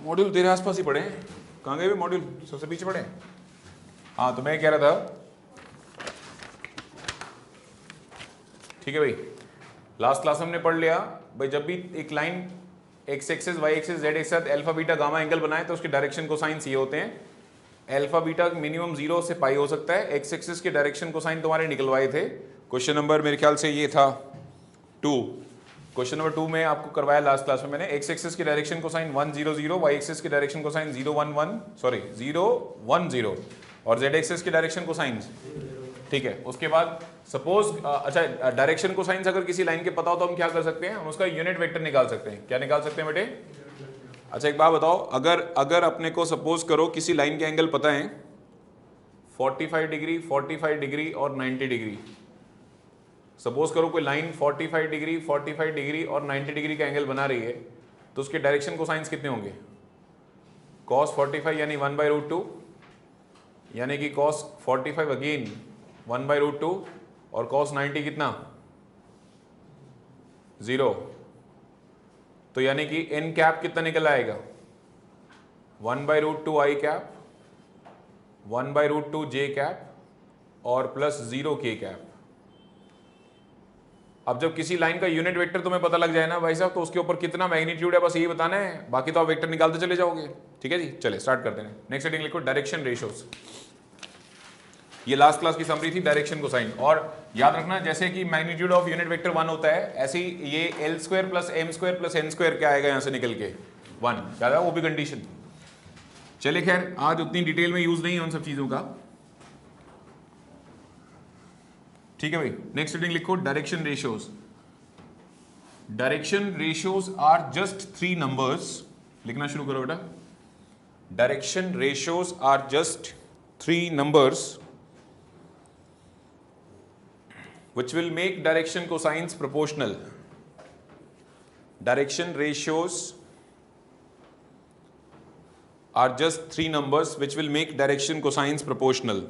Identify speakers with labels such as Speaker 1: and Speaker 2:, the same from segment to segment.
Speaker 1: Module तेरे आसपास ही पड़े हैं, कहाँ गए मॉड्यूल, सबसे पीछे पड़े हैं। हाँ तो मैं कह रहा था, ठीक है भाई, लास्ट क्लास हमने पढ़ लिया भाई, जब भी एक line x axis y axis z axis साथ अल्फा बीटा गामा एंगल बनाए तो उसके डायरेक्शन कोसाइंस ये होते हैं। अल्फा बीटा मिनिमम 0 से पाई हो सकता है। एक्स एक्सिस के डायरेक्शन कोसाइन तुम्हारे निकलवाए थे, क्वेश्चन नंबर मेरे ख्याल से ये था 2। क्वेश्चन नंबर 2 में आपको करवाया लास्ट क्लास में मैंने। एक्स एक्सिस की डायरेक्शन कोसाइन 1 0 0, वाई एक्सिस की डायरेक्शन कोसाइन 0 1 1 सॉरी 0 1 0 और जेड एक्सिस की डायरेक्शन कोसाइन, ठीक है। उसके बाद सपोज अच्छा डायरेक्शन कोसाइंस अगर किसी लाइन के पता हो तो हम क्या कर सकते हैं, हम उसका यूनिट वेक्टर निकाल सकते हैं। क्या निकाल सकते हैं बेटे? अच्छा एक बात बताओ, अगर अपने को सपोज करो किसी लाइन के एंगल पता है 45 डिग्री 45 डिग्री और 90 डिग्री, सपोज करो कोई लाइन 45 डिग्री और 90 डिग्री का एंगल बना रही है, तो उसके डायरेक्शन कोसाइंस कितने होंगे? cos 45 यानी 1/√2, यानी कि cos 45 अगेन 1/√2 और cos 90 कितना? 0। तो यानी कि n कैप कितना निकल आएगा? 1/√2 i कैप, 1/√2 j कैप और प्लस 0 k कैप। अब जब किसी लाइन का यूनिट वेक्टर तुम्हें पता लग जाए ना भाई साहब, तो उसके ऊपर कितना मैग्नीट्यूड है बस यही बताना है, बाकी तो आप वेक्टर निकालते चले जाओगे। ठीक है जी, चले स्टार्ट करते हैं। नेक्स्ट हेडिंग लिखो डायरेक्शन रेशियोज। ये लास्ट क्लास की समरी थी डायरेक्शन कोसाइन। और याद रखना जैसे कि मैग्नीट्यूड ऑफ यूनिट वेक्टर 1 होता है, ऐसे ही ये l² + m² + n² क्या आएगा यहां से निकल के 1, क्या है वो भी कंडीशन। चलिए खैर आज उतनी डिटेल में यूज नहीं है उन सब चीजों का, ठीक है भाई। नेक्स्ट हेडिंग लिखो direction ratios. Direction ratios are just 3 numbers, लिखना शुरू करो बेटा। Direction ratios are just 3 numbers which will make direction cosines proportional. Direction ratios are just 3 numbers which will make direction cosines proportional.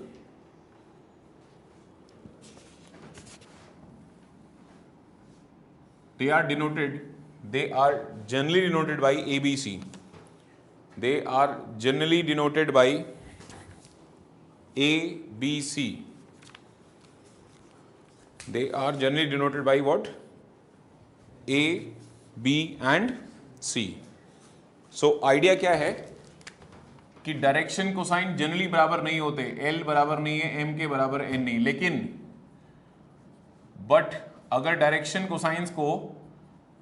Speaker 1: They are generally denoted by ABC. They are generally denoted by ABC. They are generally denoted by what? A, B and C. So idea क्या है कि direction cosine generally बराबर नहीं होते, L बराबर नहीं है M के बराबर N नहीं, लेकिन बट अगर डायरेक्शन कोसाइंस को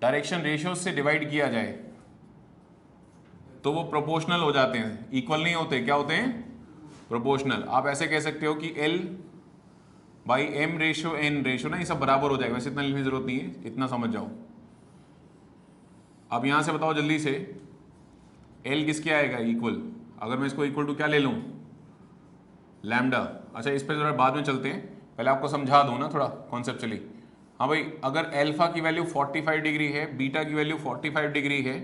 Speaker 1: डायरेक्शन रेशियो से डिवाइड किया जाए तो वो प्रोपोर्शनल हो जाते हैं, इक्वल नहीं होते। क्या होते हैं? प्रोपोर्शनल। आप ऐसे कह सकते हो कि L by m ratio n ratio ना, ये सब बराबर हो जाएगा, वैसे इतना लिखने की जरूरत नहीं है, इतना समझ जाओ। अब यहां से बताओ जल्दी से l किसके आएगा? इक्वल। अगर मैं इसको इक्वल टू क्या ले लूं? लैम्डा। अच्छा इस पर जरा बाद में चलते हैं, पहले आपको समझा दूं ना थोड़ा कॉन्सेप्चुअली। हाँ भाई, अगर अल्फा की वैल्यू 45 डिग्री है, बीटा की वैल्यू 45 डिग्री है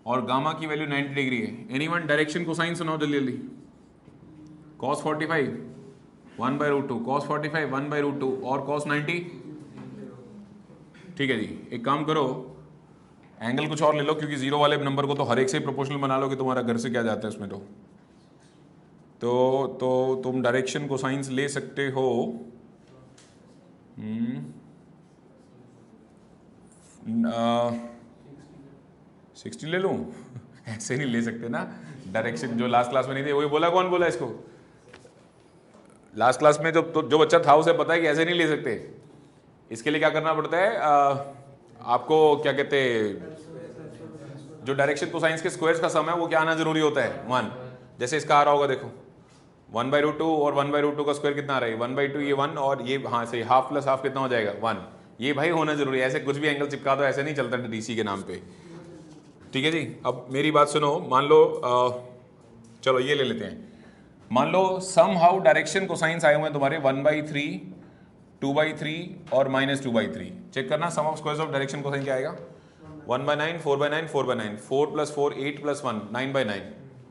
Speaker 1: और गामा की वैल्यू 90 डिग्री है, एनीवन डायरेक्शन कोसाइन सुनाओ जल्दी जल्दी। cos 45 1/√2, cos 45 1/√2 और cos 90। ठीक है जी, एक काम करो एंगल कुछ और ले लो, क्योंकि जीरो वाले नंबर को तो हर एक से प्रोपोर्शनल बना लो कि तुम्हारा घर से क्या जाता है उसमें। तो तुम डायरेक्शन कोसाइंस ले सकते हो 60 ले लूं? ऐसे नहीं ले सकते ना डायरेक्शन, जो लास्ट क्लास में नहीं थे वही बोला। कौन बोला इसको? लास्ट क्लास में जो बच्चा था उसे पता है कि ऐसे नहीं ले सकते। इसके लिए क्या करना पड़ता है, आपको क्या कहते हैं, जो डायरेक्शन कोसाइंस के स्क्वायर्स का सम है वो क्या आना जरूरी होता है? 1। जैसे इसका आ रहा होगा देखो 1/√2 और 1/√2 का स्क्वायर कितना आ रहा है? 1/2 ये 1 और ये हाँ सही, हाफ प्लस हाफ कितना हो जाएगा? 1। ये भाई होना जरूरी है, ऐसे कुछ भी एंगल चिपका दो, ऐसे नहीं चलता डीसी के नाम पे। ठीक है जी, अब मेरी बात सुनो। मान लो चलो ये ले लेते हैं, मान लो सम हाउ डायरेक्शन कोसाइंस आए हुए हैं तुम्हारे 1/3 2/3 और -2/3। चेक करना sum of squares of direction cosine क्या आएगा? 1/9 4/9 4/9 4 + 4 8 + 1 9/9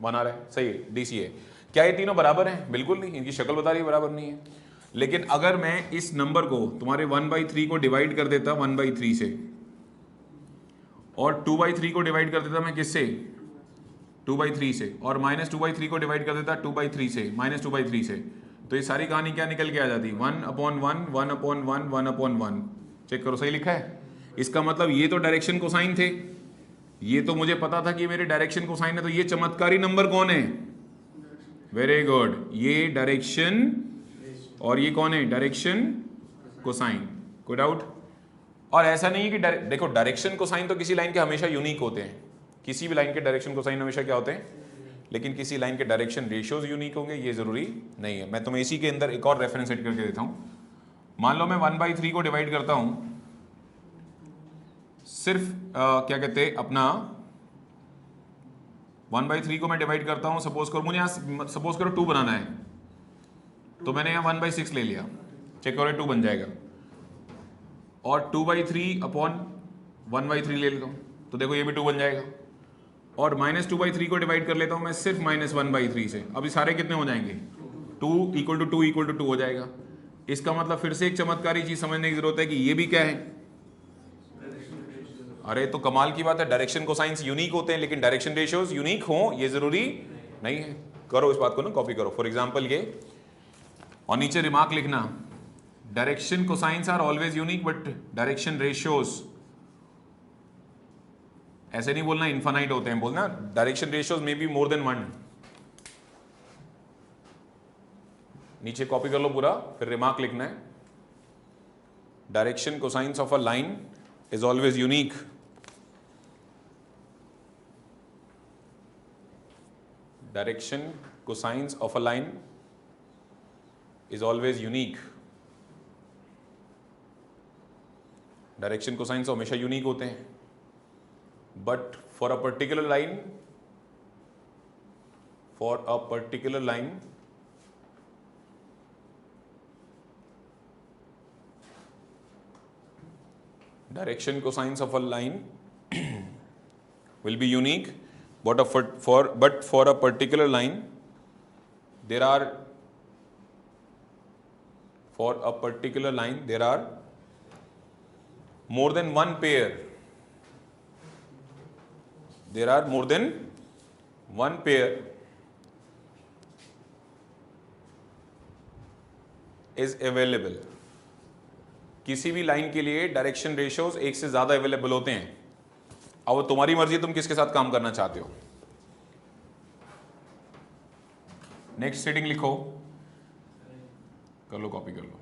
Speaker 1: 1 आ रहा है, सही है, डीसी है। क्या ये तीनों बराबर हैं? बिल्कुल नहीं, इनकी शक्ल बता रही है बराबर नहीं है। लेकिन अगर मैं इस नंबर को तुम्हारे 1/3 को डिवाइड कर देता 1/3 से और 2/3 को डिवाइड कर देता मैं किससे? 2/3 से, और -2/3 को डिवाइड कर देता 2/3 से, -2/3 से, तो ये सारी कहानी क्या निकल के आ जाती? 1/1 1/1 1/1। चेक करो सही लिखा है। इसका मतलब ये तो डायरेक्शन कोसाइन थे, ये तो मुझे पता था कि मेरे डायरेक्शन कोसाइन है, तो ये चमत्कारी नंबर कौन है? वेरी गुड, ये डायरेक्शन, और ये कौन है? Direction cosine. कोई डाउट? और ऐसा नहीं है कि देखो डायरेक्शन कोसाइन तो किसी लाइन के हमेशा यूनिक होते हैं, किसी भी लाइन के डायरेक्शन कोसाइन हमेशा क्या होते हैं, लेकिन किसी लाइन के डायरेक्शन रेशियोज यूनिक होंगे ये जरूरी नहीं है। मैं तुम्हें इसी के अंदर एक और रेफरेंस सेट करके देता हूं। मान लो मैं 1/3 को डिवाइड करता हूं सिर्फ क्या कहते हैं अपना 1/3 को मैं डिवाइड करता हूं, सपोज करो मुझे यहां सपोज करो 2 बनाना है, तो मैंने यहां 1/6 ले लिया, चेक करो 2 बन जाएगा, और 2/3 अपॉन 1/3 ले लेता हूं, तो देखो ये भी 2 बन जाएगा, और -2/3 को डिवाइड कर लेता हूं मैं सिर्फ -1/3 से, अभी सारे कितने हो जाएंगे? 2 = 2 = 2 हो जाएगा। इसका मतलब फिर से एक चमत्कारी चीज समझने की जरूरत है कि ये भी क्या है? अरे तो कमाल की बात है, डायरेक्शन कोसाइंस यूनिक होते हैं लेकिन डायरेक्शन रेशियोज यूनिक हो ये जरूरी नहीं है। करो इस बात को ना कॉपी करो। फॉर एग्जांपल ये, और नीचे रिमार्क लिखना, direction cosines are always unique but direction ratios, ऐसे नहीं बोलना इनफाइनाइट होते हैं, बोलना डायरेक्शन रेशियोज में बी मोर देन 1। नीचे कॉपी कर लो पूरा, फिर रिमार्क लिखना है, direction cosines of a line is always unique. Direction cosines of a line is always unique. Direction cosines हमेशा यूनिक होते हैं, but for a particular line, direction cosines of a line will be unique, but for a particular line there are more than one pair. There are more than one pair is available. किसी भी line के लिए direction ratios एक से ज्यादा available होते हैं। अब तुम्हारी मर्जी, तुम किसके साथ काम करना चाहते हो। नेक्स्ट सेटिंग लिखो, कर लो कॉपी कर लो।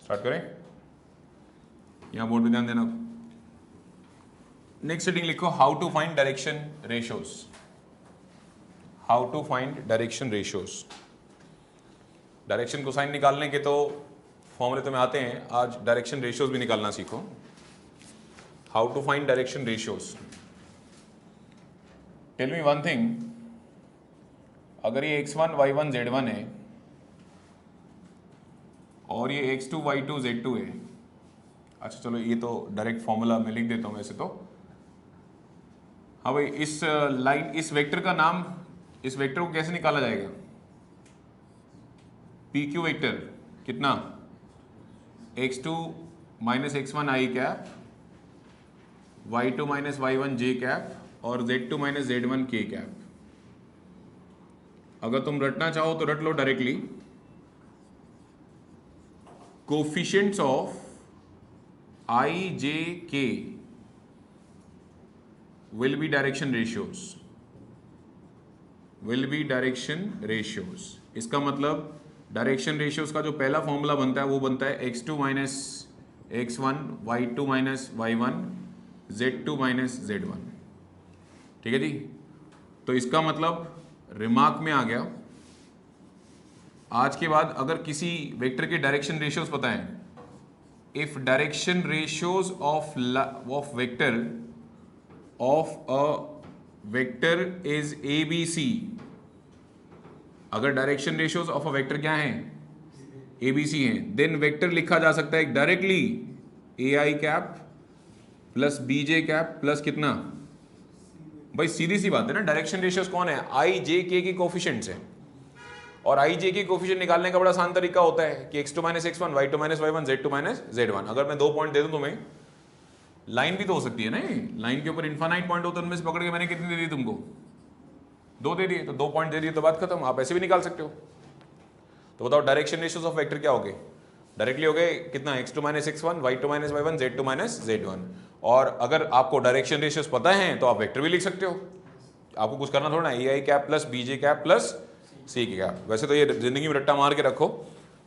Speaker 1: स्टार्ट करें, यहां बोर्ड पे ध्यान देना। नेक्स्ट सेटिंग लिखो, how to find direction ratios. How to find direction ratios. Direction cosine निकालने के तो फॉर्मूले तुम्हें आते हैं, आज डायरेक्शन रेशियोज भी निकालना सीखो। How to find direction ratios. Tell me one thing, अगर ये x1 y1 z1 है और ये x2 y2 z2 है, अच्छा चलो ये तो डायरेक्ट फॉर्मूला मैं लिख देता हूं वैसे तो। हाँ भाई, इस लाइन, इस वेक्टर का नाम, इस वेक्टर को कैसे निकाला जाएगा? PQ वेक्टर कितना? x2 - x1 i cap, y2 - y1 j cap और z2 - z1 k कैप। अगर तुम रटना चाहो तो रट लो directly. Coefficients of I, J, K will be direction ratios. Will be direction ratios. इसका मतलब डायरेक्शन रेशियोज का जो पहला फॉर्मूला बनता है वो बनता है x2 - x1 y2 - y1 z2 - z1। ठीक है जी। तो इसका मतलब रिमार्क में आ गया, आज के बाद अगर किसी वेक्टर के डायरेक्शन रेशियोज पता है, if direction ratios of vector is ABC, अगर direction ratios of a vector क्या हैं, ए बी सी हैं, देन वेक्टर लिखा जा सकता है directly A I cap plus B J cap plus कितना, भाई सीधी सी बात है ना, डायरेक्शन रेशियोज कौन है, आई जे के की कोफिशिएंट्स हैं, और आई जे की कोफिशिएंट निकालने का बड़ा आसान तरीका होता है कि x2 minus x1 y2 minus y1 z2 minus z1। अगर मैं 2 पॉइंट दे दूं तुम्हें, लाइन भी तो हो सकती है ना, लाइन के ऊपर इनफाइनाइट पॉइंट होते हैं, उनमें से पकड़ के मैंने कितनी दे दी तुमको, 2 दे दिए, तो 2 पॉइंट दे दिए तो बात खत्म, आप ऐसे भी निकाल सकते हो। तो बताओ डायरेक्शन रेशियोज ऑफ वेक्टर क्या हो गए, डायरेक्टली हो गए कितना, x2 minus x1 y2 minus y1 z2 minus z1। और अगर आपको डायरेक्शन रेशियोज पता है तो आप वेक्टर भी लिख सकते हो, आपको कुछ करना थोड़ा ना, A I cap plus B J cap plus C K cap. वैसे तो ये जिंदगी में रट्टा मार के रखो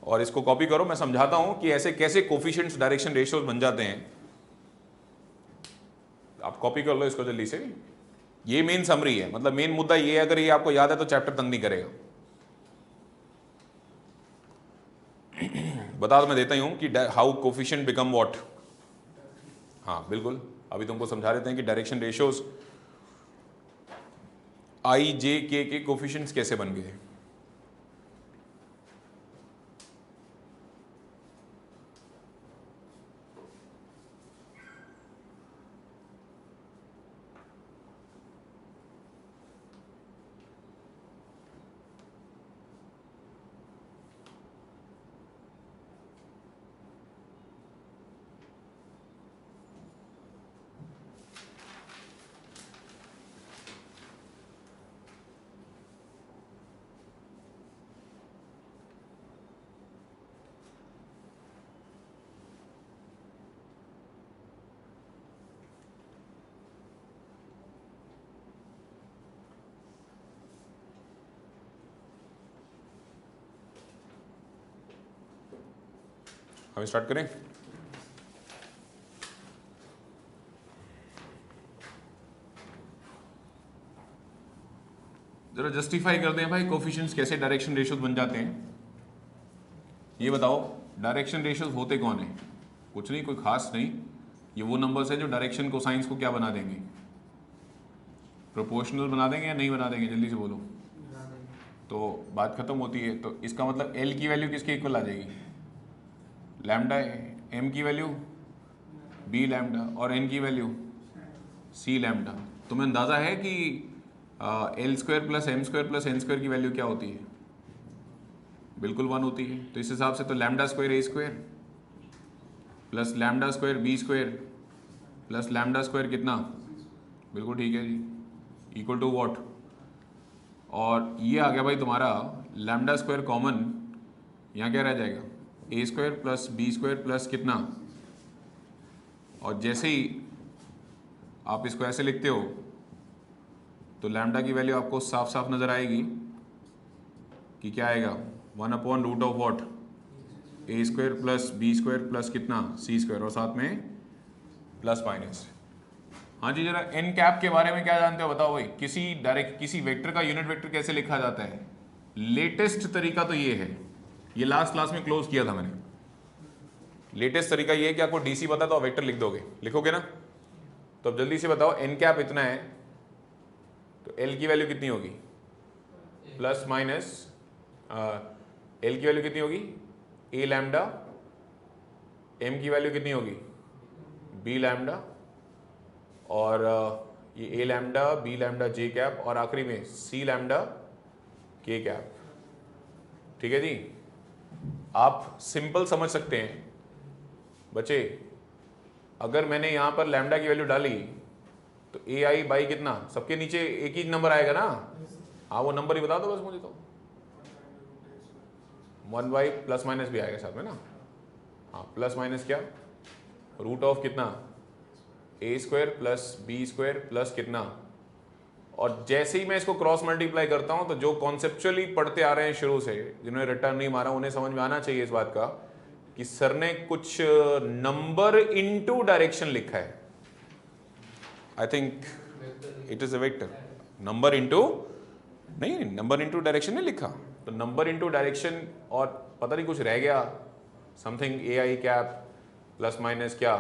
Speaker 1: और इसको कॉपी करो, मैं समझाता हूं कि ऐसे कैसे कोफिशिएंट्स डायरेक्शन रेशियोज बन जाते हैं, आप कॉपी कर लो इसको जल्दी से। ये मेन समरी है, मतलब मेन मुद्दा ये है, अगर ये आपको याद है तो चैप्टर तंग नहीं करेगा। बता दो, मैं देता ही हूं कि हाउ कोफिशिएंट बिकम व्हाट। हाँ बिल्कुल, अभी तुमको समझा देते हैं कि डायरेक्शन रेशियोज आई जे के कोफिशिएंट्स कैसे बन गए। हम स्टार्ट करें। जरा जस्टिफाई कर दें भाई, कोफिशिएंट्स कैसे डायरेक्शन रेशियोज बन जाते हैं। ये बताओ डायरेक्शन रेशियोज होते कौन है, कुछ नहीं, कोई खास नहीं, ये वो नंबर्स हैं जो डायरेक्शन कोसाइंस को क्या बना देंगे, प्रोपोर्शनल बना देंगे या नहीं बना देंगे, जल्दी से बोलो। तो बात खत्म होती है। तो इसका मतलब एल की वैल्यू किसके इक्वल आ जाएगी, लैम्डा है, एम की वैल्यू बी लैम्डा और एन की वैल्यू सी लैम्डा। तुम्हें अंदाज़ा है कि L square plus M square plus N square की वैल्यू क्या होती है, बिल्कुल 1 होती है। तो इस हिसाब से तो lambda square A square plus lambda square B square plus lambda square कितना, बिल्कुल ठीक है जी, इक्वल टू व्हाट। और ये आ गया भाई तुम्हारा लैम्डा स्क्वायर कॉमन, यहाँ क्या रह जाएगा, A square plus B square plus कितना, और जैसे ही आप इसको ऐसे लिखते हो तो लैम्डा की वैल्यू आपको साफ साफ नज़र आएगी कि क्या आएगा, 1 upon root of what, A square plus B square plus कितना सी स्क्वायर, और साथ में प्लस माइनस। हाँ जी, जरा एन कैप के बारे में क्या जानते हो बताओ भाई, किसी वेक्टर का यूनिट वेक्टर कैसे लिखा जाता है। लेटेस्ट तरीका तो ये है, ये लास्ट क्लास में क्लोज किया था मैंने। लेटेस्ट तरीका ये है कि आपको डीसी पता तो वेक्टर लिख दोगे, लिखोगे ना। तो अब जल्दी से बताओ एन कैप इतना है तो एल की वैल्यू कितनी होगी, प्लस माइनस एल की वैल्यू कितनी होगी, ए लैम्डा, एम की वैल्यू कितनी होगी, बी लैम्डा, और ये ए लैम्डा बी लैम्डा जे कैप, और आखिरी में सी लैम्डा के कैप। ठीक है जी, आप सिंपल समझ सकते हैं बच्चे। अगर मैंने यहां पर लैम्डा की वैल्यू डाली तो ए आई बाई कितना, सबके नीचे एक ही नंबर आएगा ना। हाँ वो नंबर ही बता दो बस मुझे, तो 1 बाई प्लस माइनस भी आएगा साथ में ना। हाँ प्लस माइनस क्या, रूट ऑफ कितना, A square plus B square plus कितना। और जैसे ही मैं इसको क्रॉस मल्टीप्लाई करता हूं तो जो कॉन्सेप्चुअली पढ़ते आ रहे हैं शुरू से, जिन्होंने रिटर्न नहीं मारा, उन्हें समझ में आना चाहिए इस बात का कि सर ने कुछ नंबर इनटू डायरेक्शन लिखा है। I think it is a vector, number into नहीं, नंबर इनटू डायरेक्शन नहीं लिखा, तो नंबर इनटू डायरेक्शन, और पता नहीं कुछ रह गया, something A I cap plus minus क्या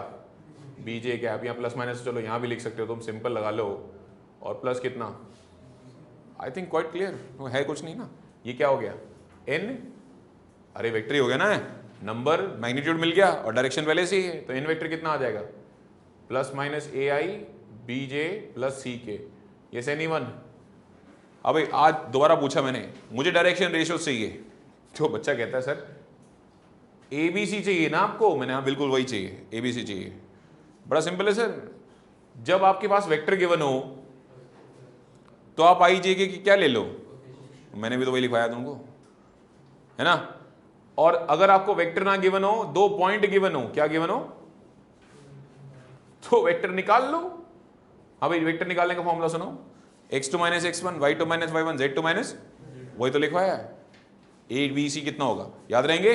Speaker 1: बी जे कैप, या प्लस माइनस चलो यहाँ भी लिख सकते हो तुम, सिंपल लगा लो, और प्लस कितना। आई थिंक क्वाइट क्लियर है, कुछ नहीं ना। ये क्या हो गया n, अरे वेक्टर ही हो गया ना, नंबर मैग्नीट्यूड मिल गया और डायरेक्शन पहले से ही है, तो n वेक्टर कितना आ जाएगा प्लस माइनस ए आई बी जे प्लस सी के, ये से एनी वन। अब आज दोबारा पूछा मैंने, मुझे डायरेक्शन रेशियो चाहिए, तो बच्चा कहता है सर ए बी सी चाहिए ना आपको, मैंने हाँ बिल्कुल वही चाहिए, ए बी सी चाहिए। बड़ा सिंपल है सर, जब आपके पास वेक्टर गिवन हो तो आप आई जे के क्या ले लो, मैंने भी तो वही लिखवाया तुमको, है ना। और अगर आपको वेक्टर ना गिवन हो, दो पॉइंट गिवन हो, क्या गिवन हो, तो वेक्टर निकाल लो। हाँ भाई वेक्टर निकालने का फॉर्मूला सुनो, x2 minus x1 y2 minus y1 z2 minus, वही तो लिखवाया है, ए बी सी कितना होगा, याद रहेंगे।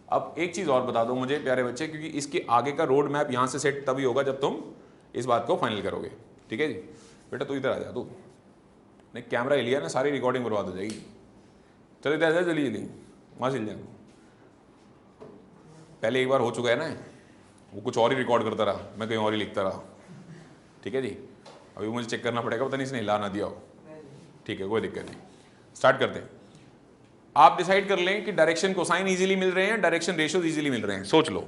Speaker 1: अब एक चीज और बता दो मुझे प्यारे बच्चे, क्योंकि इसके आगे का रोड मैप यहां से सेट तभी होगा जब तुम इस बात को फाइनल करोगे, ठीक है जी। बेटा तू इधर आ जा, तू नहीं कैमरा ले लिया ना, सारी रिकॉर्डिंग बर्बाद हो जाएगी। चलो इधर आ जा जल्दी जल्दी, वहां से जाए, पहले एक बार हो चुका है ना, वो कुछ और ही रिकॉर्ड करता रहा, मैं कहीं और ही लिखता रहा, ठीक है जी। अभी मुझे चेक करना पड़ेगा, पता नहीं इसने हिला ना दिया हो, ठीक है कोई दिक्कत नहीं। स्टार्ट करते हैं। आप डिसाइड कर लें कि डायरेक्शन कोसाइन इजीली मिल रहे हैं, डायरेक्शन रेशियोज इजीली मिल रहे हैं, सोच लो।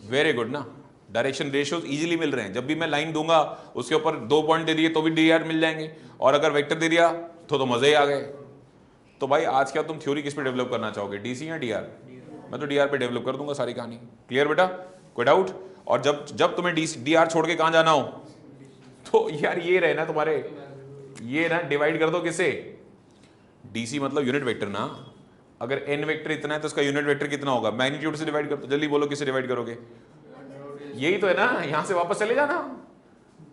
Speaker 1: वेरी गुड ना, डायरेक्शन रेशियोज इजीली मिल रहे हैं। जब भी मैं लाइन दूंगा उसके ऊपर 2 पॉइंट दे दिए तो भी डी मिल जाएंगे, और अगर वेक्टर दे दिया तो मजे ही आ गए। तो भाई आज क्या तुम थ्योरी किस पे डेवलप करना चाहोगे, डीसी या डीआर? मैं तो डीआर पे डेवलप कर दूंगा सारी कहानी। क्लियर बेटा, कोई डाउट? और जब तुम्हें डीआर छोड़ के कहां जाना हो तो यार ये रहे ना तुम्हारे, ये ना डिवाइड कर दो किससे, डीसी मतलब यूनिट वेक्टर ना। अगर एन वेक्टर इतना है तो उसका यूनिट वेक्टर कितना होगा, मैग्नीट्यूड से डिवाइड कर दो। जल्दी बोलो किससे डिवाइड करोगे, यही तो है ना, यहां से वापस चले जाना।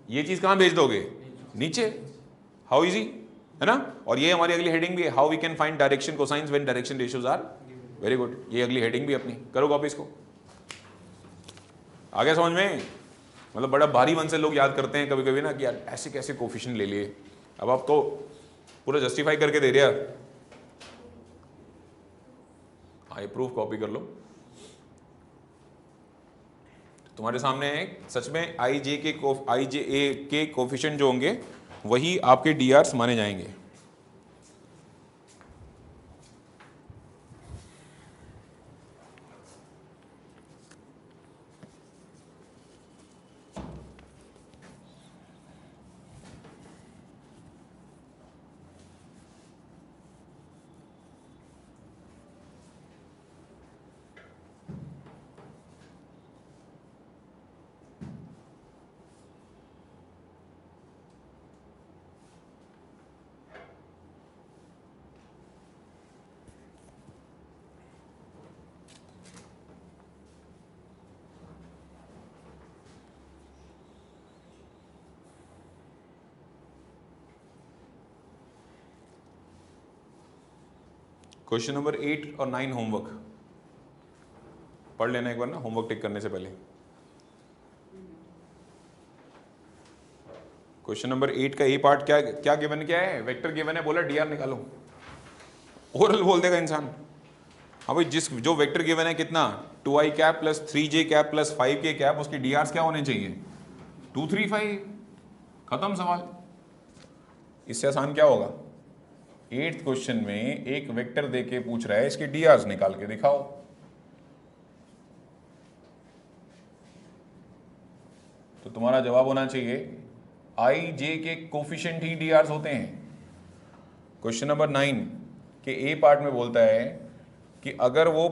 Speaker 1: ये चीज कहां भेज दोगे, नीचे। हाउ इजी, है ना। और ये हमारी अगली हेडिंग भी है, how we can find direction cosines when direction ratios are. Very good, ये अगली हेडिंग भी अपनी करो कॉपी इसको। आ गया समझ में? मतलब बड़ा भारी मन से लोग याद करते हैं कभी कभी ना कि यार ऐसे कैसे कोफिशिएंट ले लिए। अब आप तो पूरा जस्टिफाई करके दे दिया। हाँ ये प्रूफ कॉपी कर लो। तुम्हारे सामने सच में आई जे के कोफिशिएंट जो होंगे वही आपके डीआर्स माने जाएंगे। क्वेश्चन नंबर 8 और 9 होमवर्क पढ़ लेना एक बार ना, होमवर्क टिक करने से पहले। क्वेश्चन नंबर 8 का ए पार्ट क्या क्या गिवन क्या है, वेक्टर गिवन है, बोला डीआर निकालो। ओरल बोल देगा इंसान। हाँ भाई जिस जो वेक्टर गिवन है कितना 2i cap plus 3j cap plus 5k cap, उसकी डीआर क्या होने चाहिए 2 3 5। खत्म सवाल। इससे आसान क्या होगा। 8th क्वेश्चन में एक वेक्टर देके पूछ रहा है, इसके डीआर निकाल के दिखाओ। तो तुम्हारा जवाब होना चाहिए आई जे के कोफिशिएंट ही डीआर होते हैं। क्वेश्चन नंबर 9 के ए पार्ट में बोलता है कि अगर वो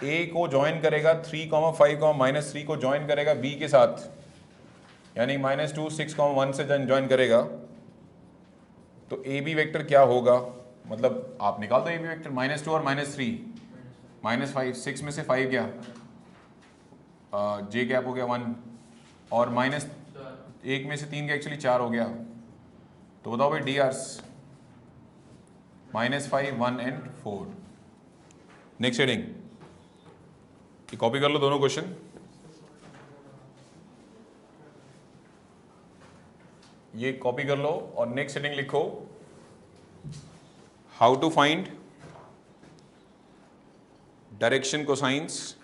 Speaker 1: ए को ज्वाइन करेगा 3, 5, -3 को ज्वाइन करेगा बी के साथ, यानी -2, 6, 1 से ज्वाइन करेगा, तो ए बी वेक्टर क्या होगा। मतलब आप निकाल दो ए बी वेक्टर, -2 और -3, -5, 6 में से 5 गया, जे कैप हो गया 1, और -1 में से 3 का एक्चुअली 4 हो गया। तो बताओ भाई D Rs -5, 1 and 4। Next heading copy कर लो दोनों क्वेश्चन। ये कॉपी कर लो और नेक्स्ट हेडिंग लिखो, how to find direction cosines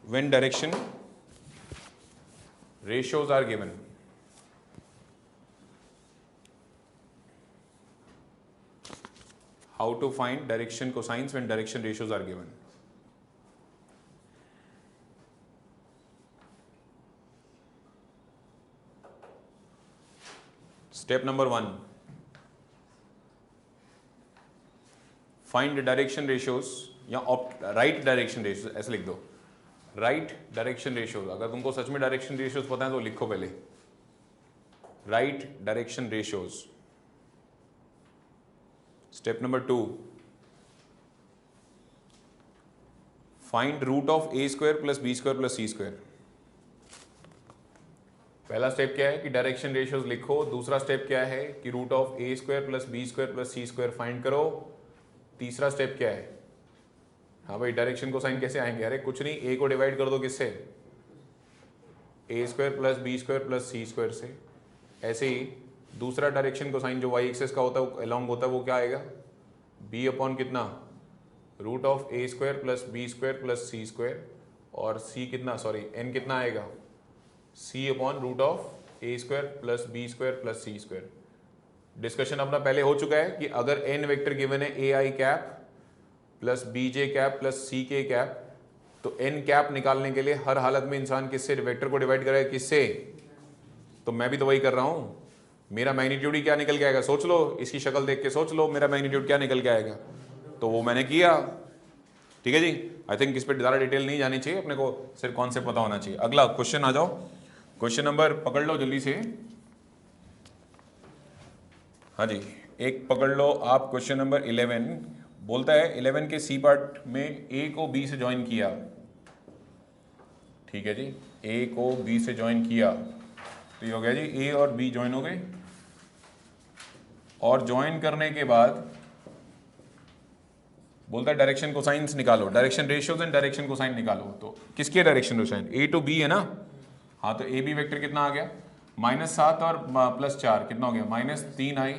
Speaker 1: when direction ratios are given. How to find direction cosines when direction ratios are given. Step number 1, find the direction ratios या right direction ratios, ऐसे लिख दो, right direction ratios. अगर तुमको सच में direction ratios पता है तो लिखो पहले, write direction ratios. Step number 2, find root of A square plus B square plus C square. पहला स्टेप क्या है कि डायरेक्शन रेशियोज लिखो. दूसरा स्टेप क्या है कि root of A square plus B square plus C square find करो. तीसरा स्टेप क्या है? हाँ भाई, डायरेक्शन को साइन कैसे आएंगे? अरे कुछ नहीं, ए को डिवाइड कर दो किससे? A square plus B square plus C square से. ऐसे ही दूसरा डायरेक्शन को साइन जो वाई एक्सेस का होता है अलॉन्ग होता है वो क्या आएगा? बी अपॉन कितना? Root of A square plus B square plus C square. और सी कितना, सॉरी एन कितना आएगा? C upon root of A square plus B square plus C square. Discussion अपना पहले हो चुका है कि अगर एन वेक्टर गिवन है A I cap plus B J cap plus C K cap, तो एन कैप निकालने के लिए हर हालत में इंसान किससे वेक्टर को डिवाइड करेगा? किससे? तो मैं भी तो वही कर रहा हूं. मेरा मैग्नीट्यूड ही क्या निकल के आएगा? सोच लो, इसकी शक्ल देख के सोच लो मेरा मैग्नीट्यूड क्या निकल के आएगा. तो वो मैंने किया. ठीक है जी. आई थिंक इस पर ज़्यादा डिटेल नहीं जानी चाहिए, अपने को सिर्फ कॉन्सेप्ट पता होना चाहिए. अगला क्वेश्चन आ जाओ. क्वेश्चन नंबर पकड़ लो जल्दी से. हाँ जी, एक पकड़ लो आप. क्वेश्चन नंबर 11 बोलता है 11 के सी पार्ट में ए को बी से ज्वाइन किया. ठीक है जी, ए को बी से ज्वाइन किया तो ये हो गया जी, ए और बी ज्वाइन हो गए. और ज्वाइन करने के बाद बोलता है डायरेक्शन कोसाइंस निकालो, direction ratios and direction cosine निकालो. तो किसकी direction cosine? A to B है ना. हाँ, तो ए बी वेक्टर कितना आ गया? -7 और +4 कितना हो गया? -3i,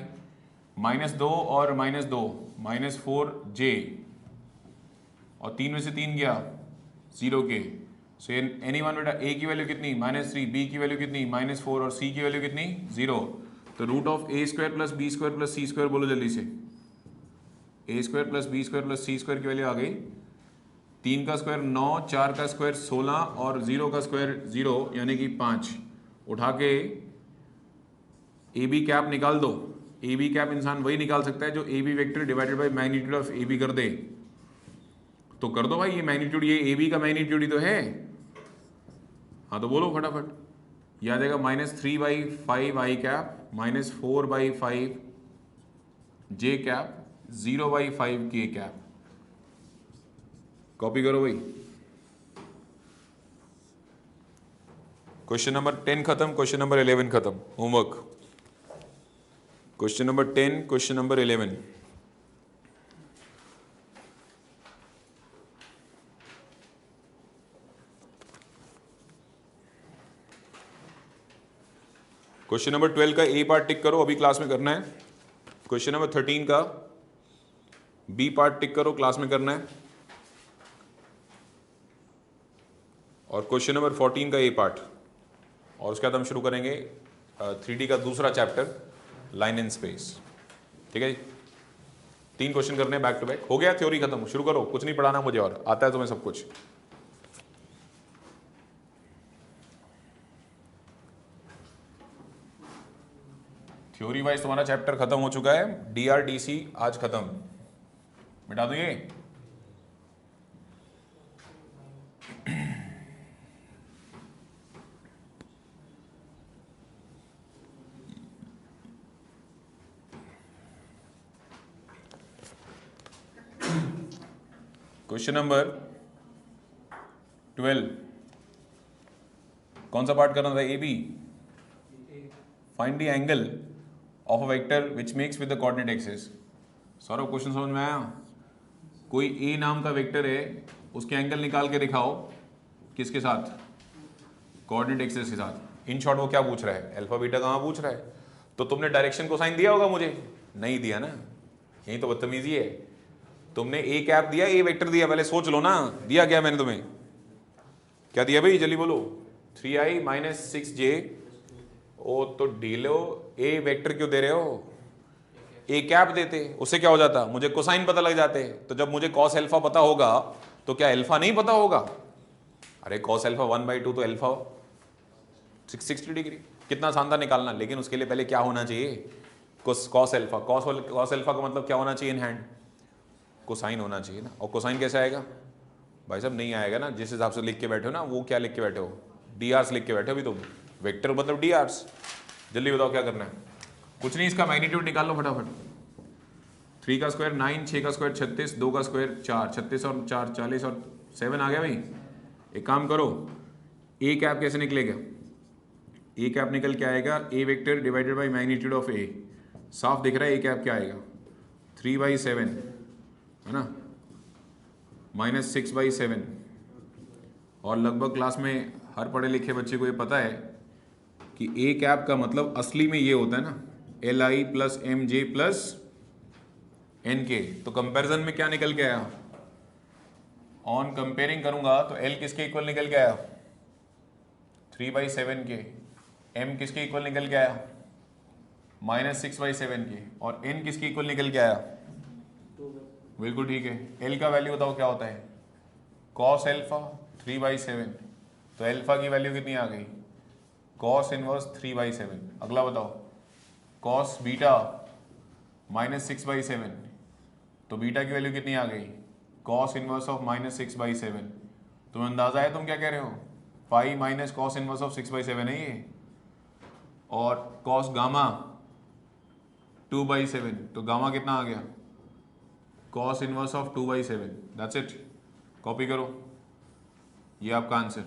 Speaker 1: -2 और -2 -4j, और 3 में से 3 गया 0 के. सो एनी वन बेटा, ए की वैल्यू कितनी? -3, बी की वैल्यू कितनी? -4 और सी की वैल्यू कितनी? 0. तो root of A square plus B square plus C square बोलो जल्दी से. A square plus B square plus C square की वैल्यू आ गई 3 का स्क्वायर 9, 4 का स्क्वायर 16 और 0 का स्क्वायर 0 यानी कि 5. उठा के ए बी कैप निकाल दो. ए बी कैप इंसान वही निकाल सकता है जो A B vector divided by magnitude of A B कर दे. तो कर दो भाई, ये मैग्नीट्यूड, ये ए बी का मैग्नीट्यूड ही तो है. हाँ तो बोलो फटाफट. याद आएगा -3/5 आई कैप, -4/5 जे कैप, 0/5 के कैप. कॉपी करो भाई. क्वेश्चन नंबर 10 खत्म, क्वेश्चन नंबर 11 खत्म. Homework question number 10, question number 11. Question number 12 का ए पार्ट टिक करो, अभी क्लास में करना है. क्वेश्चन नंबर 13 का बी पार्ट टिक करो, क्लास में करना है. और क्वेश्चन नंबर 14 का ए पार्ट. और उसके बाद हम शुरू करेंगे 3D का दूसरा चैप्टर, लाइन इन स्पेस. ठीक है जी. 3 क्वेश्चन करने हैं बैक टू बैक. हो गया, थ्योरी खत्म. शुरू करो, कुछ नहीं पढ़ाना मुझे, और आता है तुम्हें सब कुछ. थ्योरी वाइज तुम्हारा चैप्टर खत्म हो चुका है. DRDC आज खत्म. मिटा दो ये. क्वेश्चन नंबर 12 कौन सा पार्ट करना था? A B. Find the angle of a vector which makes with the coordinate axis. Saurabh question समझ में आया? कोई ए नाम का वेक्टर है, उसके एंगल निकाल के दिखाओ. किसके साथ? कोऑर्डिनेट एक्सिस के साथ. इन शॉर्ट वो क्या पूछ रहा है? अल्फा बीटा कहाँ पूछ रहा है. तो तुमने डायरेक्शन को साइन दिया होगा मुझे? नहीं दिया ना. यही तो बदतमीजी है. तुमने ए कैप दिया, ए वेक्टर दिया, पहले सोच लो ना. दिया क्या मैंने तुम्हें? क्या दिया भाई, जल्दी बोलो. 3i minus 6j। ओ तो ढीलो ए वेक्टर क्यों दे रहे हो, ए कैप देते, उससे क्या हो जाता, मुझे कोसाइन पता लग जाते। तो जब मुझे कॉस एल्फा पता होगा तो क्या एल्फा नहीं पता होगा? अरे कॉस एल्फा 1/2 तो एल्फा 660 डिग्री, कितना आसान था निकालना। लेकिन उसके लिए पहले क्या होना चाहिए, कॉस एल्फा। कॉस एल्फा का मतलब क्या होना चाहिए इन हैंड, कोसाइन होना चाहिए ना। और कोसाइन कैसे आएगा भाई साहब, नहीं आएगा ना। जिस हिसाब से लिख के बैठे हो ना, वो क्या लिख के बैठे हो, डी आर्स लिख के बैठे हो अभी तुम। वेक्टर मतलब डी आर्स। जल्दी बताओ क्या करना है। कुछ नहीं, इसका मैग्नीट्यूड निकाल लो फटाफट। 3 का स्क्वायर 9, 6 का स्क्वायर 36, 2 का स्क्वायर 4, 36 और 4 40 और 7 आ गया भाई। एक काम करो, ए कैप कैसे निकलेगा, ए कैप निकल के आएगा A vector divided by magnitude of A. साफ दिख रहा है ए कैप क्या आएगा, 3/7 है ना, -6/7। और लगभग क्लास में हर पढ़े लिखे बच्चे को ये पता है कि ए कैप का मतलब असली में ये होता है ना, LI + MJ + NK। तो कंपैरिजन में क्या निकल के आया, ऑन कंपेयरिंग करूंगा तो L किसके इक्वल निकल के आया, 3/7 के। M किसके इक्वल निकल के आया, -6/7 के। और N किसके इक्वल निकल के आया, बिल्कुल ठीक है। L का वैल्यू बताओ क्या होता है, cos एल्फा 3/7। तो एल्फा की वैल्यू कितनी आ गई, cos इनवर्स 3/7। अगला बताओ, cos बीटा -6/7। तो बीटा की वैल्यू कितनी आ गई, cos इनवर्स ऑफ -6/7। तुम्हें अंदाजा है तुम क्या कह रहे हो, pi minus cos inverse of 6/7 है ये। और cos गामा 2/7। तो गामा कितना आ गया, cos inverse of 2/7। That's it, copy करो, ये आपका आंसर।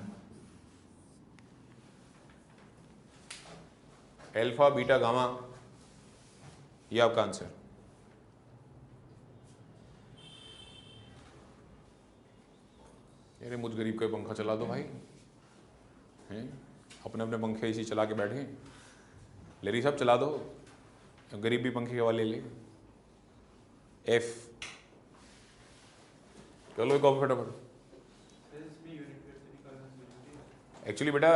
Speaker 1: एल्फा बीटा गामा, ये आपका आंसर। अरे मुझ गरीब का पंखा चला दो भाई, हैं अपने अपने पंखे इसी चला के बैठे। लेरी साहब चला दो, गरीब भी पंखे के हवाले ले। एफ चलो एक फटाफट। एक्चुअली बेटा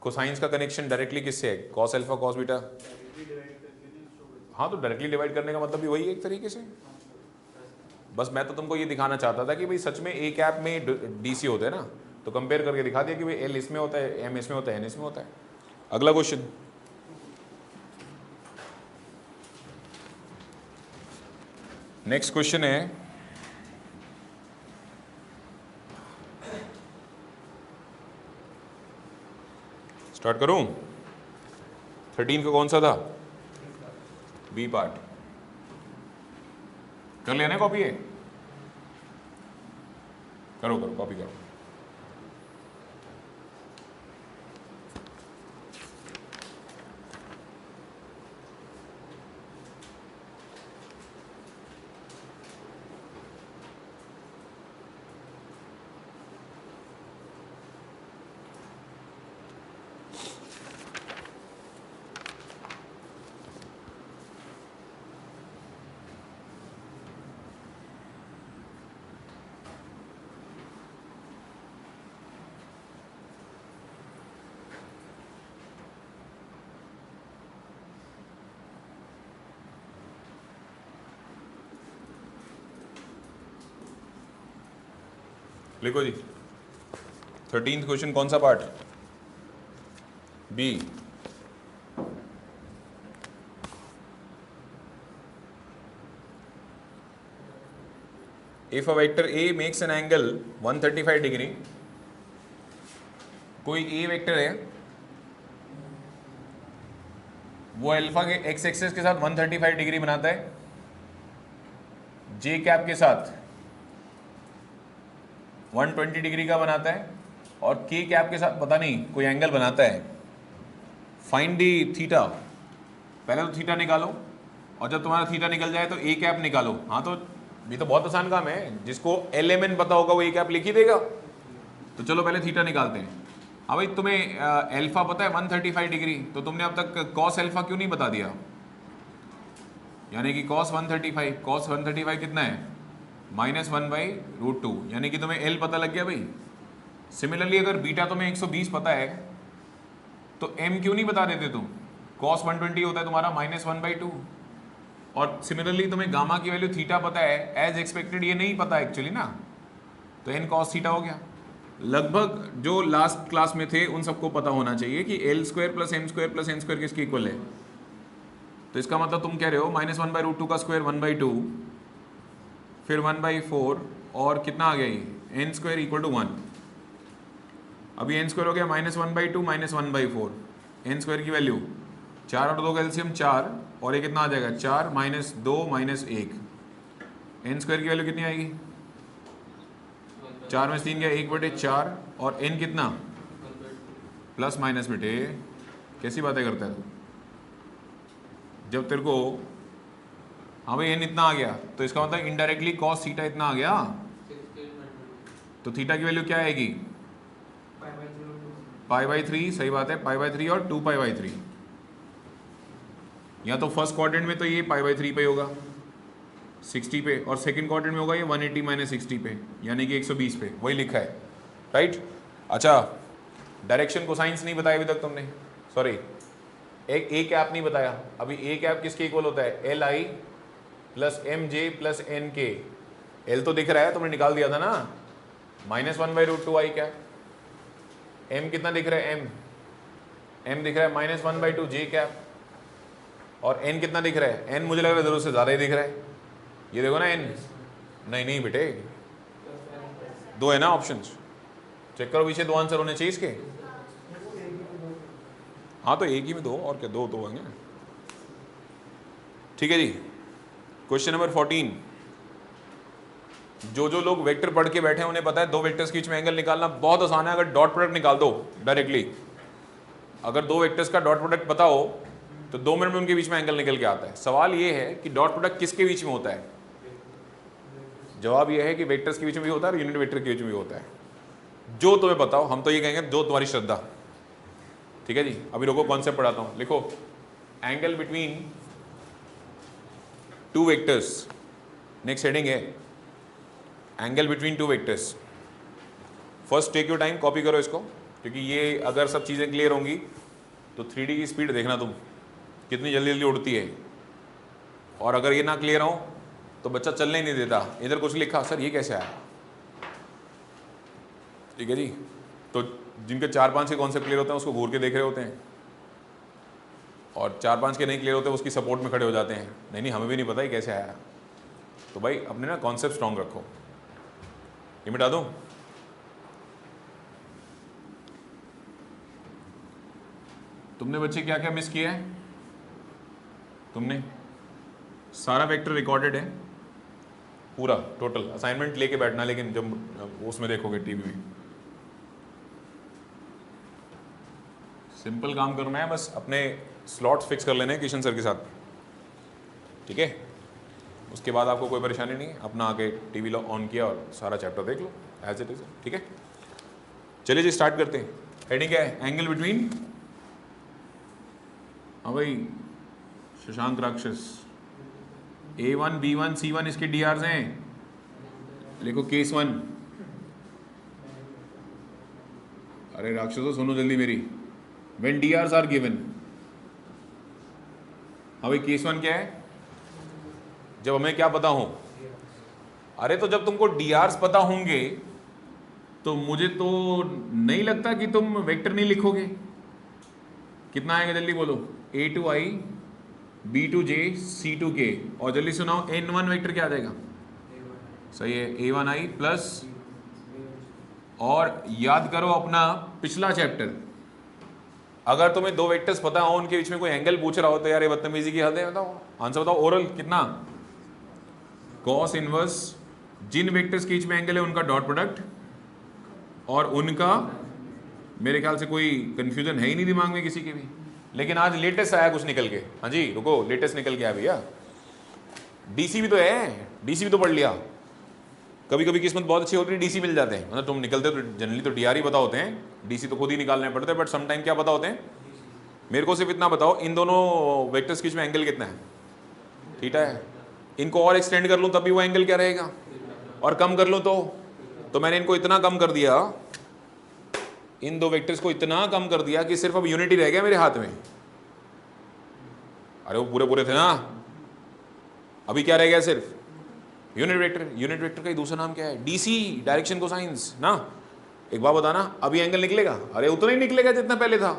Speaker 1: कोसाइंस का कनेक्शन डायरेक्टली किससे है, कॉस एल्फा कॉस बीटा। हाँ तो डायरेक्टली डिवाइड करने का मतलब भी वही है एक तरीके से। बस मैं तो तुमको ये दिखाना चाहता था कि भाई सच में ए कैप में डीसी होते हैं ना, तो कंपेयर करके दिखा दिया कि भाई एल इसमें होता है, एम इसमें होता है, एन इसमें होता है। अगला क्वेश्चन, नेक्स्ट क्वेश्चन है, स्टार्ट करूं। 13 का कौन सा था, बी पार्ट। कर लिया ना कॉपी, है करो करो कॉपी करो। लिखो जी, 13th क्वेश्चन कौन सा part, B. If a vector A makes an angle 135 degree, कोई ए वेक्टर है वो अल्फा के एक्स एक्सिस के साथ 135 डिग्री बनाता है, जे कैप के साथ 120 डिग्री का बनाता है, और के कैप के साथ पता नहीं कोई एंगल बनाता है। Find the theta. पहले तो थीटा निकालो, और जब तुम्हारा थीटा निकल जाए तो ए कैप निकालो। हाँ तो ये तो बहुत आसान काम है, जिसको LMN पता होगा वो ए कैप लिख ही देगा। तो चलो पहले थीटा निकालते हैं। हाँ भाई, तुम्हें अल्फा पता है 135 डिग्री, तो तुमने अब तक कॉस अल्फा क्यों नहीं बता दिया, यानी कि cos 135 कितना है, -1/√2, यानी कि तुम्हें L पता लग गया भाई। सिमिलरली अगर बीटा तुम्हें 120 पता है तो m क्यों नहीं बता देते तुम? cos 120 होता है तुम्हारा -1/2, और सिमिलरली तुम्हें गामा की वैल्यू थीटा पता है, एज एक्सपेक्टेड ये नहीं पता एक्चुअली ना, तो n cos थीटा हो गया। लगभग जो लास्ट क्लास में थे उन सबको पता होना चाहिए कि l² + m² + n² किसके इक्वल है। तो इसका मतलब तुम कह रहे हो -1/√2 का स्क्वायर 1/2, फिर 1/4, और कितना आ गया ये n² = 1। अभी n² हो गया -1/2 -1/4, n² की वैल्यू 4 और 2 का एलसीएम 4, और ये कितना आ जाएगा 4 - 2 - 1, n² की वैल्यू कितनी आएगी? 4 में 3 गया 1/4, और n कितना प्लस माइनस बेटे कैसी बातें करता है तू? जब तेरे को हाँ भाई n इतना आ गया तो इसका मतलब इनडायरेक्टली cos थीटा इतना आ गया, तो थीटा की वैल्यू क्या आएगी? π/3, सही बात है, π/3 और 2π/3। या तो फर्स्ट क्वाड्रेंट में तो ये π/3 पे होगा 60 पे, और सेकंड क्वाड्रेंट में होगा ये 180 - 60 पे, यानी कि 120 पे, वही लिखा है, राइट। अच्छा, डायरेक्शन को साइंस नहीं बताया अभी तक तुमने, सॉरी एक ए कैप नहीं बताया अभी। ए कैप किसके इक्वल होता है? Li + mj + nk। L तो दिख रहा है, तुमने निकाल दिया था ना, -1/√2i कैप। m कितना दिख रहा है? m दिख रहा है -1/2 j कैप, और n कितना दिख रहा है? n मुझे लग रहा है जरूरत से ज़्यादा ही दिख रहा है, ये देखो ना n। नहीं बेटे, 2 है ना ऑप्शंस, चेक करो पीछे 2 आंसर होने चाहिए इसके। हाँ तो एक ही में 2, और क्या 2 होंगे, ठीक है जी। Question number 14। जो लोग वेक्टर पढ़ के बैठे हैं उन्हें पता है 2 वेक्टर्स के बीच में एंगल निकालना बहुत आसान है। अगर डॉट प्रोडक्ट निकाल दो डायरेक्टली, अगर 2 वेक्टर्स का डॉट प्रोडक्ट पता हो तो 2 मिनट में उनके बीच में एंगल निकल के आता है। सवाल ये है कि डॉट प्रोडक्ट किसके बीच में होता है? जवाब ये है कि वेक्टर्स के बीच में भी होता है और यूनिट वेक्टर के बीच में भी होता है। जो तुम्हें बताओ, हम तो ये कहेंगे जो तुम्हारी श्रद्धा, ठीक है जी। अभी रुको कॉन्सेप्ट पढ़ाता हूं, लिखो angle between 2 vectors. Next heading है angle between 2 vectors. First take your time, copy करो इसको, क्योंकि ये अगर सब चीज़ें क्लियर होंगी तो 3D की स्पीड देखना तुम कितनी जल्दी जल्दी उड़ती है, और अगर ये ना क्लियर हो तो बच्चा चलने ही नहीं देता। इधर कुछ लिखा, सर ये कैसे आया, ठीक है जी। तो जिनके 4-5 के कॉन्सेप्ट क्लियर होते हैं उसको घूर के देख रहे होते हैं, और 4-5 के नहीं क्लियर होते उसकी सपोर्ट में खड़े हो जाते हैं, नहीं हमें भी नहीं पता ही कैसे आया। तो भाई अपने ना कॉन्सेप्ट स्ट्रॉन्ग रखो। ये मिटा दूं? तुमने बच्चे क्या क्या मिस किया है? तुमने सारा वेक्टर रिकॉर्डेड है पूरा टोटल, असाइनमेंट लेके बैठना, लेकिन जब उसमें देखोगे टीवी में सिंपल काम करना है, बस अपने स्लॉट्स फिक्स कर लेने हैं किशन सर के साथ, ठीक है। उसके बाद आपको कोई परेशानी नहीं है, अपना आके टीवी ऑन किया और सारा चैप्टर देख लो एज इट इज, ठीक है। चलिए जी स्टार्ट करते हैं। हेडिंग क्या है? एंगल बिटवीन, हाँ भाई शशांक राक्षस, A1 B1 C1 इसके DRs हैं, लिखो केस 1। अरे राक्षसों सुनो जल्दी मेरी, when DRs are given, हाँ भाई केस 1 क्या है? जब हमें क्या पता हो, अरे तो जब तुमको DRs पता होंगे तो मुझे तो नहीं लगता कि तुम वेक्टर नहीं लिखोगे। कितना आएगा जल्दी बोलो? A2i B2j C2k, और जल्दी सुनाओ N1 वेक्टर क्या आ जाएगा? सही है, A1i प्लस, और याद करो अपना पिछला चैप्टर, अगर तुम्हें 2 वेक्टर्स पता हो उनके बीच में कोई एंगल पूछ रहा हो तो यार ये बदतमीजी की हद है। बताओ आंसर बताओ, ओरल कितना? कॉस इनवर्स, जिन वेक्टर्स के बीच में एंगल है उनका डॉट प्रोडक्ट, और उनका मेरे ख्याल से कोई कंफ्यूजन है ही नहीं दिमाग में किसी के भी। लेकिन आज लेटेस्ट आया कुछ निकल के, हाँ जी रुको, लेटेस्ट निकल के आया भैया, डीसी भी तो है, डीसी भी तो पढ़ लिया। कभी कभी किस्मत बहुत अच्छी होती है, डीसी मिल जाते हैं, मतलब तुम निकलते तो जनरली तो डीआर ही पता होते हैं, डीसी तो खुद ही निकालने पड़ते हैं, बट समटाइम क्या पता होते हैं। मेरे को सिर्फ इतना बताओ, इन दोनों वेक्टर्स के बीच में एंगल कितना है? थीटा है। इनको और एक्सटेंड कर लूँ तब भी वो एंगल क्या रहेगा, और कम कर लूँ तो मैंने इनको इतना कम कर दिया इन दो वेक्टर्स को इतना कम कर दिया कि सिर्फ अब यूनिटी रह गया मेरे हाथ में। अरे वो पूरे पूरे थे ना, अभी क्या रह गया? सिर्फ यूनिट वेक्टर। यूनिट वेक्टर का ही दूसरा नाम क्या है? डीसी, डायरेक्शन कोसाइंस ना। एक बात बताना, अभी एंगल निकलेगा? अरे उतना ही निकलेगा जितना पहले था।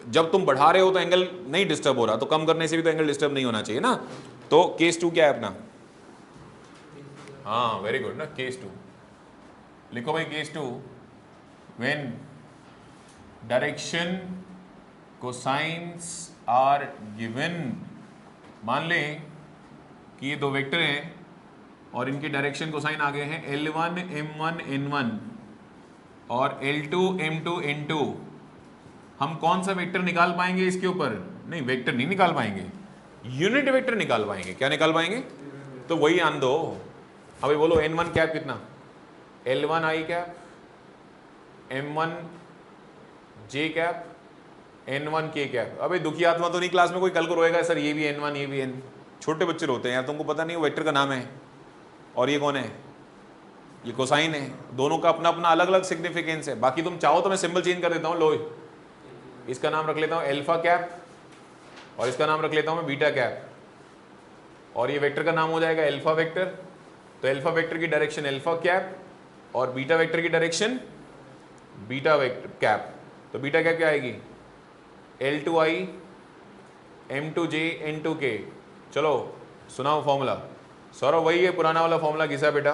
Speaker 1: जब तुम बढ़ा रहे हो तो एंगल नहीं डिस्टर्ब हो रहा, तो कम करने से भी तो एंगल डिस्टर्ब नहीं होना चाहिए ना। तो केस 2 क्या है अपना? हाँ वेरी गुड ना, केस 2 लिखो भाई। Case 2 when direction cosines are given. मान लें कि ये दो वेक्टर हैं और इनके डायरेक्शन कोसाइन आ गए हैं L1 M1 N1 और L2 M2 N2। हम कौन सा वेक्टर निकाल पाएंगे इसके ऊपर? नहीं, वेक्टर नहीं निकाल पाएंगे, यूनिट वेक्टर निकाल पाएंगे। क्या निकाल पाएंगे? तो वही आन दो। अभी बोलो N1 कैप कितना? L1 I cap, M1 J cap, N1 K cap. अबे दुखी आत्मा तो नहीं क्लास में कोई कल को रोएगा सर ये भी N1 ये भी N। छोटे बच्चे रोते हैं यार, तुमको पता नहीं वो वेक्टर का नाम है और ये कौन है? ये कोसाइन है। दोनों का अपना अपना अलग अलग सिग्निफिकेंस है। बाकी तुम चाहो तो मैं सिंबल चेंज कर देता हूँ। लो इसका नाम रख लेता हूँ अल्फा कैप और इसका नाम रख लेता हूँ मैं बीटा कैप और ये वेक्टर का नाम हो जाएगा अल्फा वेक्टर। तो अल्फा वेक्टर की डायरेक्शन अल्फा कैप और बीटा वेक्टर की डायरेक्शन बीटा वेक्टर कैप। तो बीटा कैप क्या आएगी? L2I M2J N2K। चलो सुनाओ फॉर्मूला। सौरभ वही है पुराना वाला फॉर्मूला घिसा बेटा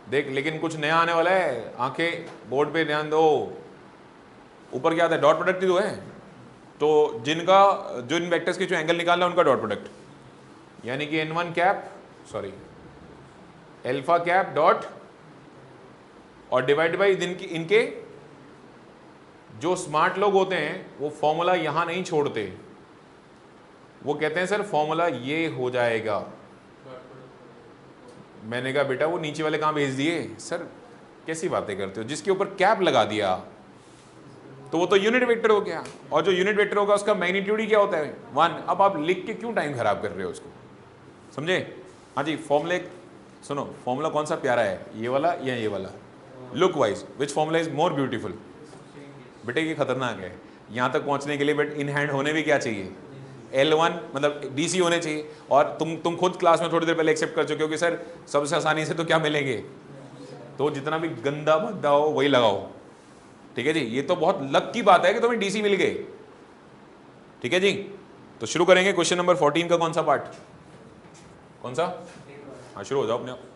Speaker 1: देख, लेकिन कुछ नया आने वाला है। आंखें बोर्ड पे ध्यान दो। ऊपर क्या आता है? डॉट प्रोडक्ट ही तो है। तो जिनका जो इन वेक्टर्स के जो एंगल निकालना है उनका डॉट प्रोडक्ट, यानी कि N1 cap sorry alpha cap dot और डिवाइड बाई इनके जो स्मार्ट लोग होते हैं वो फॉर्मूला यहां नहीं छोड़ते। वो कहते हैं सर फॉर्मूला ये हो जाएगा। मैंने कहा बेटा वो नीचे वाले कहां भेज दिए? सर कैसी बातें करते हो? जिसके ऊपर कैप लगा दिया तो वो तो यूनिट वेक्टर हो गया, और जो यूनिट वेक्टर होगा उसका मैग्नीट्यूड ही क्या होता है? 1। अब आप लिख के क्यों टाइम खराब कर रहे हो उसको? समझे? हाँ जी, फॉर्मूले सुनो। फॉर्मूला कौन सा प्यारा है, ये वाला या ये वाला? Look wise which formula is more beautiful? बेटे ये खतरनाक है। यहाँ तक पहुँचने के लिए बट इन हैंड होने भी क्या चाहिए? L1 मतलब DC होने चाहिए। और तुम खुद क्लास में थोड़ी देर पहले एक्सेप्ट कर चुके हो कि सर सबसे आसानी से तो क्या मिलेंगे? तो जितना भी गंदा भद्दा हो वही लगाओ। ठीक है जी, ये तो बहुत लक की बात है कि तुम्हें DC मिल गए। ठीक है जी, तो शुरू करेंगे क्वेश्चन नंबर 14 का। कौन सा पार्ट? कौन सा? हाँ शुरू हो जाओ अपने आप।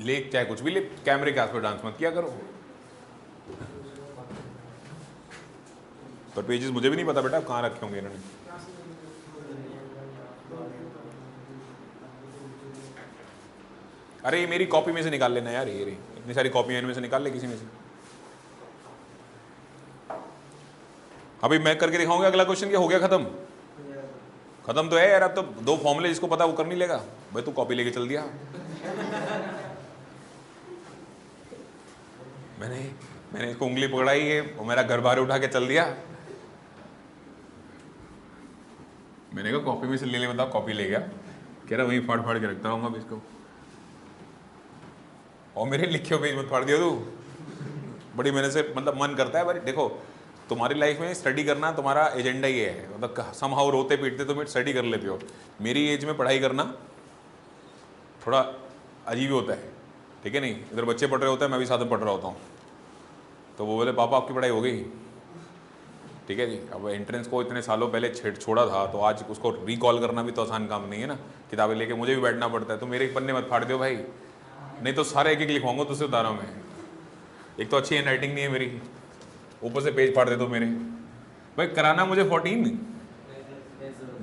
Speaker 1: ले चाहे कुछ भी ले, कैमरे के आस पर डांस मत किया करो। पर पेजेस मुझे भी नहीं पता बेटा कहाँ रखे होंगे इन्होंने। अरे ये मेरी कॉपी में से निकाल लेना यार, ये इतनी सारी कॉपी इनमें से निकाल ले किसी में से। अभी मैं करके दिखाऊंगा अगला क्वेश्चन। क्या हो गया? खत्म? खत्म तो है यार। अब तो दो फॉर्मूले जिसको पता वो कर नहीं लेगा भाई। तू कॉपी लेके चल दिया। मैंने इसको उंगली पकड़ाई है और मेरा घर बाहर उठा के चल दिया। मैंने कहा कॉपी में से ले ले, बताओ कॉपी ले गया। कह रहा वहीं फाड़ फाड़ के रखता रहूंगा इसको। और मेरे लिखे हुए पेज मत फाड़ दिया तू। बड़ी मेहनत से मतलब मन करता है। भाई देखो तुम्हारी लाइफ में स्टडी करना तुम्हारा एजेंडा ही है। मतलब समहाउ रोते पीटते तुम स्टडी कर लेते हो। मेरी एज में पढ़ाई करना थोड़ा अजीब होता है। ठीक है नहीं, इधर बच्चे पढ़ रहे होते हैं, मैं भी साथ में पढ़ रहा होता हूँ। तो वो बोले पापा आपकी पढ़ाई हो गई? ठीक है जी। अब एंट्रेंस को इतने सालों पहले छोड़ा था तो आज उसको रिकॉल करना भी तो आसान काम नहीं है ना। किताबें लेके मुझे भी बैठना पड़ता है। तो मेरे पन्ने मत फाड़ दो भाई, नहीं तो सारे एक एक लिखवाऊंगा तुझसे बता रहा हूँ मैं। एक तो अच्छी हैंड राइटिंग नहीं है मेरी, ऊपर से पेज फाड़ दे दो मेरे। भाई कराना मुझे 14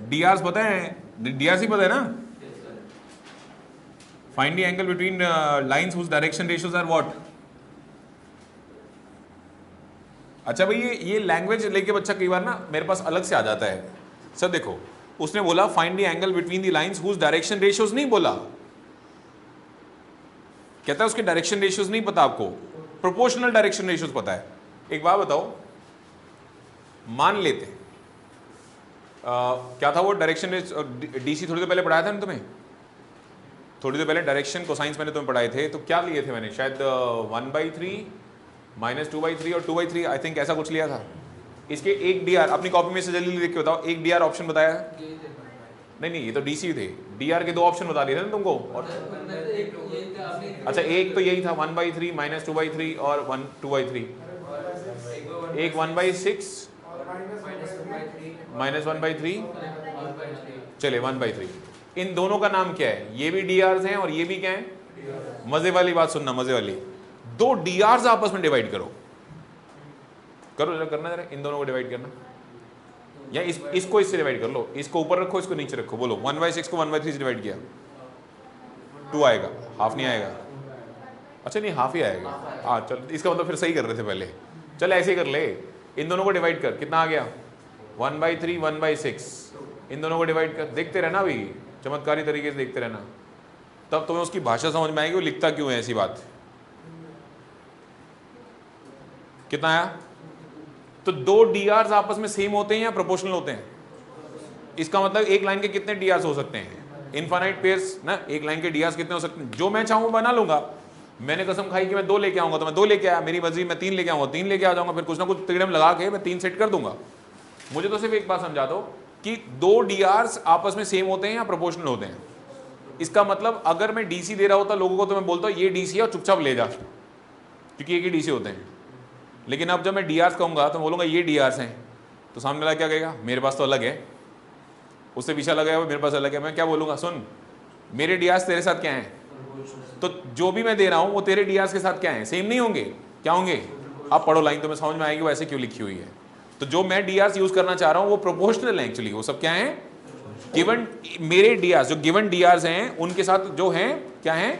Speaker 1: डीआर पता है, डीआर सी पता है ना? Find the angle between lines whose direction ratios are what. अच्छा भाई ये लैंग्वेज लेके बच्चा कई बार ना मेरे पास अलग से आ जाता है। सर देखो उसने बोला find the angle between the lines whose direction ratios, नहीं बोला, कहता है उसके डायरेक्शन रेशियोज नहीं पता आपको, प्रोपोर्शनल डायरेक्शन रेशियोज पता है। एक बात बताओ, मान लेते क्या था वो डायरेक्शन डीसी थोड़ी देर पहले पढ़ाया था ना तुम्हें, थोड़ी देर पहले डायरेक्शन कोसाइंस मैंने तुम्हें पढ़ाए थे, तो क्या लिए थे मैंने, शायद 1/3 -2/3 और 2/3 आई थिंक ऐसा कुछ लिया था। इसके एक डीआर अपनी कॉपी में से जल्दी लिख के बताओ, एक डीआर ऑप्शन बताया है? नहीं ये तो डीसी थे, डीआर के 2 ऑप्शन बता दिए थे ना तुमको। और अच्छा एक तो यही था 1/3 -2/3 और 2/3, एक 1/6 -1/3, चले 1/3। इन दोनों का नाम क्या है? ये भी डीआर्स हैं और ये भी क्या है? मजे वाली बात सुनना, मजे वाली, 2 डीआर्स आपस में डिवाइड करो, करो जरा, करना जरा, इन दोनों को डिवाइड करना, या इसको इससे डिवाइड कर लो, इसको ऊपर रखो इसको नीचे रखो, बोलो 1/6 को 1/3 से डिवाइड किया 2 आएगा, हाफ नहीं आएगा? अच्छा नहीं हाफ ही आएगा, हाँ चल, इसका मतलब फिर सही कर रहे थे पहले, चल ऐसे ही कर ले, इन दोनों को डिवाइड कर, कितना आ गया 1/3 1/6, इन दोनों को डिवाइड कर, देखते रहना अभी, चमत्कारी तरीके से देखते रहना, तब तुम्हें उसकी भाषा समझ में आएगी वो लिखता क्यों है ऐसी बात। कितना आया? तो 2 डीआर्स आपस में सेम होते हैं या प्रोपोर्शनल होते हैं? इसका मतलब एक लाइन के कितने डीआर्स हो सकते हैं? इनफाइनाइट पेयर्स ना, एक लाइन के डीआर्स कितने हो सकते हैं? जो मैं चाहूँ बना लूंगा, मैंने कसम खाई कि मैं 2 लेके आऊंगा तो मैं 2 लेके आया, मेरी मर्जी मैं 3 लेके आऊंगा 3 लेके आ जाऊंगा, फिर कुछ ना कुछ तिगड़म लगा के मैं 3 सेट कर दूंगा। मुझे तो सिर्फ एक बात समझा दो कि 2 डीआर्स आपस में सेम होते हैं या प्रोपोर्शनल होते हैं? इसका मतलब अगर मैं डीसी दे रहा होता लोगों को तो मैं बोलता ये डीसी है और चुपचाप ले जा, क्योंकि एक ही डीसी होते हैं। लेकिन अब जब मैं डीआर्स कहूंगा तो बोलूंगा ये डीआर्स हैं, तो सामने वाला क्या कहेगा? मेरे पास तो अलग है, उससे पीछा लगाया मेरे पास अलग है। मैं क्या बोलूंगा? सुन मेरे डीआर्स तेरे साथ क्या हैं, तो जो भी मैं दे रहा हूं वो तेरे डीआर्स के साथ क्या है? सेम नहीं होंगे, क्या होंगे? आप पढ़ो लाइन तो मैं समझ में आएगी वो ऐसे क्यों लिखी हुई है। तो जो मैं डीआर्स यूज करना चाह रहा हूं वो प्रोपोर्शनल है एक्चुअली, वो सब क्या है? गिवन, मेरे डीआर्स जो गिवन डीआर्स हैं उनके साथ जो हैं क्या है?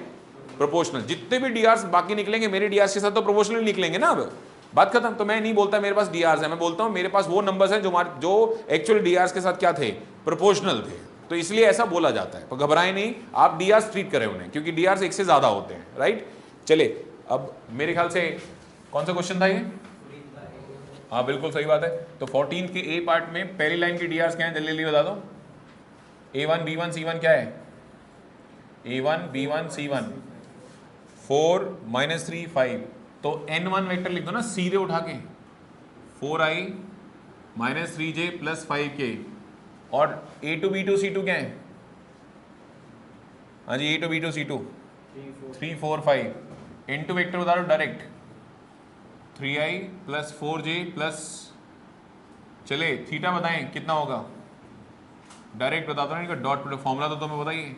Speaker 1: प्रोपोर्शनल। जितने भी डीआर्स बाकी निकलेंगे मेरे डीआर्स के साथ तो प्रोपोर्शनल निकलेंगे ना। अब बात खत्म। तो मैं नहीं बोलता मेरे पास डीआर्स है, मैं बोलता हूं मेरे पास वो नंबर्स हैं जो एक्चुअल डीआर्स के साथ क्या थे? प्रोपोर्शनल थे। तो इसलिए ऐसा बोला जाता है, पर घबराए नहीं, आप डीआर्स ट्रीट करें उन्हें, क्योंकि डीआर्स एक से ज्यादा होते हैं, राइट। चले अब मेरे ख्याल से कौन सा क्वेश्चन था ये? हाँ बिल्कुल सही बात है। तो 14 के ए पार्ट में पहली लाइन की डीआर्स क्या है? जल्दी जल्दी बता दो। A1 B1 C1 क्या है? A1 B1 C1 4 -3 5, तो N1 वेक्टर लिख दो ना सीधे उठा के, 4i -3j + 5k। और A2 B2 C2 क्या है? हाँ जी A2 B2 C2 3 4 5 into vector बता दो डायरेक्ट, 3i + 4j + चले थीटा बताएं कितना होगा? डायरेक्ट बता दो ना, इनका डॉट प्रोडक्ट फॉर्मूला तो तुम्हें बताइए,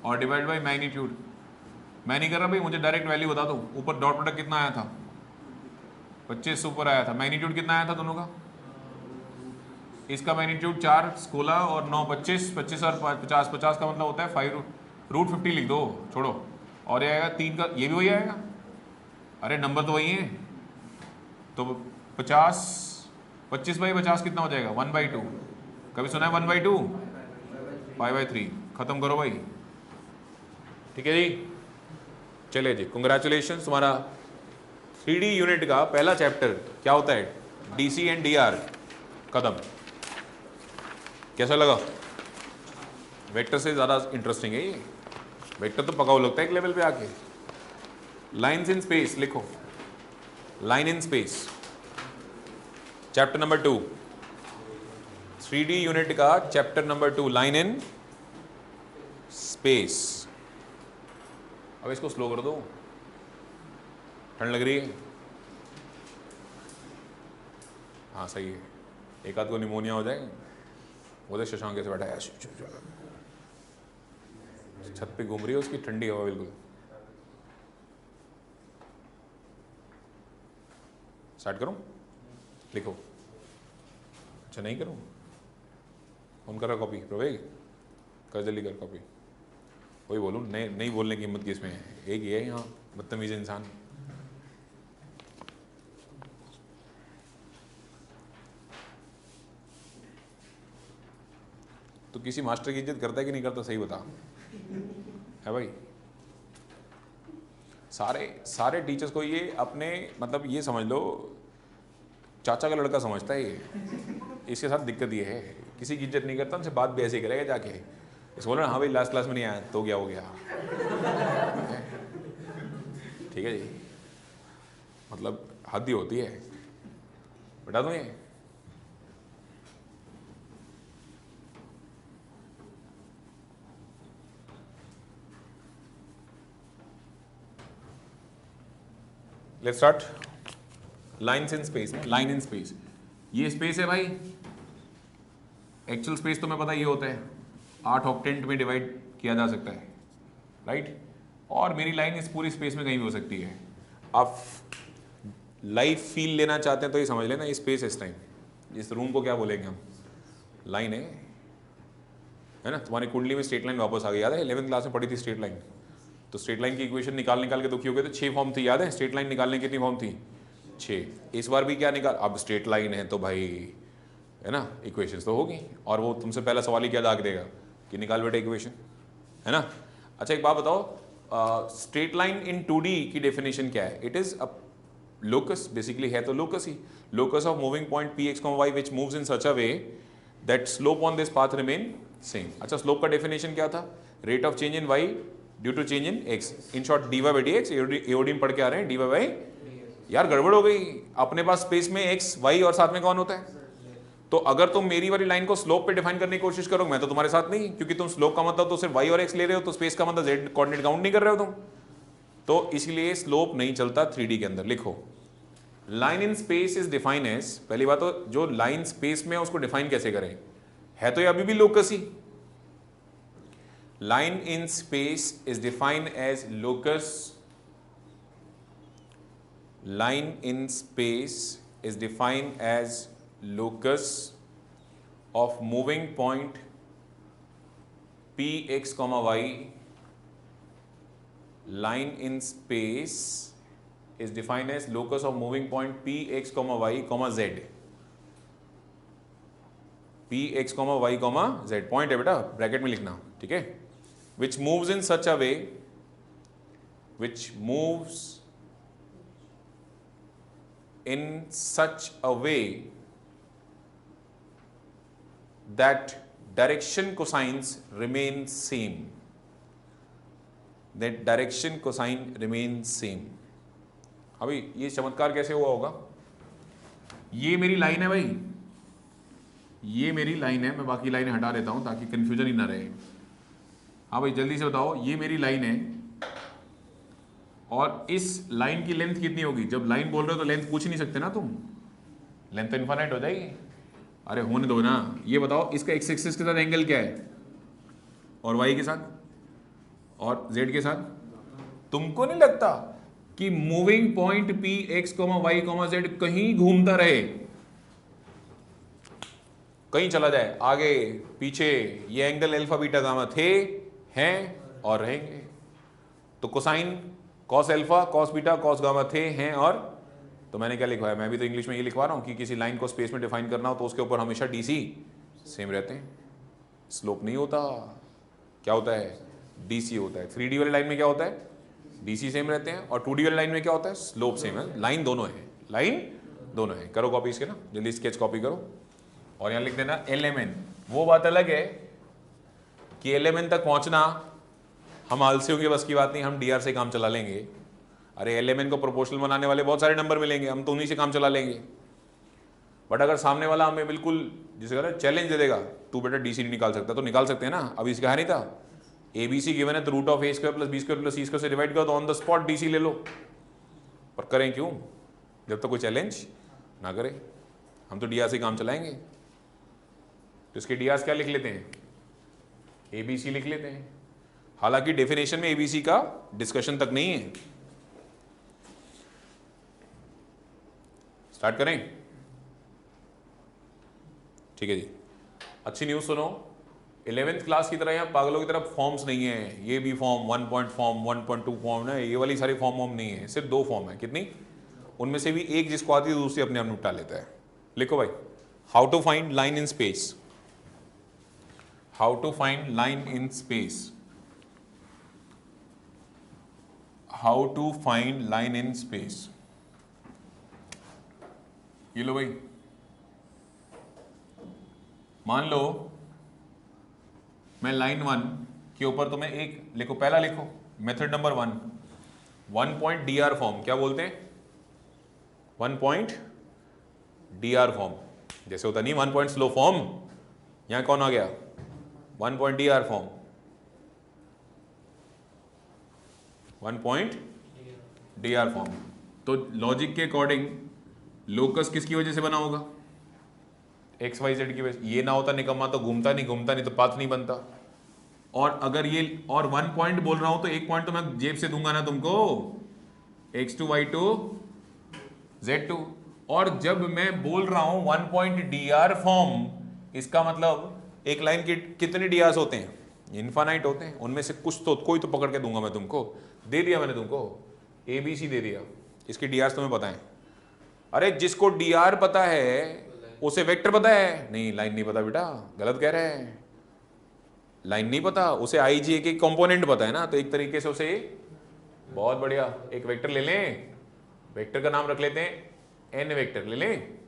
Speaker 1: और डिवाइड बाय मैग्नीट्यूड। मैं नहीं कर रहा भाई, मुझे डायरेक्ट वैल्यू बता दो। ऊपर डॉट प्रोडक्ट कितना आया था? 25 ऊपर आया था। मैग्नीट्यूड कितना आया था दोनों का? इसका मैग्नीट्यूड 4 16 और 9 25, 25 और 50, 50 का मतलब होता है 5√50 लिख दो, छोड़ो। और ये आएगा 3 का, ये भी वही आएगा, अरे नंबर तो वही है। तो 50 25/50 कितना हो जाएगा? 1/2। कभी सुना है 1/2? 5/3। खत्म करो भाई, ठीक है जी। चले जी, कंग्रेचुलेशन, तुम्हारा 3D यूनिट का पहला चैप्टर क्या होता है? डीसी एंड डीआर खत्म। कैसा लगा? वेक्टर से ज़्यादा इंटरेस्टिंग है ये, वेक्टर तो पकाओ लगता है एक लेवल पे आके। लाइन्स इन स्पेस लिखो, line in space chapter number 2, 3D unit का chapter number 2, line in space. अब इसको स्लो कर दो, ठंड लग रही है। हाँ सही है, एक आध को निमोनिया हो जाए। वो तो शशांक कैसे बैठा है, छत पे घूम रही है, उसकी ठंडी हवा बिल्कुल। स्टार्ट करूं? लिखो अच्छा नहीं करूँ, फोन कर रहा कॉपी प्रवेग, कर जल्दी कर कॉपी। वही बोलूँ, नहीं बोलने की हिम्मत किसमें है, एक ही है यहाँ बदतमीज इंसान। तो किसी मास्टर की इज्जत करता है कि नहीं करता, सही बता है भाई। सारे टीचर्स को ये अपने मतलब ये समझ लो चाचा का लड़का समझता है ये, इसके साथ दिक्कत ये है, किसी की इज्जत नहीं करता, उनसे बात भी ऐसे ही करेगा जाके, इस बोला हाँ भाई लास्ट क्लास में नहीं आया तो क्या हो गया, ठीक है जी, मतलब हद ही होती है। बता दूँ ये let's start. Lines in space, line in space, ये स्पेस है भाई, एक्चुअल स्पेस तो मैं पता ये होता है 8 ऑक्टेंट में डिवाइड किया जा सकता है, राइट। और मेरी लाइन इस पूरी स्पेस में कहीं भी हो सकती है। आप लाइफ फील लेना चाहते हैं तो ये समझ लेना, ये स्पेस इस टाइम, इस रूम को क्या बोलेंगे हम, लाइन है ना। तुम्हारी कुंडली में स्ट्रेट लाइन वापस आ गई, याद है 11th क्लास में पढ़ी थी स्ट्रेट लाइन, तो स्ट्रेट लाइन की इक्वेशन निकाल के दुखी हो गए तो 6 फॉर्म थी, याद है स्ट्रेट लाइन निकालने की कितनी फॉर्म थी, 6। इस बार भी क्या निकाल, अब स्ट्रेट लाइन है तो भाई है ना इक्वेशंस तो होगी, और वो तुमसे पहला सवाल ही क्या दाग देगा कि निकाल बेटा इक्वेशन, है ना। अच्छा एक बात बताओ, स्ट्रेट लाइन इन 2D की डेफिनेशन क्या है, it is a locus, basically है तो लोकस ही, locus of moving point P X Y which moves in such a way that slope on this path remain same. अच्छा slope का definition क्या था, rate of change in Y due to change in X, in short D Y by D X, AOD में पढ़ के आ रहे हैं D Y by, यार गड़बड़ हो गई, अपने पास स्पेस में एक्स वाई और साथ में कौन होता है, तो अगर तुम मेरी वाली लाइन को स्लोप पे डिफाइन करने की कोशिश करो, मैं तो तुम्हारे साथ नहीं, क्योंकि तुम स्लोप का मतलब तो सिर्फ वाई और एक्स ले रहे हो, तो स्पेस का मतलब जेड कोऑर्डिनेट काउंट नहीं कर रहे हो तुम, तो इसलिए स्लोप नहीं चलता 3D के अंदर। लिखो line in space is define as, पहली बात तो जो लाइन स्पेस में है उसको डिफाइन कैसे करें, है तो ये अभी भी locus he. line in space is defined as locus, line in space is defined as locus of moving point p x comma y, line in space is defined as locus of moving point p x comma y comma z, p x comma y comma z, point है बेटा bracket में लिखना, ठीक है, which moves in such a way, which moves in such a way that direction cosines remain same, that direction cosine remains same। अभी ये चमत्कार कैसे हुआ होगा, ये मेरी लाइन है भाई, ये मेरी लाइन है, मैं बाकी लाइन हटा देता हूं ताकि कंफ्यूजन ही ना रहे। हाँ भाई जल्दी से बताओ, ये मेरी लाइन है और इस लाइन की लेंथ कितनी होगी, जब लाइन बोल रहे हो तो लेंथ पूछ नहीं सकते ना तुम, लेंथ तो इनफाइनाइट हो जाएगी, अरे होने दो ना। ये बताओ इसका एक्स एक्सिस के साथ एंगल क्या है, और वाई के साथ और जेड के साथ, तुमको नहीं लगता कि moving point P X comma Y comma Z कहीं घूमता रहे, कहीं चला जाए आगे पीछे, ये एंगल अल्फा बीटा गामा थे, हैं और रहेंगे, तो cosine cos alpha cos beta cos gamma थे, हैं और, तो मैंने क्या लिखवाया, मैं भी तो इंग्लिश में ये लिखवा रहा हूं कि किसी लाइन को स्पेस में डिफाइन करना हो तो उसके ऊपर हमेशा डीसी सेम रहते हैं, स्लोप नहीं होता, क्या होता है डीसी होता है। 3D वाली लाइन में क्या होता है डीसी सेम रहते हैं, और 2D वाली लाइन में क्या होता है स्लोप सेम है, लाइन दोनों है, लाइन दोनों है। करो कॉपी इसके ना, जल्दी स्केच कॉपी करो और यहां लिख देना LMN। वो बात अलग है कि LMN तक पहुंचना हम आलसियों के बस की बात नहीं, हम DR से काम चला लेंगे, अरे LMN को प्रोपोर्शनल बनाने वाले बहुत सारे नंबर मिलेंगे, हम तो उन्हीं से काम चला लेंगे। बट अगर सामने वाला हमें बिल्कुल जिसे कहते हैं चैलेंज दे देगा, तू बेटा डीसी नहीं निकाल सकता, तो निकाल सकते हैं ना, अभी इसका है नहीं था ABC गिवन है तो root of A square plus B square plus C square से डिवाइड करो तो ऑन द स्पॉट डीसी ले लो, पर करें क्यों जब तक कोई चैलेंज ना करे, हम तो DR से काम चलाएंगे। तो इसके DRs क्या लिख लेते हैं ABC लिख लेते हैं, हालांकि डेफिनेशन में ABC का डिस्कशन तक नहीं है। स्टार्ट करें, ठीक है जी। अच्छी न्यूज़ सुनो, 11th क्लास की तरह यहाँ पागलों की तरफ फॉर्म्स नहीं है, ये भी फॉर्म 1 पॉइंट फॉर्म 1.2 फॉर्म ना, ये वाली सारी फॉर्म नहीं है, सिर्फ 2 फॉर्म है। कितनी? उनमें से भी एक जिसको आती है दूसरी अपने आप निपटा लेता है। लिखो भाई, how to find line in space, how to find line in space, how to find line in space. ये लो भाई, मान लो मैं लाइन 1 के ऊपर तुम्हें एक लिखो, पहला लिखो method number 1, 1 point D R form. क्या बोलते हैं? 1 पॉइंट डी आर फॉर्म, जैसे होता नहीं 1 पॉइंट स्लो फॉर्म, यहां कौन आ गया? 1 point D R form, 1 point D R form. तो लॉजिक के अकॉर्डिंग लोकस किसकी वजह से बना होगा? एक्स वाई जेड की वजह से। ये ना होता निकम्मा तो घूमता नहीं तो पाथ नहीं बनता। और अगर ये और 1 पॉइंट बोल रहा हूं तो 1 पॉइंट तो मैं जेब से दूंगा ना तुमको, x2 y2 z2। और जब मैं बोल रहा हूं 1 पॉइंट डी आर फॉर्म, इसका मतलब एक लाइन के कितने डी आर्स होते हैं? इनफाइनाइट होते हैं। उनमें से कुछ तो कोई तो पकड़ के दूंगा मैं तुमको। दे दिया मैंने तुमको, ए बी सी दे दिया, इसके डी आर्स तुम्हें पता है। अरे जिसको डी आर पता है उसे वेक्टर पता है? नहीं, लाइन नहीं पता बेटा, गलत कह रहे हैं। लाइन नहीं पता, उसे आई जी के कंपोनेंट पता है ना, तो एक तरीके से उसे, बहुत बढ़िया, एक वेक्टर ले लें, वेक्टर का नाम रख लेते हैं एन वेक्टर ले लें।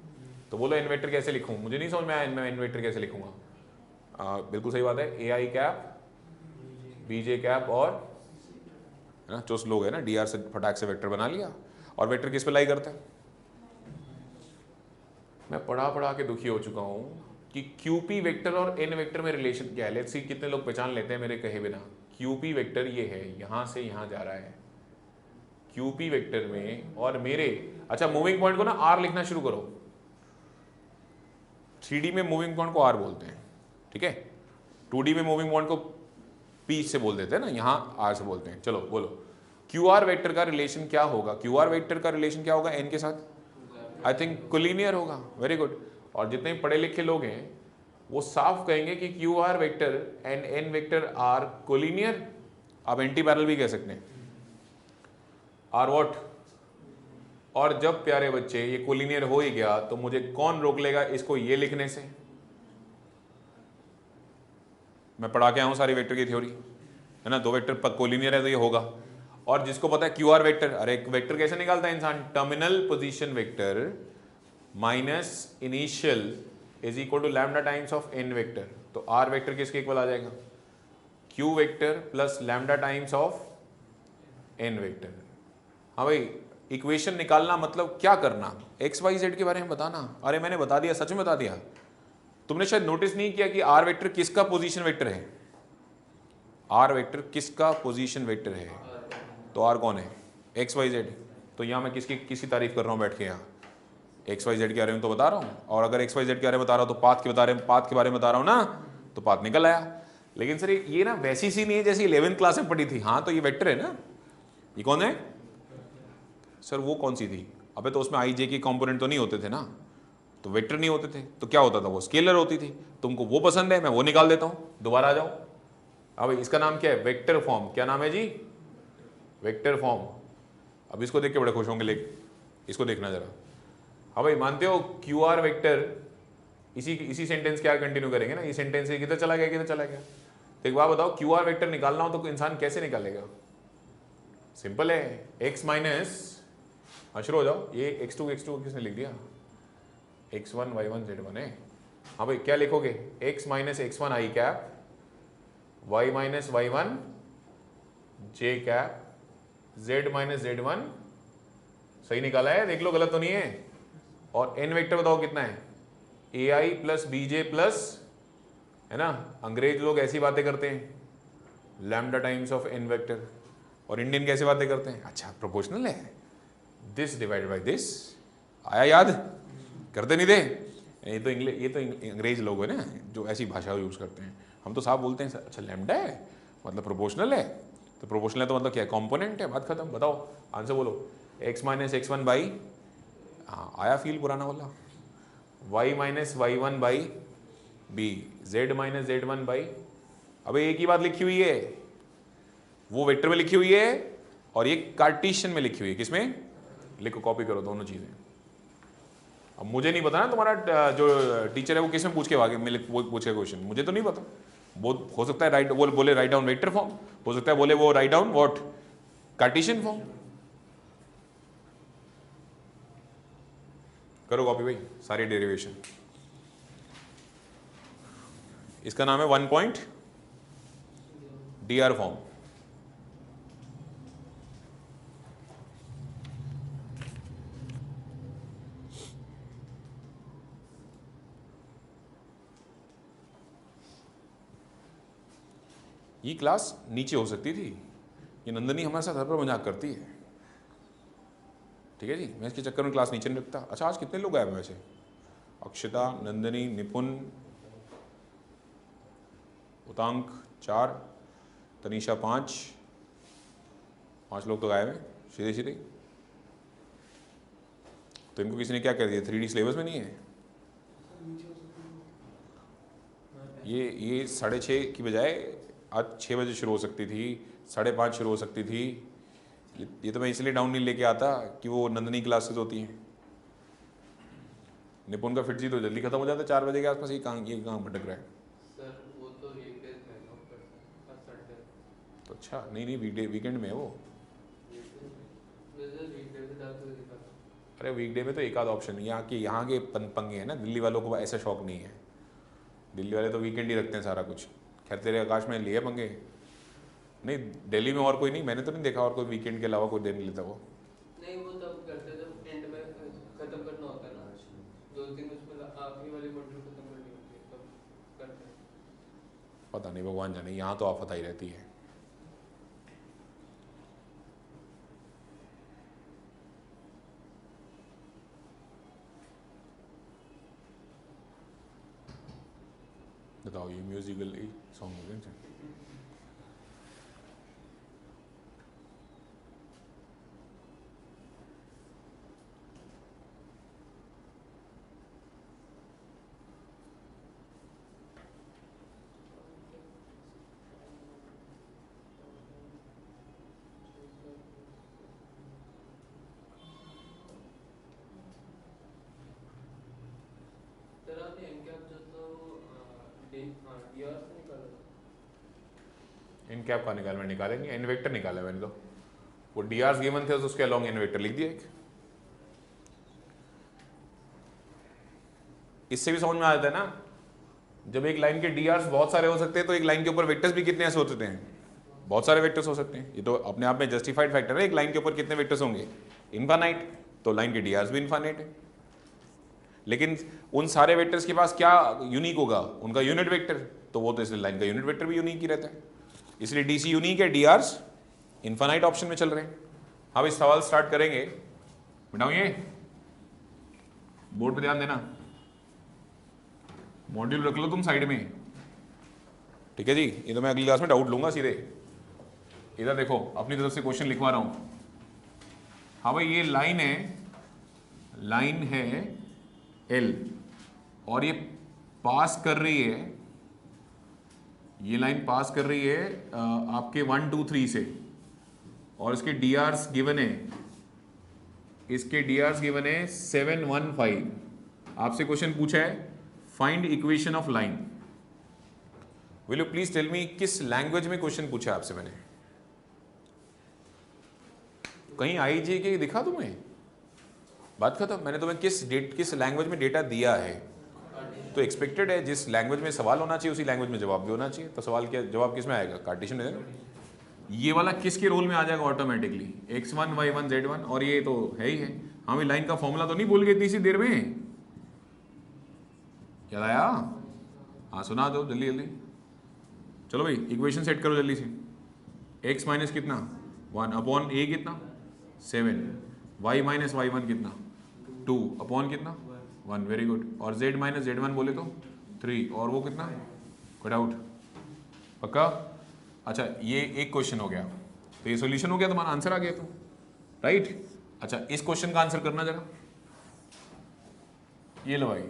Speaker 1: तो बोलो एन वेक्टर कैसे लिखूं? मुझे नहीं समझ में आया मैं एन वेक्टर कैसे लिखूंगा। बिल्कुल सही बात है, A I cap B J cap, और है ना, चुस्त लोग है ना, डी आर से फटाक से वेक्टर बना लिया। और वेक्टर किस पे लाई करते हैं? मैं पढ़ा के दुखी हो चुका हूं कि क्यूपी वेक्टर और एन वेक्टर में रिलेशन क्या है। लेट्स सी कितने लोग पहचान लेते हैं मेरे कहे बिना। क्यूपी वेक्टर ये है, यहां से यहां जा रहा है क्यूपी वेक्टर में, और मेरे, अच्छा मूविंग पॉइंट को ना आर लिखना शुरू करो। 3D में मूविंग पॉइंट को आर बोलते हैं, ठीक है। 2D में मूविंग पॉइंट को पी से बोल देते हैं ना, यहां आर से बोलते हैं। चलो बोलो, क्यू आर वेक्टर का रिलेशन क्या होगा? क्यू आर वेक्टर का रिलेशन क्या होगा एन के साथ? आई थिंक कोलिनियर होगा। Very good. और जितने पढ़े लिखे लोग हैं वो साफ कहेंगे कि Q R vector and N vector are collinear. आप एंटी पैरेलल भी कह सकते हैं। R what? और जब प्यारे बच्चे ये कोलिनियर हो ही गया तो मुझे कौन रोक लेगा इसको ये लिखने से? मैं पढ़ा के आया हूं सारी वेक्टर की थ्योरी, है ना। 2 वेक्टर कोलिनियर है तो ये होगा। और जिसको पता है क्यू आर वेक्टर, अरे वेक्टर कैसे निकालता है इंसान? Terminal position vector minus initial is equal to lambda times of N vector. तो आर वेक्टर किसके इक्वल आ जाएगा? Q vector plus lambda times of N vector. हाँ भाई, इक्वेशन निकालना मतलब क्या करना? एक्स वाई जेड के बारे में बताना। अरे मैंने बता दिया, सच में बता दिया। तुमने शायद नोटिस नहीं किया कि आर वेक्टर किसका पोजीशन वेक्टर है? आर वेक्टर किसका पोजीशन वेक्टर है? तो आर कौन है? X Y Z. तो यहाँ मैं किसी तारीफ कर रहा हूँ बैठ के, यहाँ एक्स वाई जेड के बारे में तो बता रहा हूँ। और अगर एक्स वाई जेड के बारे में बता रहा हूँ तो पाथ के बारे में बता रहा हूँ ना, तो पाथ निकल आया। लेकिन सर ये ना वैसी सी नहीं है जैसी 11th क्लास में पढ़ी थी। हाँ तो ये वेक्टर है ना, ये कौन है सर? वो कौन सी थी? अबे तो उसमें आई जे के कंपोनेंट तो नहीं होते थे ना, तो वेक्टर नहीं होते थे, तो क्या होता था? वो स्केलर होती थी। तुमको वो पसंद है, मैं वो निकाल देता हूँ। दोबारा आ जाओ। अब इसका नाम क्या है? Vector form. क्या नाम है जी? Vector form. अब इसको देख के बड़े खुश होंगे, लेकिन इसको देखना जरा। हाँ भाई, मानते हो क्यू आर वेक्टर? इसी सेंटेंस क्या कंटिन्यू करेंगे ना, ये सेंटेंस किधर चला गया किधर चला गया। तो एक बात बताओ, क्यू आर वेक्टर निकालना हो तो इंसान कैसे निकालेगा? सिंपल है, एक्स माइनस, शुरू हो जाओ। ये x2 किसने लिख दिया? x1 y1 z1 है। हाँ भाई, क्या लिखोगे? x minus x1 I cap, y minus y1 j cap, z minus z1। सही निकाला है, देख लो, गलत तो नहीं है। और n वेक्टर बताओ कितना है? ai प्लस bj प्लस, है ना, अंग्रेज लोग ऐसी बातें करते हैं, lambda times of n vector. और इंडियन कैसे बातें करते हैं? अच्छा प्रोपोर्शनल है, दिस डिवाइडेड बाय दिस। आया याद? करते नहीं थे? ये तो अंग्रेज लोग हैं ना जो ऐसी भाषा यूज करते हैं। हम तो साफ बोलते हैं अच्छा लैम्डा है मतलब प्रोपोर्शनल है। तो प्रोपोर्शनल है तो मतलब क्या है? कॉम्पोनेंट है। बात खत्म। बताओ आंसर बोलो। x माइनस x1 बाई, हाँ आया फील पुराना वाला, y minus y1 by B Z minus Z one by, अब एक ही बात लिखी हुई है, वो वेक्टर में लिखी हुई है और ये कार्टेशियन में लिखी हुई है। किसमें? लिखो, कॉपी करो दोनों चीजें। अब मुझे नहीं पता ना तुम्हारा जो टीचर है वो किस में पूछ के आगे पूछे क्वेश्चन, मुझे तो नहीं पता। वो हो सकता है राइट बोले राइट डाउन वेक्टर फॉर्म, हो सकता है बोले वो write down what Cartesian form. करो कॉपी भाई सारी डेरिवेशन। इसका नाम है 1 पॉइंट डी आर फॉर्म। ये क्लास नीचे हो सकती थी, ये नंदनी हमारे साथ हर बार मजाक करती है, ठीक है जी। मैं इसके चक्कर में क्लास नीचे नहीं रखता। अच्छा आज कितने लोग आए हैं वैसे? अक्षता, नंदनी, निपुण, उतांक 4, तनीषा 5 लोग तो गायब हैं सीधे सीधे। तो इनको किसी ने क्या कर दिया, 3D सिलेबस में नहीं है? ये 6:30 की बजाय आज 6 बजे शुरू हो सकती थी, 5:30 शुरू हो सकती थी। ये तो मैं इसलिए डाउन नहीं लेके आता कि वो नंदनी क्लासेस होती हैं। निपुण का फिट जी तो जल्दी खत्म हो जाता है 4 बजे के आसपास। ये कहाँ भटक रहा है
Speaker 2: सर? वो तो वीकडेज में है, संडे।
Speaker 1: तो अच्छा नहीं वीकेंड में है वो। अरे वीकडे में तो एक आध ऑप्शन, यहाँ के पंगे हैं ना, दिल्ली वालों को ऐसा शौक नहीं है। दिल्ली वाले तो वीकेंड ही रखते हैं सारा कुछ। खैर तेरे आकाश में लिए पंगे नहीं, दिल्ली में और कोई नहीं, मैंने तो नहीं देखा और कोई वीकेंड के अलावा कोई दिन नहीं लेता वो।
Speaker 2: नहीं वो तब करते हैं जब एंड में खत्म करना होता है ना, 2 दिन उसमें आखिरी वाली मॉड्यूल खत्म करनी होती है तब करते हैं।
Speaker 1: पता नहीं, भगवान जाने, यहाँ तो आफत आई रहती है। बताओ ये म्यूजिकल सॉन्ग है। इन कैप का निकाल, मैं निकालेंगे इन वेक्टर निकाला मैंने तो, वो डी आर्स गिवन थे तो उसके अलॉन्ग इन वेक्टर लिख दिया एक। इससे भी समझ में आ जाता है ना, जब एक लाइन के डी आर्स बहुत सारे हो सकते हैं तो एक लाइन के ऊपर वेक्टर्स भी कितने ऐसे होते हैं, बहुत सारे वेक्टर्स हो सकते हैं। ये तो अपने आप में जस्टिफाइड फैक्टर है, एक लाइन के ऊपर कितने वेक्टर्स होंगे, इनफाइनाइट, तो लाइन के डी आर्स भी इनफाइनाइट है। लेकिन उन सारे वेक्टर्स के पास क्या यूनिक होगा, उनका यूनिट वेक्टर, तो वो तो इसलिए लाइन का यूनिट वेक्टर भी यूनिक ही रहता है, इसलिए डीसी यूनिक है, डी आर्स इनफाइनाइट ऑप्शन में चल रहे हैं। अब इस सवाल स्टार्ट करेंगे, बताओ ये बोर्ड पे ध्यान देना, मॉड्यूल रख लो तुम साइड में, ठीक है जी। ये तो मैं अगली क्लास में डाउट लूंगा सीधे। इधर देखो अपनी तरफ से क्वेश्चन लिखवा रहा हूं। हाँ भाई ये लाइन है एल और ये पास कर रही है, ये लाइन पास कर रही है आपके 1 2 3 से, और इसके डी आर्स गिवन है, इसके डी आर्स गिवन है 7 1 5। आपसे क्वेश्चन पूछा है find equation of line. Will you please tell me किस लैंग्वेज में क्वेश्चन पूछा है आपसे मैंने? कहीं आई जी के दिखा तुम्हें? बात खत्म। मैंने तुम्हें किस लैंग्वेज में डेटा दिया है, तो एक्सपेक्टेड है जिस लैंग्वेज में सवाल होना चाहिए उसी लैंग्वेज में जवाब भी होना चाहिए। तो सवाल क्या, जवाब किस में आएगा? कार्टेशियन है ना। ये वाला किसके रोल में आ जाएगा ऑटोमेटिकली? x1 y1 z1, और ये तो है ही है। हम लाइन का फॉर्मूला तो नहीं भूल गए इतनी सी देर में? याद आया? हाँ सुना दो जल्दी जल्दी। चलो भाई इक्वेशन सेट करो जल्दी से। x माइनस कितना 1 अपॉन a कितना 7, y माइनस y1 कितना 2 अपॉन कितना 1, वेरी गुड। और z माइनस z1 बोले तो 3, और वो कितना कट आउट, पक्का? अच्छा ये एक क्वेश्चन हो गया, तो ये सॉल्यूशन हो गया, तुम्हारा आंसर आ गया तो राइट। अच्छा इस क्वेश्चन का आंसर करना जरा, ये लो भाई।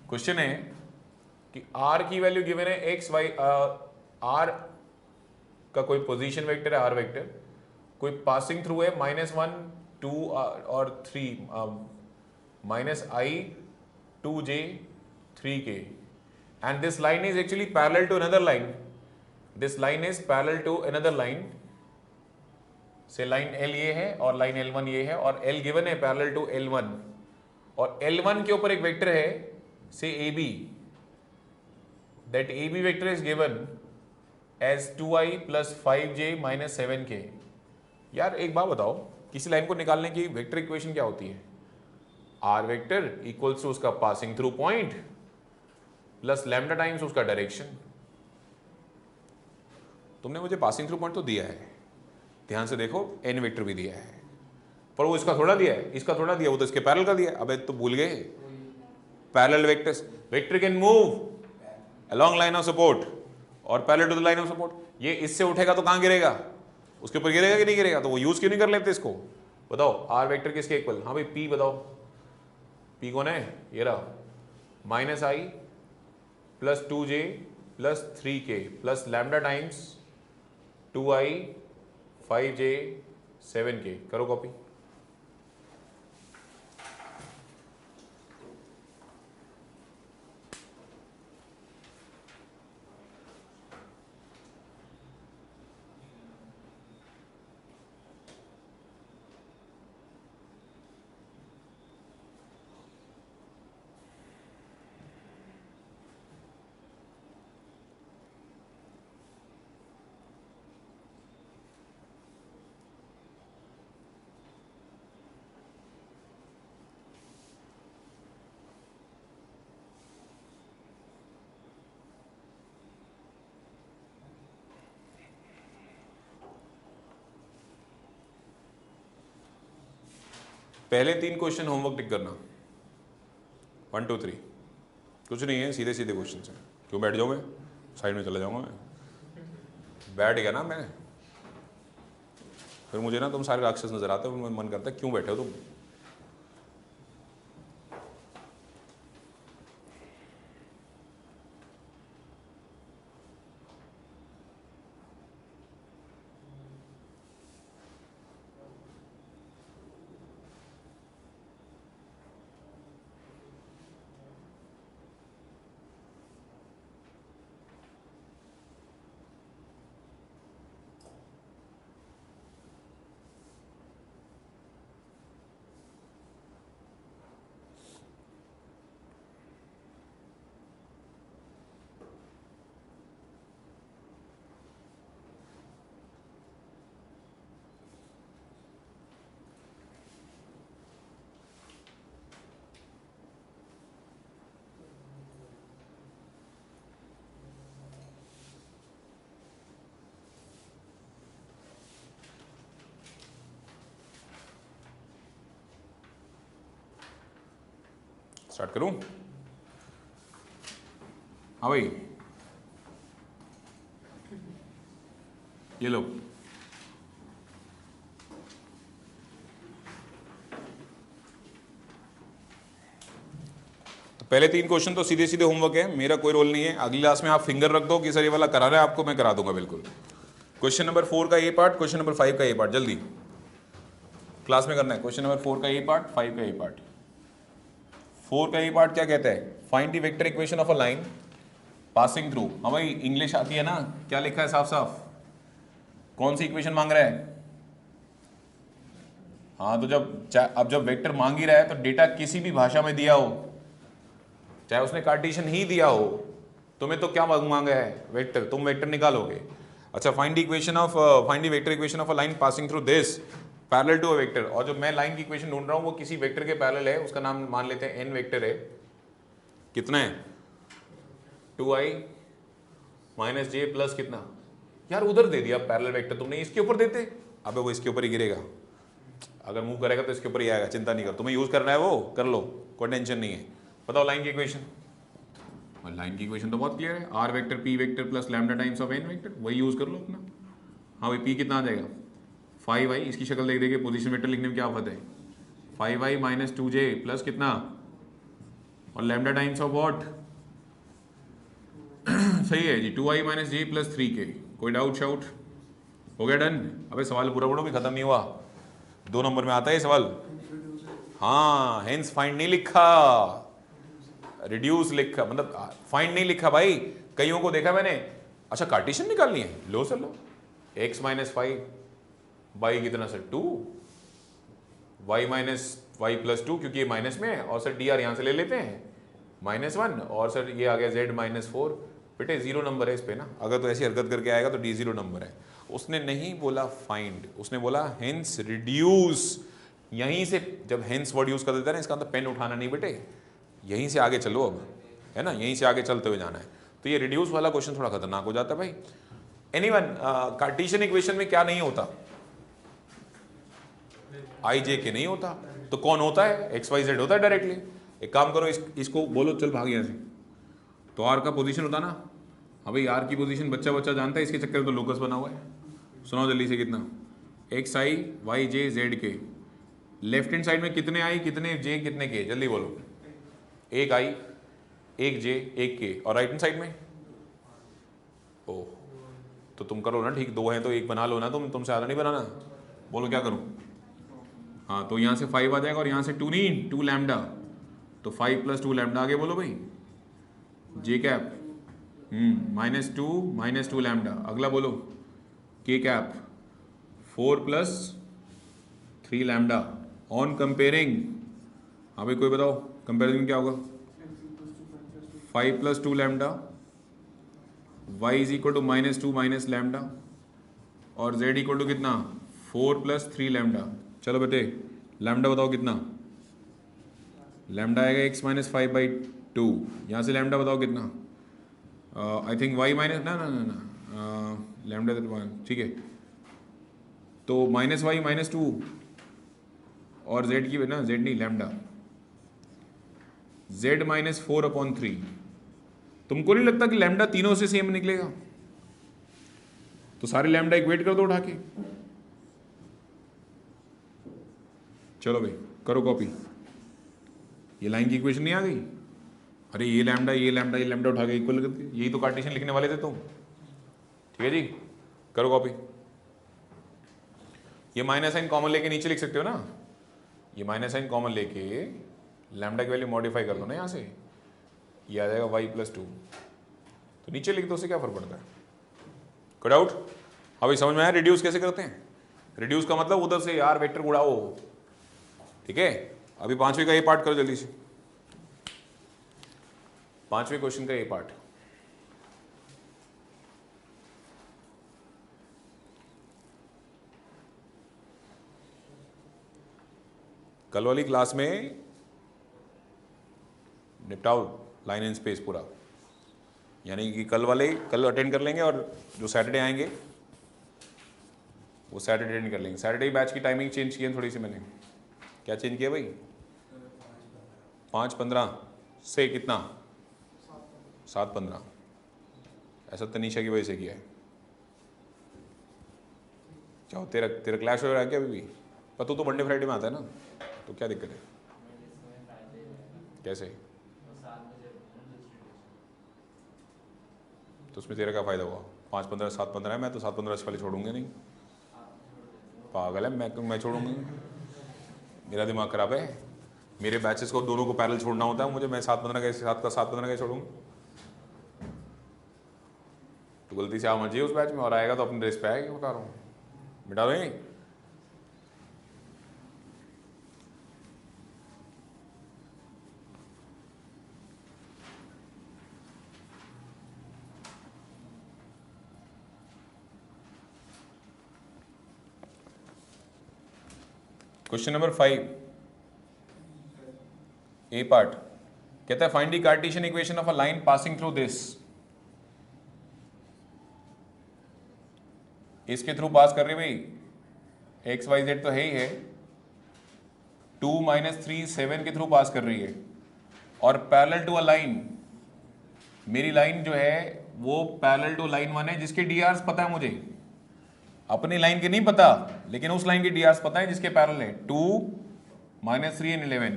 Speaker 1: क्वेश्चन है कि आर की वैल्यू गिवन है एक्स वाई, आर का कोई पोजीशन वेक्टर है, आर वेक्टर, कोई पासिंग थ्रू है -1 2 और 3, -i 2j 3k, and this line is actually parallel to another line. This line is parallel to another line. से line L ये है और लाइन L1 ये है, और L गिवन है पैरेलल टू L1, और L1 के ऊपर एक वेक्टर है से AB, that AB vector is given as 2i plus 5j minus 7k. यार एक बात बताओ, किसी लाइन को निकालने की वेक्टर इक्वेशन क्या होती है? R वेक्टर इक्वल्स टू उसका passing through point plus lambda times उसका डायरेक्शन। तुमने मुझे पासिंग थ्रू पॉइंट तो दिया है, ध्यान से देखो, n वेक्टर भी दिया है, पर वो इसका थोड़ा दिया है, इसका थोड़ा दिया, वो तो इसके पैरेलल का दिया है। अबे तो भूल गए, parallel vectors, vector can move along line of support और parallel to the line of support. ये इससे उठेगा तो कहां गिरेगा? उसके ऊपर गिरेगा कि नहीं गिरेगा? तो वो यूज क्यों नहीं कर लेते इसको? बताओ आर वेक्टर किसके इक्वल? हाँ भाई पी बताओ, पी कौन है? ये रहा, -i plus 2j plus 3k plus lambda times 2i 5j 7k। करो कॉपी। पहले 3 क्वेश्चन होमवर्क टिक करना, 1 2 3, कुछ नहीं है, सीधे सीधे क्वेश्चन है। क्यों बैठ जाऊँ मैं? साइड में चला जाऊँगा मैं, बैठ गया ना मैं, फिर मुझे ना तुम सारे राक्षस नजर आते हो, मन करता है क्यों बैठे हो तुम? स्टार्ट करूं? हाँ भाई, ये लो, तो पहले 3 क्वेश्चन तो सीधे सीधे होमवर्क है, मेरा कोई रोल नहीं है। अगली क्लास में आप फिंगर रख दो कि सर ये वाला कराना है आपको, मैं करा दूंगा बिल्कुल। क्वेश्चन नंबर 4 का ये पार्ट, क्वेश्चन नंबर 5 का ये पार्ट जल्दी क्लास में करना है। क्वेश्चन नंबर 4 का ये पार्ट, 5 का ये पार्ट। 4 का ये पार्ट क्या कहता है? Find the vector equation of a line passing through. हाँ भाई इंग्लिश आती है ना, क्या लिखा है साफ साफ? कौन सी इक्वेशन मांग रहा है? हाँ तो अब जब वेक्टर मांग ही रहा है तो डेटा किसी भी भाषा में दिया हो, चाहे उसने कार्टेशियन ही दिया हो, तुम्हें तो क्या मांगा है? वेक्टर। तुम वेक्टर निकालोगे। अच्छा, find the vector equation of a line passing through this parallel to a vector. और जो मैं लाइन की इक्वेशन ढूंढ रहा हूं वो किसी वेक्टर के पैरेलल है, उसका नाम मान लेते हैं n वेक्टर है। कितना है? 2i माइनस j प्लस कितना? यार उधर दे दिया पैरेलल वेक्टर तुमने, इसके ऊपर देते। अबे वो इसके ऊपर ही गिरेगा, अगर मूव करेगा तो इसके ऊपर ही आएगा, चिंता नहीं कर। तुम्हें यूज करना है वो कर लो, कोई टेंशन नहीं है। बताओ लाइन की इक्वेशन। लाइन की इक्वेशन तो बहुत क्लियर है, R vector P vector plus lambda times of N vector, वही यूज कर लो अपना। हाँ भाई पी कितना आ जाएगा? 5i, इसकी शक्ल देख देखे पोजीशन वेक्टर लिखने में क्या आफत है? 5i माइनस 2j प्लस कितना? और लैम्डा टाइम्स ऑफ व्हाट, सही है जी, 2i माइनस जे प्लस 3k। कोई डाउट शाउट? हो गया डन? अबे सवाल पूरा पढ़ो भी, खत्म नहीं हुआ, 2 नंबर में आता है ये सवाल। हाँ, हेंस फाइंड नहीं लिखा, रिड्यूस लिखा, मतलब फाइंड नहीं लिखा भाई। कईयों को देखा मैंने, अच्छा कार्टेशियन निकालनी है, लो सर लो, x माइनस 5 y कितना sir 2, y minus Y plus 2, क्योंकि ये माइनस में है, और सर डी आर यहाँ से ले लेते हैं -1, और सर ये आ गया z माइनस 4। बेटे 0 नंबर है इस पे ना, अगर तो ऐसी हरकत करके आएगा तो d 0 नंबर है। उसने नहीं बोला फाइंड, उसने बोला हेंस रिड्यूस। यहीं से जब हेंस वर्ड यूज कर देता है ना, इसका मतलब पेन उठाना नहीं बेटे, यहीं से आगे चलो अब, है ना, यहीं से आगे चलते हुए जाना है। तो ये रिड्यूस वाला क्वेश्चन थोड़ा खतरनाक हो जाता है भाई। एनीवन, कार्टेशियन इक्वेशन में क्या नहीं होता, आई जे के नहीं होता, तो कौन होता है, एक्स वाई जेड होता है डायरेक्टली। एक काम करो, इसको बोलो चल भाग यहाँ से, तो आर का पोजीशन होता ना, हाँ भाई आर की पोजीशन बच्चा बच्चा जानता है, इसके चक्कर में तो लोकस बना हुआ है। सुनाओ जल्दी से, कितना एक्स आई वाई जे जेड के, लेफ्ट हैंड साइड में कितने आई कितने जे कितने के, जल्दी बोलो। एक आई एक जे एक के, और राइट हैंड साइड में ओ, तो तुम करो ना ठीक, 2 हैं तो 1 बना लो ना, तुमसे ज़्यादा नहीं बनाना। बोलो क्या करूँ? हाँ, तो यहाँ से 5 आ जाएगा, और यहाँ से 2 नहीं 2 लैम्डा, तो 5 प्लस 2 लैम्डा आगे बोलो भाई, जे कैप -2 लैम्डा। अगला बोलो के cap 4 plus 3 lambda on comparing. हाँ भाई कोई बताओ कंपेरिजन में क्या होगा, 5 plus 2 lambda, y is equal to -2 minus lambda, और z इक्वल टू कितना 4 प्लस 3 लैम्डा। चलो बेटे लैम्डा बताओ कितना, लैम्डा आएगा x माइनस 5/2, यहाँ से लैम्डा बताओ कितना, आई थिंक y माइनस ना लैम्डा तो 1, ठीक है, तो -y -2, और z की ना, z नहीं लैम्डा, z -4/3। तुमको नहीं लगता कि लैम्डा तीनों से सेम निकलेगा? तो सारे लैम्डा इक्वेट कर दो उठा के। चलो भाई करो कॉपी, ये लाइन की इक्वेशन नहीं आ गई? अरे ये लैम्डा ये लैम्डा ये लैम्डा उठा के इक्वल कर दिया, यही तो कार्टेशियन लिखने वाले थे तुम। ठीक है जी, करो कॉपी। ये माइनस साइन कॉमन लेके नीचे लिख सकते हो ना, ये माइनस साइन कॉमन लेके लैम्डा की वैल्यू मॉडिफाई कर दो ना, यहाँ से ये आ जाएगा y + 2, तो नीचे लिख दो, उससे क्या फर्क पड़ता है? कोई डाउट? अभी समझ में आया रिड्यूस कैसे करते हैं? रिड्यूस का मतलब उधर से यार वेक्टर उड़ाओ, ठीक है। अभी 5वें का ये पार्ट करो जल्दी से, 5वें क्वेश्चन का ये पार्ट। कल वाली क्लास में निपटाओ लाइन एंड स्पेस पूरा, यानी कि कल अटेंड कर लेंगे, और जो सैटरडे आएंगे वो सैटरडे अटेंड कर लेंगे। सैटरडे बैच की टाइमिंग चेंज की है थोड़ी सी मैंने। क्या चेंज किया भाई? 5:15 से कितना 7:15, ऐसा तनीषा की वजह से किया है। क्या तेरा क्लैश वगैरह है क्या अभी भी? पर तू तो मंडे फ्राइडे में आता है ना, तो क्या दिक्कत है? कैसे? तो उसमें तेरा क्या फ़ायदा हुआ? 5:15 7:15 है, मैं तो 7:15 वाले छोड़ूंगे नहीं, पागल है, मैं छोड़ूंगी? मेरा दिमाग खराब है, मेरे बैचेस को दोनों को पैरेलल छोड़ना होता है मुझे, मैं 7:15 का 7:15 छोड़ूंगा? तो गलती से आ मर्जी उस बैच में, और आएगा तो अपने ड्रेस पे आएगा, बता रहा हूँ, मिटा देंगे। क्वेश्चन नंबर 5 ए पार्ट कहता है find the Cartesian equation of a line passing through this. इसके थ्रू पास कर रही भाई, एक्स वाई जेड तो है ही है, 2 - 3 7 के थ्रू पास कर रही है, और पैरेलल टू अ लाइन, मेरी लाइन जो है वो पैरेलल टू लाइन 1 है, जिसके डी आर्स पता है मुझे, अपनी लाइन के नहीं पता, लेकिन उस लाइन के डी आर्स पता है जिसके पैरेलल है, 2 - 3 एंड 11।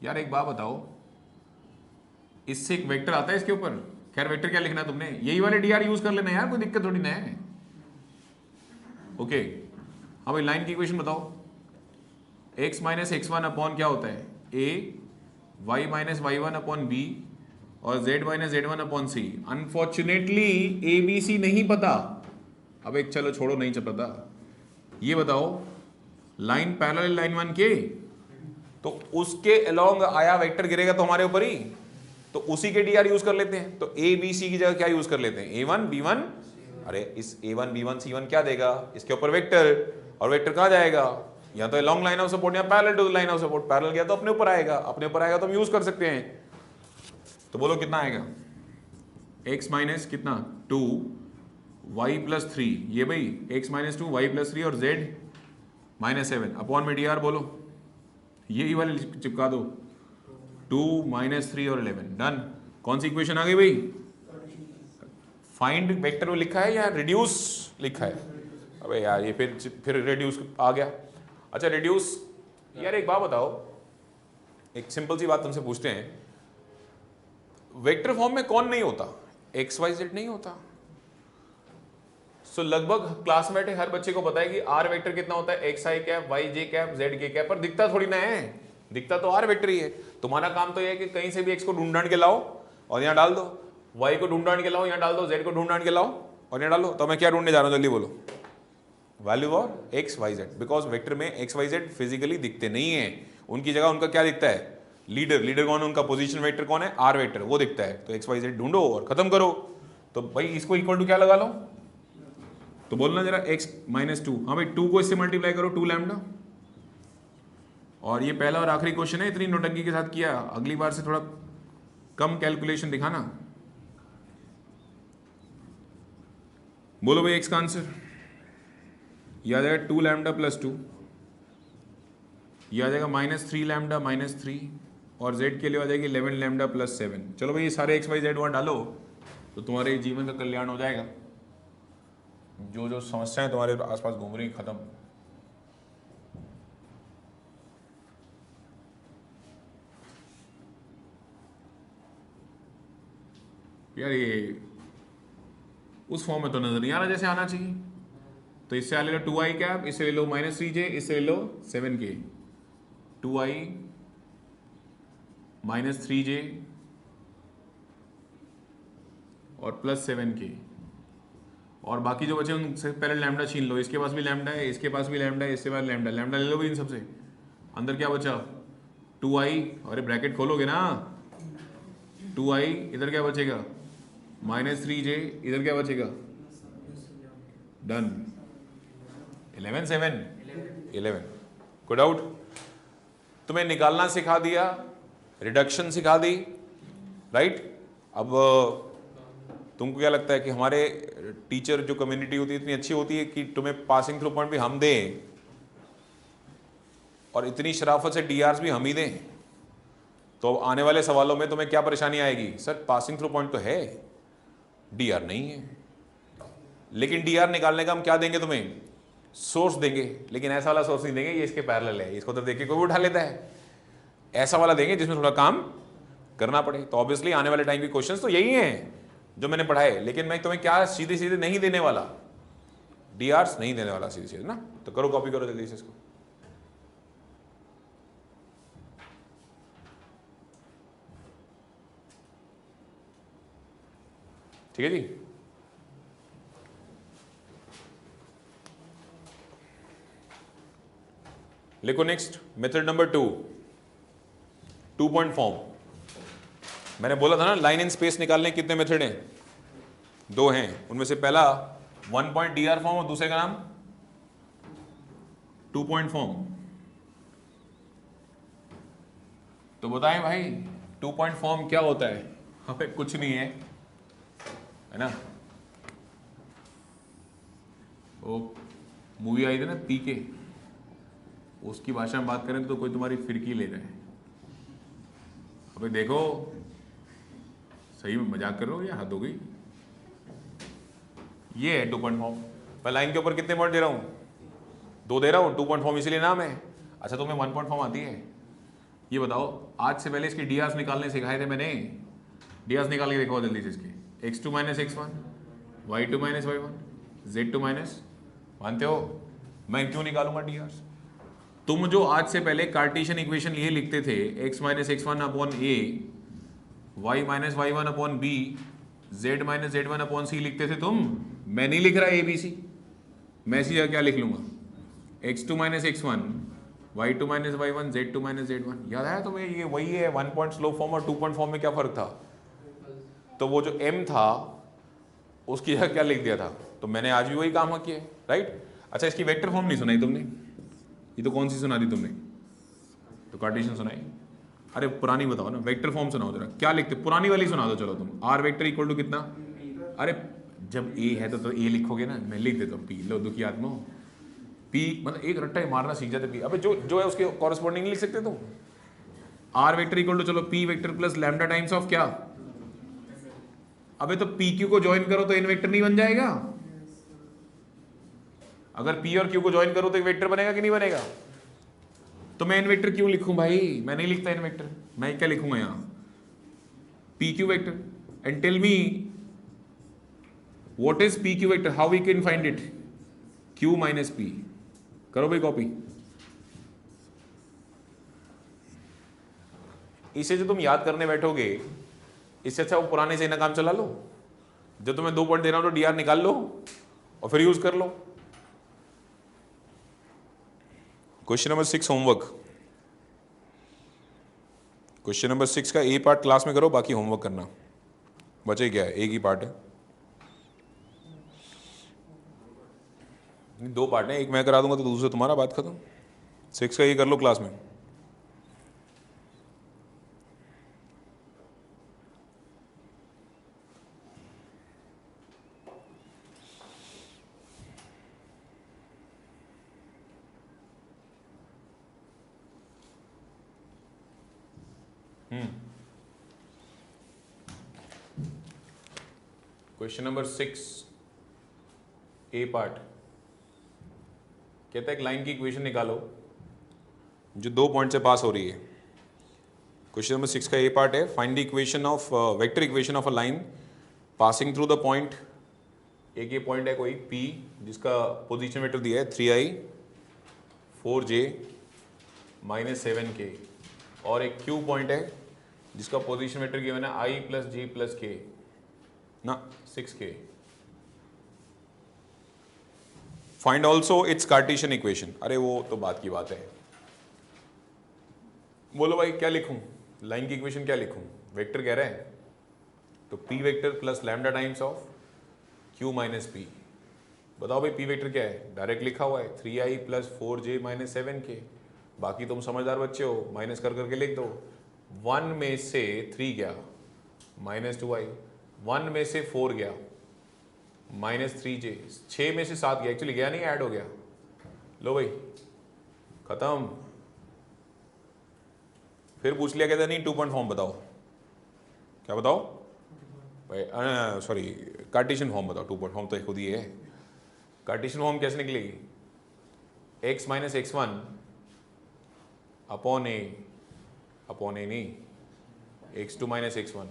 Speaker 1: यार एक बात बताओ, इससे एक वेक्टर आता है इसके ऊपर। खैर वेक्टर क्या लिखना है तुमने, यही वाले डीआर यूज कर लेना यार, कोई दिक्कत थोड़ी ना है। ओके, हाँ भाई लाइन की इक्वेशन बताओ। x minus X one upon क्या होता है a, y minus Y one upon B और z minus Z one upon C. Unfortunately A B C नहीं पता। अब एक चलो छोड़ो, नहीं चल पता। ये बताओ लाइन पैरेलल लाइन वन के, तो उसके अलोंग आया वेक्टर गिरेगा तो हमारे ऊपर ही, तो उसी के डीआर यूज कर लेते हैं। तो ए बी सी की जगह क्या यूज कर लेते हैं, A1 B1। अरे इस A1 B1 C1 क्या देगा, इसके ऊपर वेक्टर, और वेक्टर कहां जाएगा, या तो लॉन्ग लाइन ऑफ सपोर्ट या parallel to the line of support. Parallel गया तो अपने ऊपर आएगा, अपने ऊपर आएगा तो हम यूज कर सकते हैं। तो बोलो कितना आएगा, x माइनस कितना 2 y प्लस 3, ये भाई x माइनस 2 y प्लस 3 और z माइनस 7 अपॉन में डीआर बोलो, यही वाले चिपका दो 2 माइनस 3 और 11। डन। कौन सी इक्वेशन आ गई भाई, फाइंड वेक्टर में लिखा है या रिड्यूस लिखा है। अबे यार ये फिर रिड्यूस आ गया। अच्छा रिड्यूस, यार एक बात बताओ, एक सिंपल सी बात तुमसे पूछते हैं, वेक्टर फॉर्म में कौन नहीं होता, एक्स वाई जेड नहीं होता। सो लगभग क्लास में हर बच्चे को पता है कि आर वेक्टर कितना होता है, एक्स आई कैप वाई जे कैप जेड के कैप, पर दिखता थोड़ी ना है, दिखता तो आर वेक्टर ही है। तुम्हारा काम तो यह है कि कहीं से भी एक्स को ढूंढ ढांड के लाओ और यहाँ डाल दो, वाई को ढूंढ ढांड के लाओ यहाँ डाल दो, जेड को ढूंढ ढांड के लाओ और यहाँ डालो। तो मैं क्या ढूंढने जा रहा हूँ, जल्दी बोलो, value of X Y Z. Because vector में एक्स वाई जेड फिजिकली दिखते नहीं है, उनकी जगह उनका क्या दिखता है, लीडर। लीडर कौन है, उनका पोजीशन वेक्टर कौन है, आर वेक्टर, वो दिखता है। तो एक्स वाई जेड ढूंढो और खत्म करो। तो भाई इसको इक्वल टू क्या लगा लो, तो बोलना जरा x माइनस 2। हाँ भाई 2 को इससे मल्टीप्लाई करो 2 लैम्डा। और ये पहला और आखिरी क्वेश्चन है, इतनी नोटंकी के साथ किया, अगली बार से थोड़ा कम कैलकुलेशन दिखाना। बोलो भाई x का आंसर, ये आ जाएगा 2 लैम्डा प्लस 2, ये आ जाएगा माइनस 3 लैम्डा माइनस 3 और z के लिए आ जाएगी 11 लैम्डा प्लस 7। चलो भाई ये सारे x y z वहाँ डालो तो तुम्हारे जीवन का कल्याण हो जाएगा। जो जो समस्याएं तुम्हारे आसपास घूम रही खत्म। यार ये उस फॉर्म में तो नजर नहीं आ रहा जैसे आना चाहिए। तो इससे आ ले लो 2i कैप, इससे ले लो माइनस 3j, इससे ले लो 7k। 2i माइनस 3j और प्लस 7k, और बाकी जो बचे उनसे पहले लैम्डा छीन लो। इसके पास भी लैम्डा है, इसके पास भी लैम्डा है, इसके पास लैम्डा, लैम्डा ले लो भी इन सबसे। अंदर क्या बचा 2i, अरे ब्रैकेट खोलोगे ना, 2i इधर क्या बचेगा माइनस 3j, इधर क्या बचेगा, डन। 11 7 11। Good out. तुम्हें निकालना सिखा दिया, रिडक्शन सिखा दी, राइट। अब तुमको क्या लगता है कि हमारे टीचर जो कम्युनिटी होती है इतनी अच्छी होती है कि तुम्हें पासिंग थ्रू पॉइंट भी हम दें और इतनी शराफत से डीआर्स भी हम ही दें? तो आने वाले सवालों में तुम्हें क्या परेशानी आएगी, सर पासिंग थ्रू पॉइंट तो है, डीआर नहीं है। लेकिन डीआर निकालने का हम क्या देंगे तुम्हें, सोर्स देंगे, लेकिन ऐसा वाला सोर्स नहीं देंगे ये इसके पैरेलल है, इसको तो देख के कोई उठा लेता है। ऐसा वाला देंगे जिसमें थोड़ा काम करना पड़े। तो ऑब्वियसली आने वाले टाइम के क्वेश्चंस तो यही हैं जो मैंने पढ़ाए, लेकिन मैं तुम्हें क्या सीधे सीधे नहीं देने वाला, डीआर्स नहीं देने वाला सीधे सीधे ना। तो करो, कॉपी करो जल्दी से इसको। ठीक है जी। लिखो next, method number 2 point form. मैंने बोला था ना लाइन इन स्पेस निकालने के कितने मेथड हैं, 2 हैं। उनमें से पहला 1 पॉइंट डीआर फॉर्म और दूसरे का नाम 2 पॉइंट फॉर्म। तो बताएं भाई 2 पॉइंट फॉर्म क्या होता है? हमें कुछ नहीं है ना। वो मूवी आई थी ना पीके, उसकी भाषा में बात करें तो कोई तुम्हारी फिरकी ले रहा है। अबे देखो सही में मजाक कर रहे हो या हद हो गई। ये है 2 पॉइंट फॉर्म। मैं लाइन के ऊपर कितने पॉइंट दे रहा हूँ, 2 दे रहा हूँ। 2 पॉइंट फॉर्म इसीलिए नाम है। अच्छा तुम्हें 1 पॉइंट फॉर्म आती है? ये बताओ, आज से पहले इसके डीआर्स निकालने सिखाए थे मैंने, डीआर निकाल के देखो जल्दी से इसके, x2 minus x1, y2 minus y1, z2 minus, मानते हो? मैं क्यों निकालूंगा डीआर? तुम जो आज से पहले कार्टेशियन इक्वेशन ये लिखते थे x minus x1 upon a, y minus y1 upon b, z minus z1 upon c लिखते थे तुम, मैं नहीं लिख रहा ए बी सी, मैं सीधा क्या लिख लूंगा, x2 minus x1, y2 minus y1, z2 minus z1। याद आया तुम्हें? ये वही है 1 पॉइंट स्लोप फॉर्म और 2 पॉइंट फॉर्म में क्या फर्क था? तो वो जो m था उसकी जगह क्या लिख दिया था, तो मैंने आज भी वही काम किया है, राइट? अच्छा, इसकी वेक्टर फॉर्म नहीं सुनाई तुमने? ये तो कौन सी सुना दी तुमने? तो कार्टेशियन सुनाई। अरे पुरानी बताओ ना, वेक्टर फॉर्म सुनाओ जरा, क्या लिखते? पुरानी वाली सुना दो चलो तुम। आर वेक्टर इक्वल टू कितना? अरे जब ए है तो ए लिखोगे ना, मैं लिख देता हूँ पी, लो दुखी आत्मा हो, पी मतलब एक रट्टा मारना सीख जाते पी। अबे जो है उसके कॉरेस्पॉन्डिंग लिख सकते तुम। आर वेक्टर इक्वल टू चलो P vector plus lambda times of क्या? अबे तो पी क्यू को ज्वाइन करो तो एन वेक्टर नहीं बन जाएगा? अगर पी और क्यू को ज्वाइन करो तो एक वेक्टर बनेगा कि नहीं बनेगा? तो मैं एन वेक्टर क्यों लिखूं भाई? मैं नहीं लिखता एन वेक्टर, मैं क्या लिखूंगा यहां? P Q vector. And tell me what is P Q vector, how we can find it? Q minus P. करो भाई कॉपी। इसे जो तुम याद करने बैठोगे, इससे अच्छा वो पुराने से ना काम चला लो। जो तुम्हें 2 पॉइंट दे रहा हूं तो डीआर निकाल लो और फिर यूज कर लो। Question number 6 homework. Question number 6 का ए पार्ट क्लास में करो, बाकी होमवर्क करना। बचे क्या है? एक ही पार्ट है, 2 पार्ट है, एक मैं करा दूंगा तो दूसरा तुम्हारा, बात खत्म। 6 का ये कर लो क्लास में। क्वेश्चन नंबर 6 ए पार्ट कहता है एक लाइन की इक्वेशन निकालो जो 2 पॉइंट से पास हो रही है। क्वेश्चन नंबर 6 का ए पार्ट है, find the equation of vector equation of a line passing through the point. एक ये पॉइंट है कोई P जिसका पोजीशन वेक्टर दिया है 3i 4j माइनस 7k, और एक Q पॉइंट है जिसका पोजीशन वेक्टर गिवन है i plus j plus k ना 6k। Find also it's Cartesian equation. अरे वो तो बात की बात है, बोलो भाई क्या लिखूं? लाइन की इक्वेशन क्या लिखूं? वेक्टर कह रहे हैं तो p vector plus lambda times of q minus p। बताओ भाई p वेक्टर क्या है? डायरेक्ट लिखा हुआ है 3i plus 4j minus 7k। बाकी तुम समझदार बच्चे हो, माइनस कर करके लिख दो। 1 में से 3 गया माइनस 2i, 1 में से 4 गया माइनस 3j, 6 में से 7 गया, एक्चुअली गया नहीं, ऐड हो गया। लो भाई खत्म। फिर पूछ लिया, कहता नहीं 2 पॉइंट फॉर्म बताओ। क्या बताओ भाई? सॉरी कार्टेशियन फॉर्म बताओ। 2 पॉइंट फॉर्म तो खुद ही है। कार्टेशियन फॉर्म कैसे निकलेगी? x माइनस x1 अपॉन ए नहीं, x2 minus x1,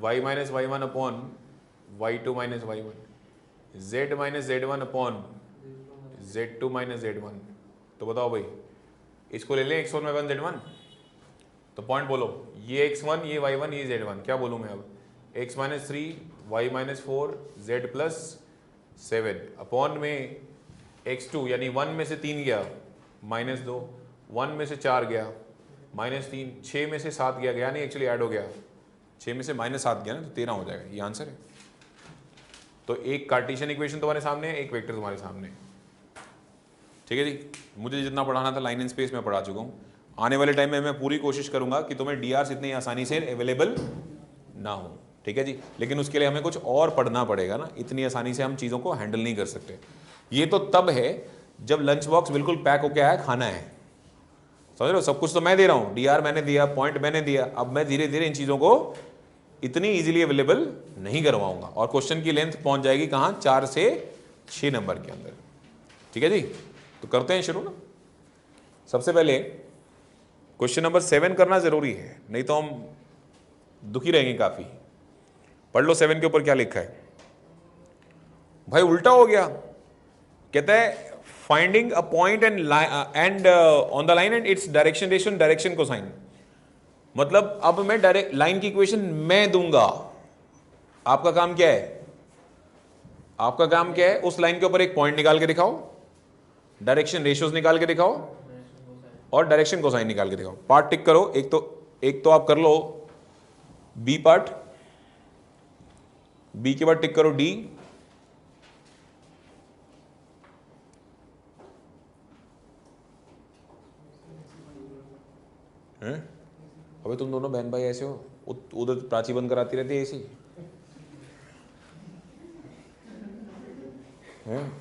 Speaker 1: y minus y1 upon y2 minus y1, z minus z1 upon z2 minus z1। तो बताओ भाई इसको ले लें x1 y1 z1, तो पॉइंट बोलो। ये x1 ये y1 ये z1, क्या बोलूँ मैं अब? x minus 3 y minus 4 z plus 7 upon में x2 यानी 1 में से 3 गया माइनस 2, 1 में से 4 गया माइनस 3, 6 में से 7 गया नहीं, एक्चुअली ऐड हो गया। 6 में से माइनस 7 गया ना, तो 13 हो जाएगा। ये आंसर है। तो एक कार्टेशियन इक्वेशन तुम्हारे सामने है, एक वेक्टर तुम्हारे सामने है। ठीक है जी, मुझे जितना पढ़ाना था लाइन एंड स्पेस में पढ़ा चुका हूँ। आने वाले टाइम में मैं पूरी कोशिश करूंगा कि तुम्हें डीआर इतनी आसानी से अवेलेबल ना हो। ठीक है जी, लेकिन उसके लिए हमें कुछ और पढ़ना पड़ेगा ना, इतनी आसानी से हम चीज़ों को हैंडल नहीं कर सकते। ये तो तब है जब लंच बॉक्स बिल्कुल पैक होके आया, खाना है, समझ रहे हो? सब कुछ तो मैं दे रहा हूँ, डीआर मैंने दिया, पॉइंट मैंने दिया, अब मैं धीरे धीरे इन चीज़ों को इतनी इजीली अवेलेबल नहीं करवाऊंगा और क्वेश्चन की लेंथ पहुंच जाएगी कहाँ? 4 से 6 नंबर के अंदर। ठीक है जी, तो करते हैं शुरू ना। सबसे पहले क्वेश्चन नंबर 7 करना जरूरी है, नहीं तो हम दुखी रहेंगे काफी। पढ़ लो 7 के ऊपर क्या लिखा है भाई, उल्टा हो गया। कहता है finding a point and on the line and its direction ratio direction cosine. मतलब अब मैं डायरेक्ट लाइन की इक्वेशन मैं दूंगा, आपका काम क्या है, आपका काम क्या है, उस लाइन के ऊपर एक पॉइंट निकाल के दिखाओ, डायरेक्शन रेशियोज निकाल के दिखाओ और डायरेक्शन कोसाइन निकाल के दिखाओ। पार्ट टिक करो, एक तो आप कर लो बी पार्ट, बी के बाद टिक करो डी, हैं? अबे तुम दोनों बहन भाई ऐसे हो, उधर प्राची बंद कराती रहती है ऐसी हैं?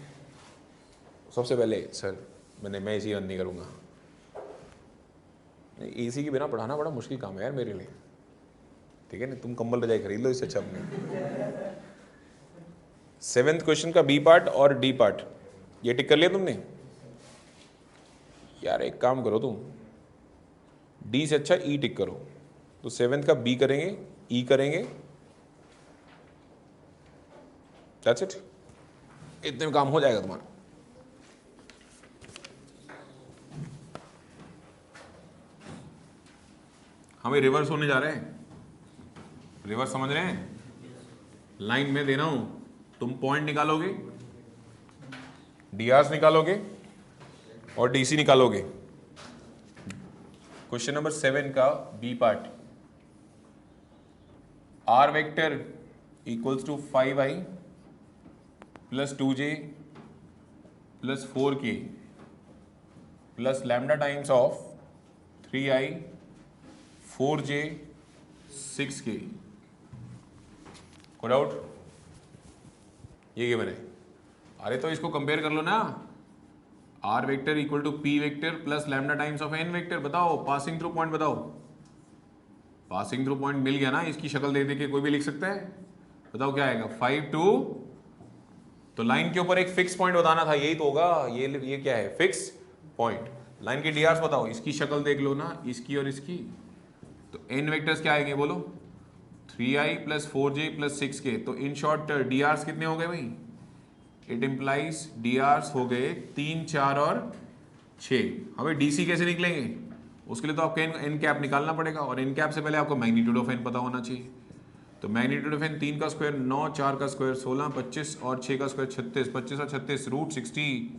Speaker 1: सबसे पहले सर मैं एसी बंद नहीं करूंगा। एसी के बिना पढ़ाना बड़ा मुश्किल काम है यार मेरे लिए, ठीक है ना। तुम कंबल रजाई खरीद लो इससे अच्छा अपने। 7th क्वेश्चन का बी पार्ट और डी पार्ट ये टिक कर लिया तुमने। यार एक काम करो, तुम डी से अच्छा ई टिक करो। तो 7th का बी करेंगे, ई करेंगे, दैट्स इट। इतने में काम हो जाएगा तुम्हारा। हमें रिवर्स होने जा रहे हैं, रिवर्स समझ रहे हैं। लाइन में दे रहा हूं, तुम पॉइंट निकालोगे, डीआर निकालोगे और डीसी निकालोगे। क्वेश्चन नंबर 7 का B part, R vector equals to 5i plus 2j plus 4k plus lambda times of 3i 4j 6k। कोई डाउट? ये गिवन है। अरे तो इसको कंपेयर कर लो ना, R vector equal to P vector plus lambda times of N vector. बताओ पासिंग थ्रू पॉइंट, बताओ पासिंग थ्रू पॉइंट मिल गया ना, इसकी शक्ल दे दे के कोई भी लिख सकता है। बताओ क्या आएगा, 5 2। तो लाइन के ऊपर एक फिक्स पॉइंट बताना था, यही तो होगा। ये क्या है, फिक्स पॉइंट। लाइन के डीआर्स बताओ, इसकी शक्ल देख लो ना, इसकी और इसकी। तो एन वेक्टर्स क्या आएंगे बोलो, 3i plus 4j plus 6k। तो इन शॉर्ट डीआर्स कितने हो गए भाई, इट इम्प्लाइज डीआर्स हो गए 3 4 और 6। हमें डीसी कैसे निकलेंगे, उसके लिए तो आपको एन कैप निकालना पड़ेगा, और एन कैप से पहले आपको मैग्नीट्यूड ऑफ एन पता होना चाहिए। तो मैग्नीट्यूड ऑफ एन 3 का स्क्वायर 9, 4 का स्क्वायर 16, 25 और 6 का स्क्वायर 36, 25 और 36 रूट 61।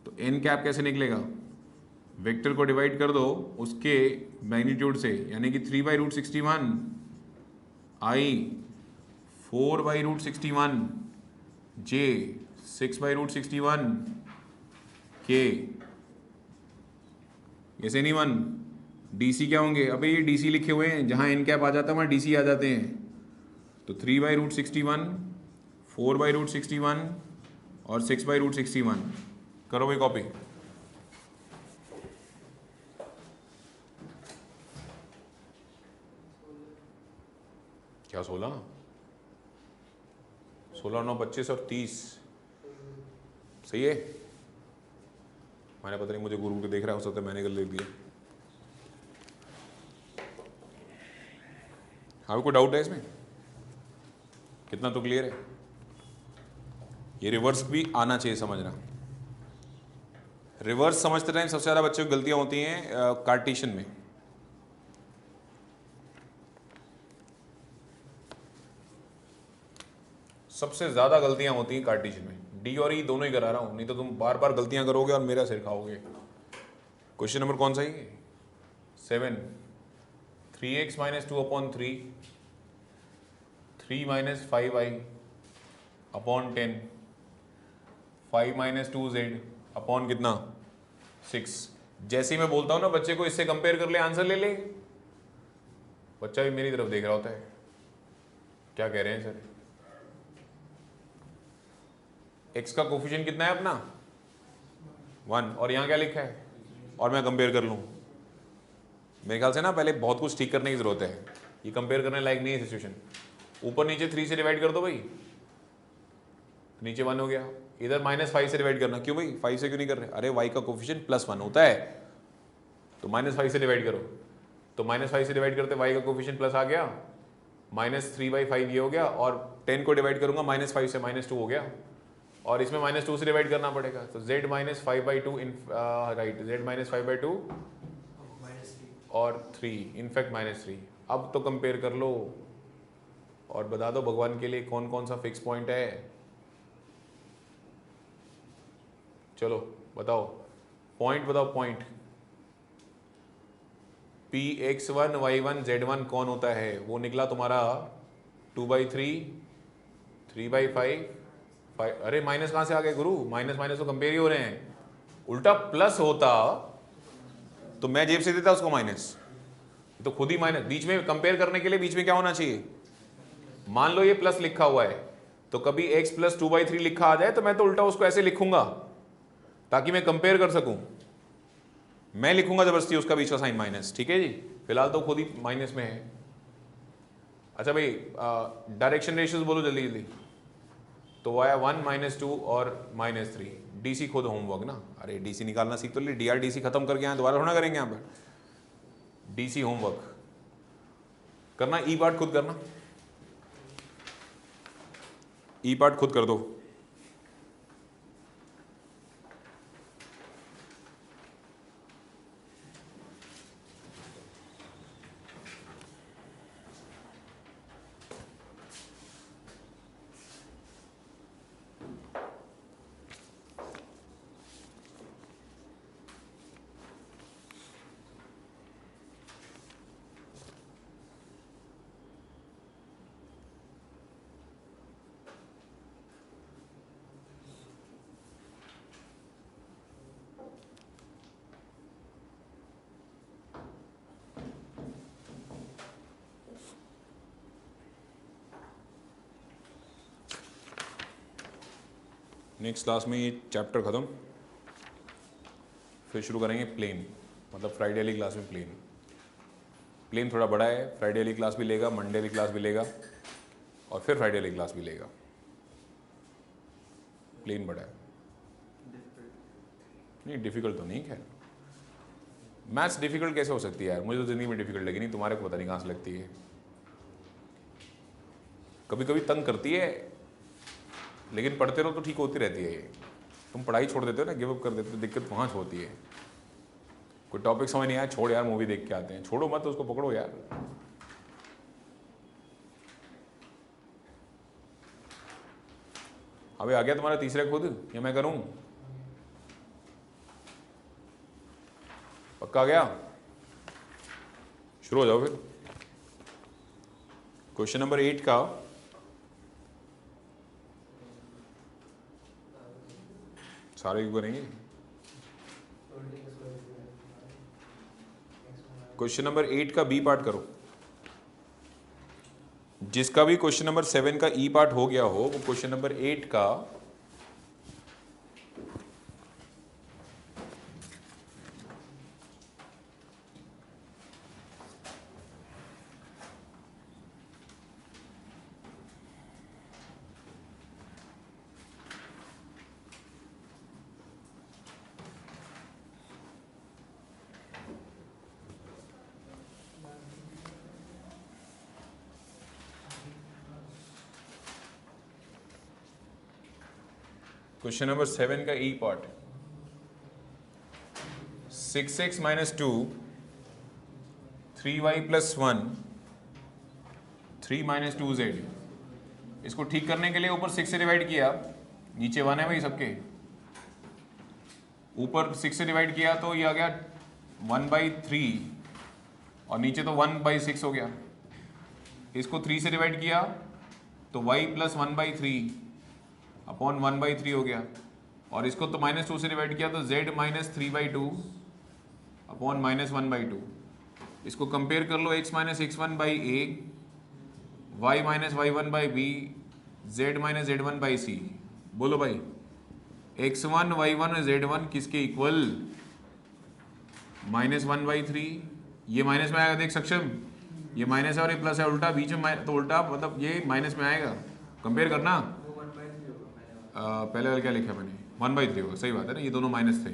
Speaker 1: तो एन कैप कैसे निकलेगा, वेक्टर को डिवाइड कर दो उसके मैग्नीट्यूड से, यानी कि 3/√61 i 4/√61 j 6/√61 k। ऐसे नहीं वन डीसी क्या होंगे, अबे ये डीसी लिखे हुए हैं, जहां एन कैप आ जाता है वहां डीसी आ जाते हैं। तो 3/√61 4/√61 और 6/√61। करो भाई कॉपी। क्या 16 9 25 और 30 सही है। मैंने पता नहीं, मुझे गुरु के देख रहा है, हो सकता है मैंने गलत लिख दिया। हाँ कोई डाउट है इसमें, कितना तो क्लियर है। ये रिवर्स भी आना चाहिए समझना। रिवर्स समझते टाइम सबसे ज़्यादा बच्चों की गलतियां होती हैं कार्टेशियन में। सबसे ज़्यादा गलतियां होती हैं कार्टेशियन में। डी और ई दोनों ही करा रहा हूं, नहीं तो तुम बार बार गलतियां करोगे और मेरा सिर खाओगे। क्वेश्चन नंबर कौन सा है, 7। 3x - 2/3 3 - 5i upon 10 5 - 2z upon कितना 6। जैसे ही मैं बोलता हूं ना बच्चे को इससे कंपेयर कर ले, आंसर ले ले, बच्चा भी मेरी तरफ देख रहा होता है, क्या कह रहे हैं सर। x का कोफिशिएंट कितना है अपना 1, और यहाँ क्या लिखा है, और मैं कंपेयर कर लूँ। मेरे ख्याल से ना पहले बहुत कुछ ठीक करने की जरूरत है, ये कंपेयर करने लायक नहीं है सिचुएशन। ऊपर नीचे 3 से डिवाइड कर दो भाई, नीचे 1 हो गया। इधर -5 से डिवाइड करना, क्यों भाई 5 से क्यों नहीं कर रहे, अरे y का कोफिशिएंट +1 होता है, तो -5 से डिवाइड करो। तो -5 से डिवाइड करते y का कोफिशिएंट प्लस आ गया, -3/5 ये हो गया, और 10 को डिवाइड करूंगा -5 से, -2 हो गया, और इसमें -2 से डिवाइड करना पड़ेगा, तो z -5/2 राइट, z -5/2 और 3, इनफैक्ट -3। अब तो कंपेयर कर लो और बता दो भगवान के लिए कौन कौन सा फिक्स पॉइंट है। चलो बताओ, पॉइंट बताओ, पॉइंट Px1 y1 z1 कौन होता है? वो निकला तुम्हारा 2/3, 3/5, 5। अरे माइनस कहाँ से आ गए गुरु? माइनस माइनस तो कंपेयर ही हो रहे हैं, उल्टा प्लस होता तो मैं जेब से देता उसको माइनस, तो खुद ही माइनस। बीच में कंपेयर करने के लिए बीच में क्या होना चाहिए? मान लो ये प्लस लिखा हुआ है, तो कभी x + 2/3 लिखा आ जाए तो मैं तो उल्टा उसको ऐसे लिखूंगा ताकि मैं कंपेयर कर सकूं। मैं लिखूंगा जबरदस्ती उसका बीच का साइन माइनस, ठीक है जी। फिलहाल तो खुद ही माइनस में है। अच्छा भाई, डायरेक्शन रेशियोज बोलो जल्दी जल्दी। तो आया 1, -2 और -3। डीसी खुद होमवर्क ना, अरे डीसी निकालना सीख तो ली, डीआरडीसी खत्म करके आए, दोबारा थोड़ा करेंगे यहाँ पर। डीसी होमवर्क करना, ई पार्ट खुद करना, ई पार्ट खुद कर दो। नेक्स्ट क्लास में ये चैप्टर ख़त्म, फिर शुरू करेंगे प्लेन, मतलब फ्राइडे वाली क्लास में प्लेन। प्लेन थोड़ा बड़ा है, फ्राइडे वाली क्लास भी लेगा, मंडे वाली क्लास भी लेगा, और फिर फ्राइडे वाली क्लास भी लेगा। प्लेन बड़ा है, नहीं डिफ़िकल्ट तो नहीं। खैर मैथ्स डिफ़िकल्ट कैसे हो सकती है यार? मुझे तो ज़िंदगी में डिफ़िकल्ट लगी नहीं, तुम्हारे को पता नहीं कहाँ से लगती है। कभी कभी तंग करती है, लेकिन पढ़ते रहो तो ठीक होती रहती है ये। तुम पढ़ाई छोड़ देते हो ना, गिव अप कर देते हो, दिक्कत वहाँ से होती है। कोई टॉपिक समझ नहीं आया, छोड़ यार मूवी देख के आते हैं। छोड़ो मत, उसको पकड़ो यार। अबे आ गया तुम्हारा तीसरा खुद, या मैं करूं? पक्का आ गया? शुरू हो जाओ फिर। क्वेश्चन नंबर 8 का सारे क्यों करेंगे? क्वेश्चन नंबर 8 का बी पार्ट करो। जिसका भी क्वेश्चन नंबर 7 का ई पार्ट हो गया हो, वो क्वेश्चन नंबर 8 का क्वेश्चन नंबर 7 का ई पार्ट, 6x - 2 3y + 1 3 - 2z। इसको ठीक करने के लिए ऊपर 6 से डिवाइड किया, नीचे 1 है भाई सबके, ऊपर 6 से डिवाइड किया तो ये आ गया 1/3, और नीचे तो 1/6 हो गया। इसको 3 से डिवाइड किया तो y + 1/3 अपॉन 1/3 हो गया, और इसको तो -2 से डिवाइड किया तो z - 3/2 अपॉन -1/2। इसको कंपेयर कर लो, x - x1/a, y - y1/b, z - z1/c। बोलो भाई, x1 y1 z1 किसके इक्वल? -1/3। ये माइनस में आएगा, देख सक्षम, ये माइनस है और ये प्लस है, उल्टा बीच में, तो उल्टा मतलब ये माइनस में आएगा। कंपेयर करना, पहले वाला क्या लिखा मैंने? 1/3 होगा, सही बात है ना, ये दोनों माइनस थे,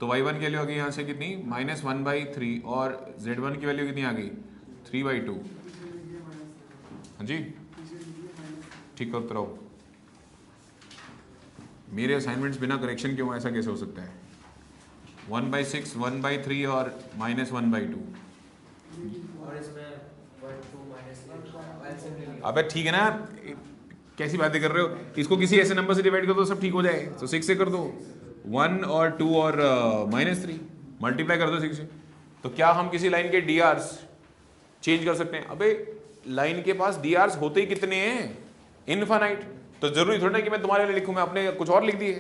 Speaker 1: तो y1 की वैल्यू आ गई यहाँ से कितनी -1/3 और z1 की वैल्यू कितनी आ गई 3/2। हाँ जी ठीक करते रहो। मेरे असाइनमेंट्स बिना करेक्शन क्यों, ऐसा कैसे हो सकता है? 1/6 1/3 और -1/2।
Speaker 2: और इसमें 1 2 -8
Speaker 1: अबे ठीक है ना, कैसी बातें कर रहे हो? इसको किसी ऐसे नंबर से डिवाइड कर दो सब ठीक हो जाए। तो 6 से कर दो, 1 और 2 और -3 मल्टीप्लाई कर दो 6 से। तो क्या हम किसी लाइन के डी आर्स चेंज कर सकते हैं? अबे लाइन के पास डी आर्स होते ही कितने हैं? इनफाइनाइट। तो जरूरी थोड़ा ना कि मैं तुम्हारे लिए लिखूं, मैं अपने कुछ और लिख दिए।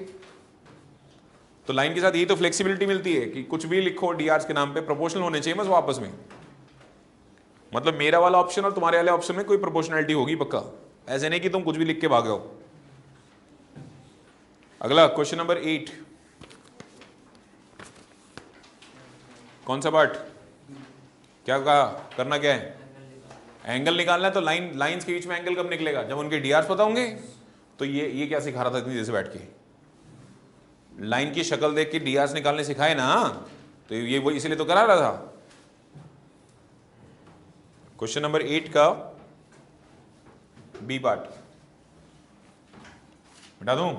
Speaker 1: तो लाइन के साथ यही तो फ्लेक्सिबिलिटी मिलती है कि कुछ भी लिखो डी आर्स के नाम पे, प्रोपोर्शनल होने चाहिए बस वो आपस में। मतलब मेरा वाला ऑप्शन और तुम्हारे वाले ऑप्शन में कोई प्रोपोर्शनलिटी होगी पक्का, ऐसे नहीं कि तुम कुछ भी लिख के भागे हो। अगला क्वेश्चन नंबर 8, कौन सा पार्ट? क्या कहा करना क्या है? एंगल निकालना है। तो लाइंस के बीच में एंगल कब निकलेगा? जब उनके डीआर पता होंगे। तो ये क्या सिखा रहा था इतनी देर से बैठ के? लाइन की शक्ल देख के डीआर निकालने सिखाए ना, तो ये वो इसलिए तो करा रहा था। क्वेश्चन नंबर 8 का बी पार्ट बता दूं?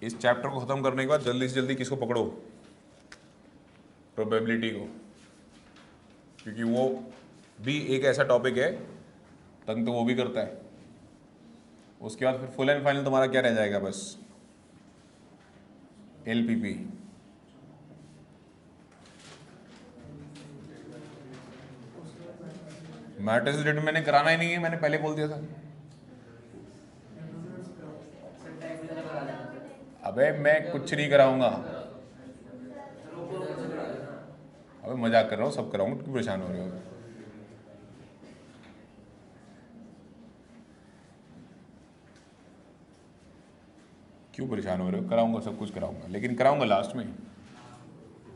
Speaker 1: इस चैप्टर को खत्म करने के बाद जल्दी से जल्दी किसको पकड़ो? प्रोबेबिलिटी को, क्योंकि वो भी एक ऐसा टॉपिक है तंग तो वो भी करता है। उसके बाद फिर फुल एंड फाइनल तुम्हारा क्या रह जाएगा? बस एलपीपी। मैट्रिक्स रिलेटेड मैंने कराना ही नहीं है, मैंने पहले बोल दिया था। अबे मैं कुछ नहीं कराऊंगा, अबे मजाक कर रहा हूँ, सब कराऊंगा, क्यों परेशान हो रहे हो? क्यों परेशान हो रहे हो? कराऊंगा, सब कुछ कराऊंगा, लेकिन कराऊंगा लास्ट में,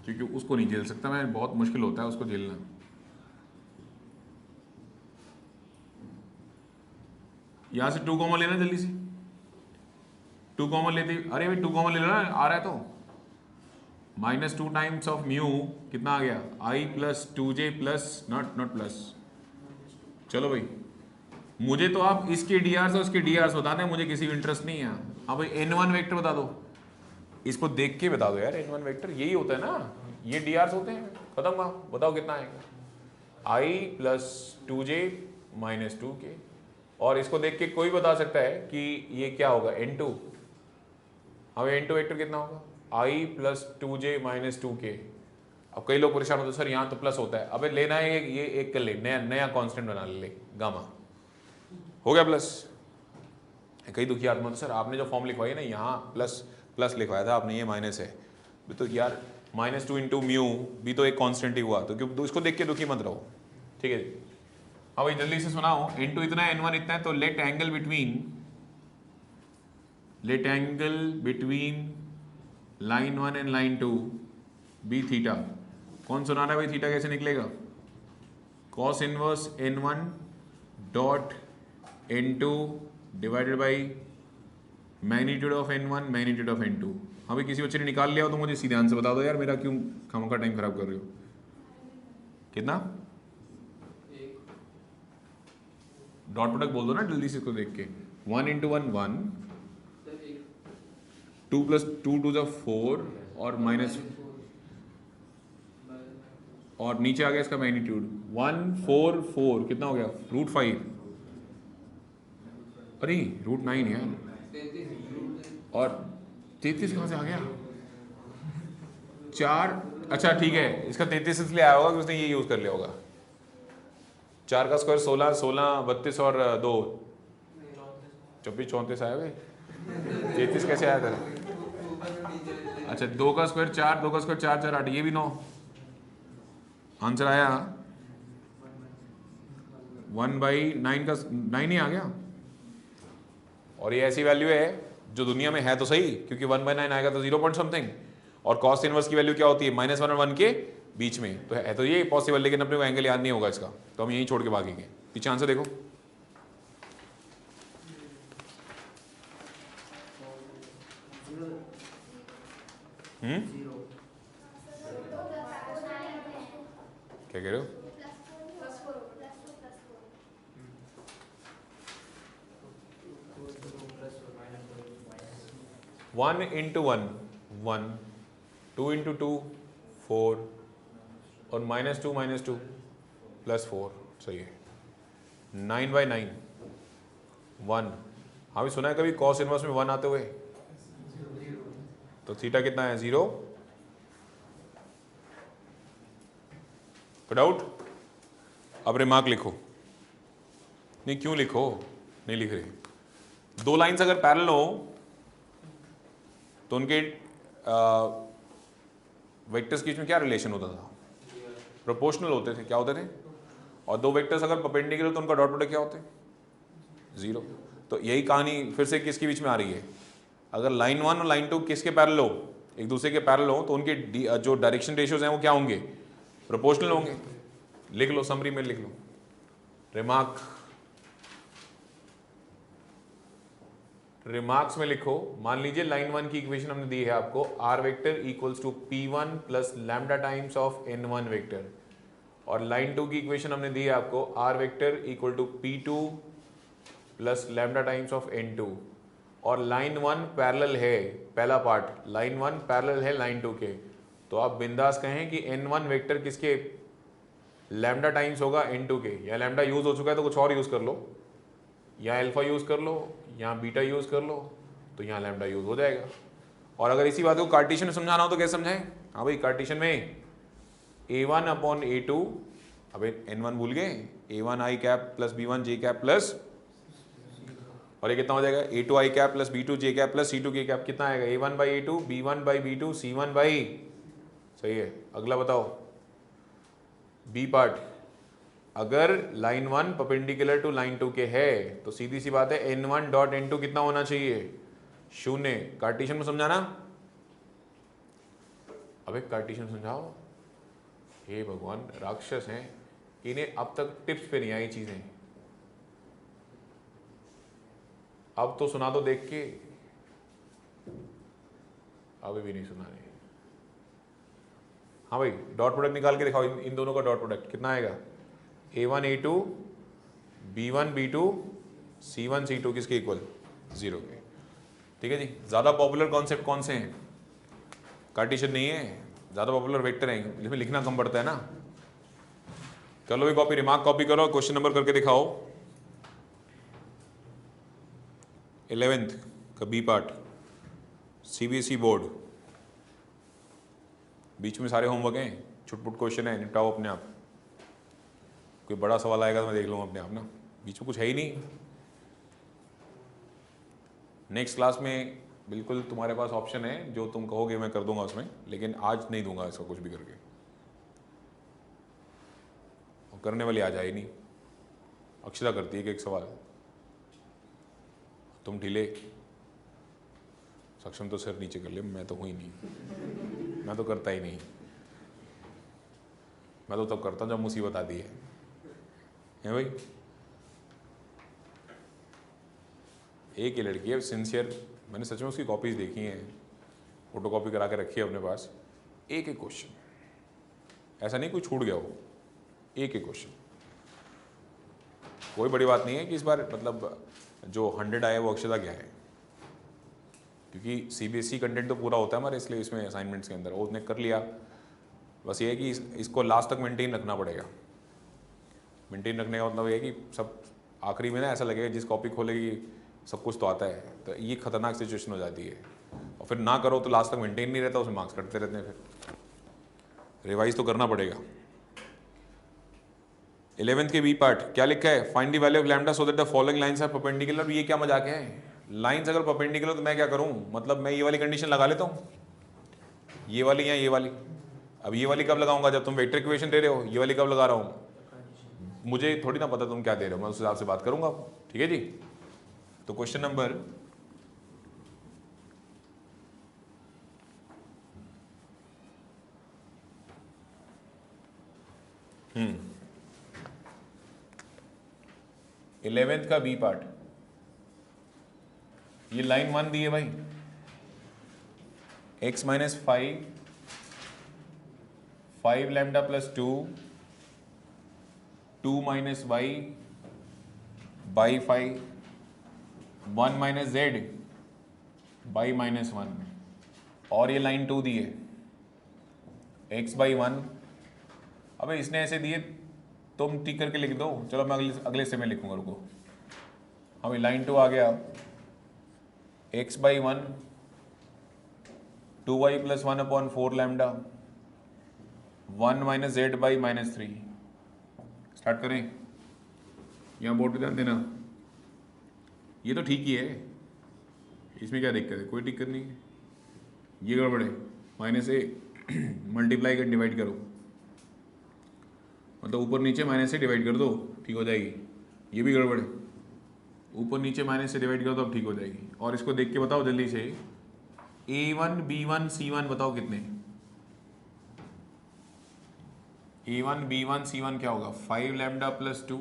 Speaker 1: क्योंकि उसको नहीं झेल सकता मैं, बहुत मुश्किल होता है उसको झेलना। यहां से 2 कॉमन लेना जल्दी से, 2 कॉमन लेते, अरे भाई 2 कॉमन ले लेना, आ रहा है तो -2 टाइम्स ऑफ म्यू कितना आ गया? i plus 2j plus not plus. चलो भाई, मुझे तो आप इसके डीआर और उसके डीआर बता दें, मुझे किसी भी इंटरेस्ट नहीं है। हाँ भाई n1 वेक्टर बता दो, इसको देख के बता दो यार। n1 वेक्टर यही होता है ना, ये डीआर होते हैं, खत्म हुआ। बताओ कितना आएगा? i plus 2j minus 2k। और इसको देख के कोई बता सकता है कि ये क्या होगा? n2। हमें n2 वेक्टर कितना होगा? i plus 2j minus 2k। अब कई लोग परेशान होते हैं, सर यहाँ तो प्लस होता है। अबे लेना है ये एक कर ले, नया कांस्टेंट बना ले, गामा हो गया प्लस। कई दुखी आत्मा, तो सर आपने जो फॉर्म लिखवाई है ना, यहाँ प्लस लिखवाया था आपने, ये माइनस है। तो यार -2 इंटू म्यू भी तो एक कांस्टेंट ही हुआ, तो इसको देख के दुखी मत रहो, ठीक है? हाँ भाई जल्दी से सुनाओ। n2 इतना है, n1 इतना है, तो let angle between line 1 and line 2 be theta. कौन सुना रहा है भाई? थीटा कैसे निकलेगा? cos inverse n1 dot n2 divided by magnitude of n1 magnitude of n2। हाँ भाई किसी बच्चे ने निकाल लिया हो तो मुझे सीधे आंसर बता दो यार, मेरा क्यों खामखा टाइम खराब कर रहे हो? कितना? डॉट प्रोडक्ट बोल दो ना जल्दी से, इसको देख के। 1 इंटू 1 1, 2 प्लस 2 टू द 4 और माइनस, और नीचे आ गया इसका मैग्नीट्यूड 1 4 4 कितना हो गया? √5। अरे √9 यार, और 33 कहाँ से आ गया? 4, अच्छा ठीक है, इसका 33 इसलिए आया होगा कि उसने ये यूज कर लिया होगा। 4 का स्क्वायर 16 16 32 और 2 24 34 आया भाई। 33 कैसे आया तेरा? अच्छा 2 का स्क्वायर 4, 2 का स्क्वायर 4 4 8, ये भी 9। आंसर आया 1/9 का 9 ही आ गया। और ये ऐसी वैल्यू है जो दुनिया में है तो सही, क्योंकि 1/9 आएगा तो 0 पॉइंट समथिंग। और कॉस इनवर्स की वैल्यू क्या होती है? -1 और 1 के बीच में। तो है तो ये पॉसिबल, लेकिन अपने को एंगल याद नहीं होगा इसका, तो हम यही छोड़ के भागेंगे। पीछे आंसर देखो, क्या कह रहे हो? वन इंटू वन 1, 2 इंटू 2 4 और -2 +4 सही है। 9/9 1। हाँ भी सुना है कभी कॉस इनवर्स में 1 आते हुए? तो थीटा कितना है? 0। डाउट? अब रिमार्क लिखो। नहीं क्यों लिखो? नहीं लिख रहे। दो लाइंस अगर पैरेलल हो तो उनके वेक्टर्स के बीच में क्या रिलेशन होता था? प्रोपोर्शनल होते थे। क्या होते थे? और दो वेक्टर्स अगर परपेंडिकुलर तो उनका डॉट प्रोडक्ट क्या होते हैं? 0। तो यही कहानी फिर से किसके बीच में आ रही है? अगर लाइन 1 और लाइन 2 किसके पैरेलल हो? एक दूसरे के पैरेलल हो तो उनके जो डायरेक्शन रेशियोज हैं वो क्या होंगे? प्रोपोर्शनल होंगे। लिख लो, समरी में लिख लो। रिमार्क्स में लिखो। मान लीजिए लाइन 1 की इक्वेशन हमने दी है आपको, R vector equals to P1 plus lambda times of N1 vector, और लाइन 2 की इक्वेशन हमने दी है आपको, R vector equal to P2 plus lambda times of N2, और लाइन 1 पैरेलल है, पहला पार्ट लाइन 1 पैरेलल है लाइन 2 के, तो आप बिंदास कहें कि N1 वेक्टर किसके लैम्डा टाइम्स होगा? N2 के। या लैम्डा यूज हो चुका है तो कुछ और यूज कर लो, या अल्फा यूज कर लो, या बीटा यूज कर लो, तो यहाँ लैम्डा यूज हो जाएगा। और अगर इसी बात को कार्टेशियन में समझाना हो तो कैसे समझाएं? हाँ भाई, कार्टेशियन में A1 अपॉन A2, अबे N1 भूल गए, A1 I cap plus B1 J cap plus, और ये कितना हो जाएगा? A2 I cap plus B2 J cap plus C2 K cap. कितना आएगा? A1 by A2, B1 by B2, C1 by, सही है। अगला बताओ, बी पार्ट। अगर लाइन 1 परपेंडिकुलर टू लाइन 2 के है तो सीधी सी बात है N1 डॉट N2 कितना होना चाहिए? 0। कार्टेशियन में समझाना। अबे कार्टेशियन समझाओ। हे भगवान, राक्षस हैं, इन्हें अब तक टिप्स पे नहीं आई चीजें। अब तो सुना दो देख के, अभी भी नहीं सुना रहे। हाँ भाई, डॉट प्रोडक्ट निकाल के दिखाओ, इन दोनों का डॉट प्रोडक्ट कितना आएगा? A1 A2 B1 B2 C1 C2 किसके इक्वल? 0 के। ठीक है जी। ज़्यादा पॉपुलर कॉन्सेप्ट कौन से हैं? कार्टेशियन नहीं है, ज़्यादा पॉपुलर वेक्टर हैं, जिसमें लिखना कम पड़ता है ना। कर लो भी कॉपी, रिमार्क कॉपी करो, क्वेश्चन नंबर करके दिखाओ। 11th का बी पार्ट, CBSE बोर्ड। बीच में सारे होमवर्क हैं, छुटपुट क्वेश्चन है, निपटाओ अपने आप। कोई बड़ा सवाल आएगा तो मैं देख लूँगा अपने आप ना, बीच में कुछ है ही नहीं। नेक्स्ट क्लास में बिल्कुल तुम्हारे पास ऑप्शन है, जो तुम कहोगे मैं कर दूंगा उसमें, लेकिन आज नहीं दूंगा इसका कुछ भी करके। और करने वाली आज आई नहीं, अक्षरा करती है कि एक सवाल, तुम ढीले। सक्षम तो सिर नीचे कर ले, मैं तो हूँ ही नहीं, मैं तो करता ही नहीं। मैं तो तब करता हूँ जब मुसीबत आती है भाई। एक ही लड़की है सिंसियर, मैंने सच में उसकी कॉपीज देखी हैं, फोटो कॉपी करा के रखी है अपने पास। एक एक क्वेश्चन, ऐसा नहीं कोई छूट गया हो, एक एक क्वेश्चन। कोई बड़ी बात नहीं है कि इस बार मतलब जो 100 आया वो अक्षता क्या है, क्योंकि CBSE कंटेंट तो पूरा होता है हमारे, इसलिए इसमें असाइनमेंट्स के अंदर वो उसने कर लिया। बस ये है कि इसको लास्ट तक मेंटेन रखना पड़ेगा। मेंटेन रखने का मतलब ये है कि सब आखिरी में ना ऐसा लगेगा जिस कॉपी खोलेगी सब कुछ तो आता है, तो ये खतरनाक सिचुएशन हो जाती है। और फिर ना करो तो लास्ट तक मेंटेन नहीं रहता, उसमें मार्क्स कटते रहते हैं। फिर रिवाइज तो करना पड़ेगा। 11th के बी पार्ट क्या लिखा है? Find the value of lambda so that the following lines are perpendicular. ये क्या मजाक है? लाइंस अगर परपेंडिकुलर तो मैं क्या करूं? मतलब मैं ये वाली कंडीशन लगा लेता हूं, ये वाली या ये वाली। अब ये वाली कब लगाऊंगा? जब तुम वेक्टर इक्वेशन दे रहे हो। ये वाली कब लगा रहा हूं? मुझे थोड़ी ना पता तुम क्या दे रहे हो, मैं उस हिसाब से बात करूंगा। ठीक है जी। तो क्वेश्चन नंबर हम्म 11th का बी पार्ट, ये लाइन 1 दी है भाई, x minus 5 lambda plus 2 2 minus Y by 5 1 minus Z by minus 1 और ये लाइन 2 दी है x बाई 1। अबे इसने ऐसे दिए, तुम टिक करके लिख दो। चलो मैं अगले से मैं लिखूंगा, रुको। हमें लाइन 2 आ गया x by 1 2y plus 1 upon 4 lambda 1 minus Z by minus 3। Start करें। यहाँ बोर्ड पे ध्यान देना, ये तो ठीक ही है, इसमें क्या दिक्कत है? कोई दिक्कत नहीं है। ये गड़बड़ है, माइनस ए मल्टीप्लाई कर डिवाइड करो, मतलब ऊपर नीचे माइनस से डिवाइड कर दो, ठीक हो जाएगी। ये भी गड़बड़ है, ऊपर नीचे माइनस से डिवाइड करो तो अब ठीक हो जाएगी। और इसको देख के बताओ जल्दी से, A1 B1 C1 बताओ कितने? A1 B1 C1 क्या होगा? 5 लैम्डा प्लस 2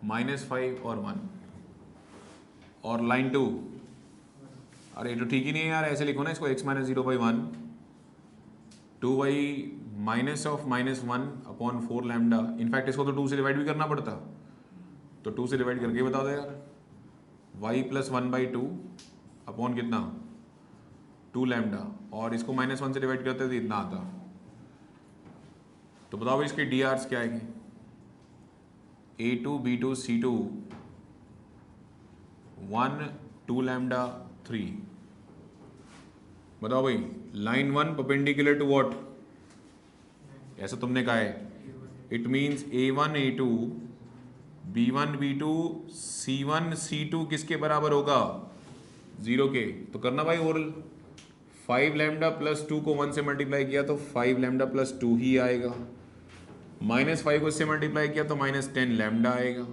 Speaker 1: माइनस 5 और 1। और लाइन 2, अरे ये तो ठीक ही नहीं है यार, ऐसे लिखो ना इसको, x minus 0 by 1 2y minus of minus 1 upon 4 lambda. In fact इसको तो 2 से डिवाइड भी करना पड़ता, तो 2 से डिवाइड करके बता दो यार। y प्लस 1 बाई 2 अपॉन कितना? 2 लैम्डा। और इसको माइनस 1 से डिवाइड करते तो इतना आता। तो बताओ इसके डी आर्स क्या आएंगे? A2 B2 C2 1 2 lambda 3। बताओ भाई, लाइन 1 परपेंडिकुलर टू व्हाट? ऐसा तुमने कहा है, it means A1 A2 B1 B2 C1 C2 किसके बराबर होगा? 0 के। तो करना भाई ओरल। 5 लैम्डा प्लस 2 को 1 से मल्टीप्लाई किया तो 5 लैम्डा प्लस 2 ही आएगा। माइनस 5 को इससे मल्टीप्लाई किया तो माइनस 10 लैम्डा आएगा।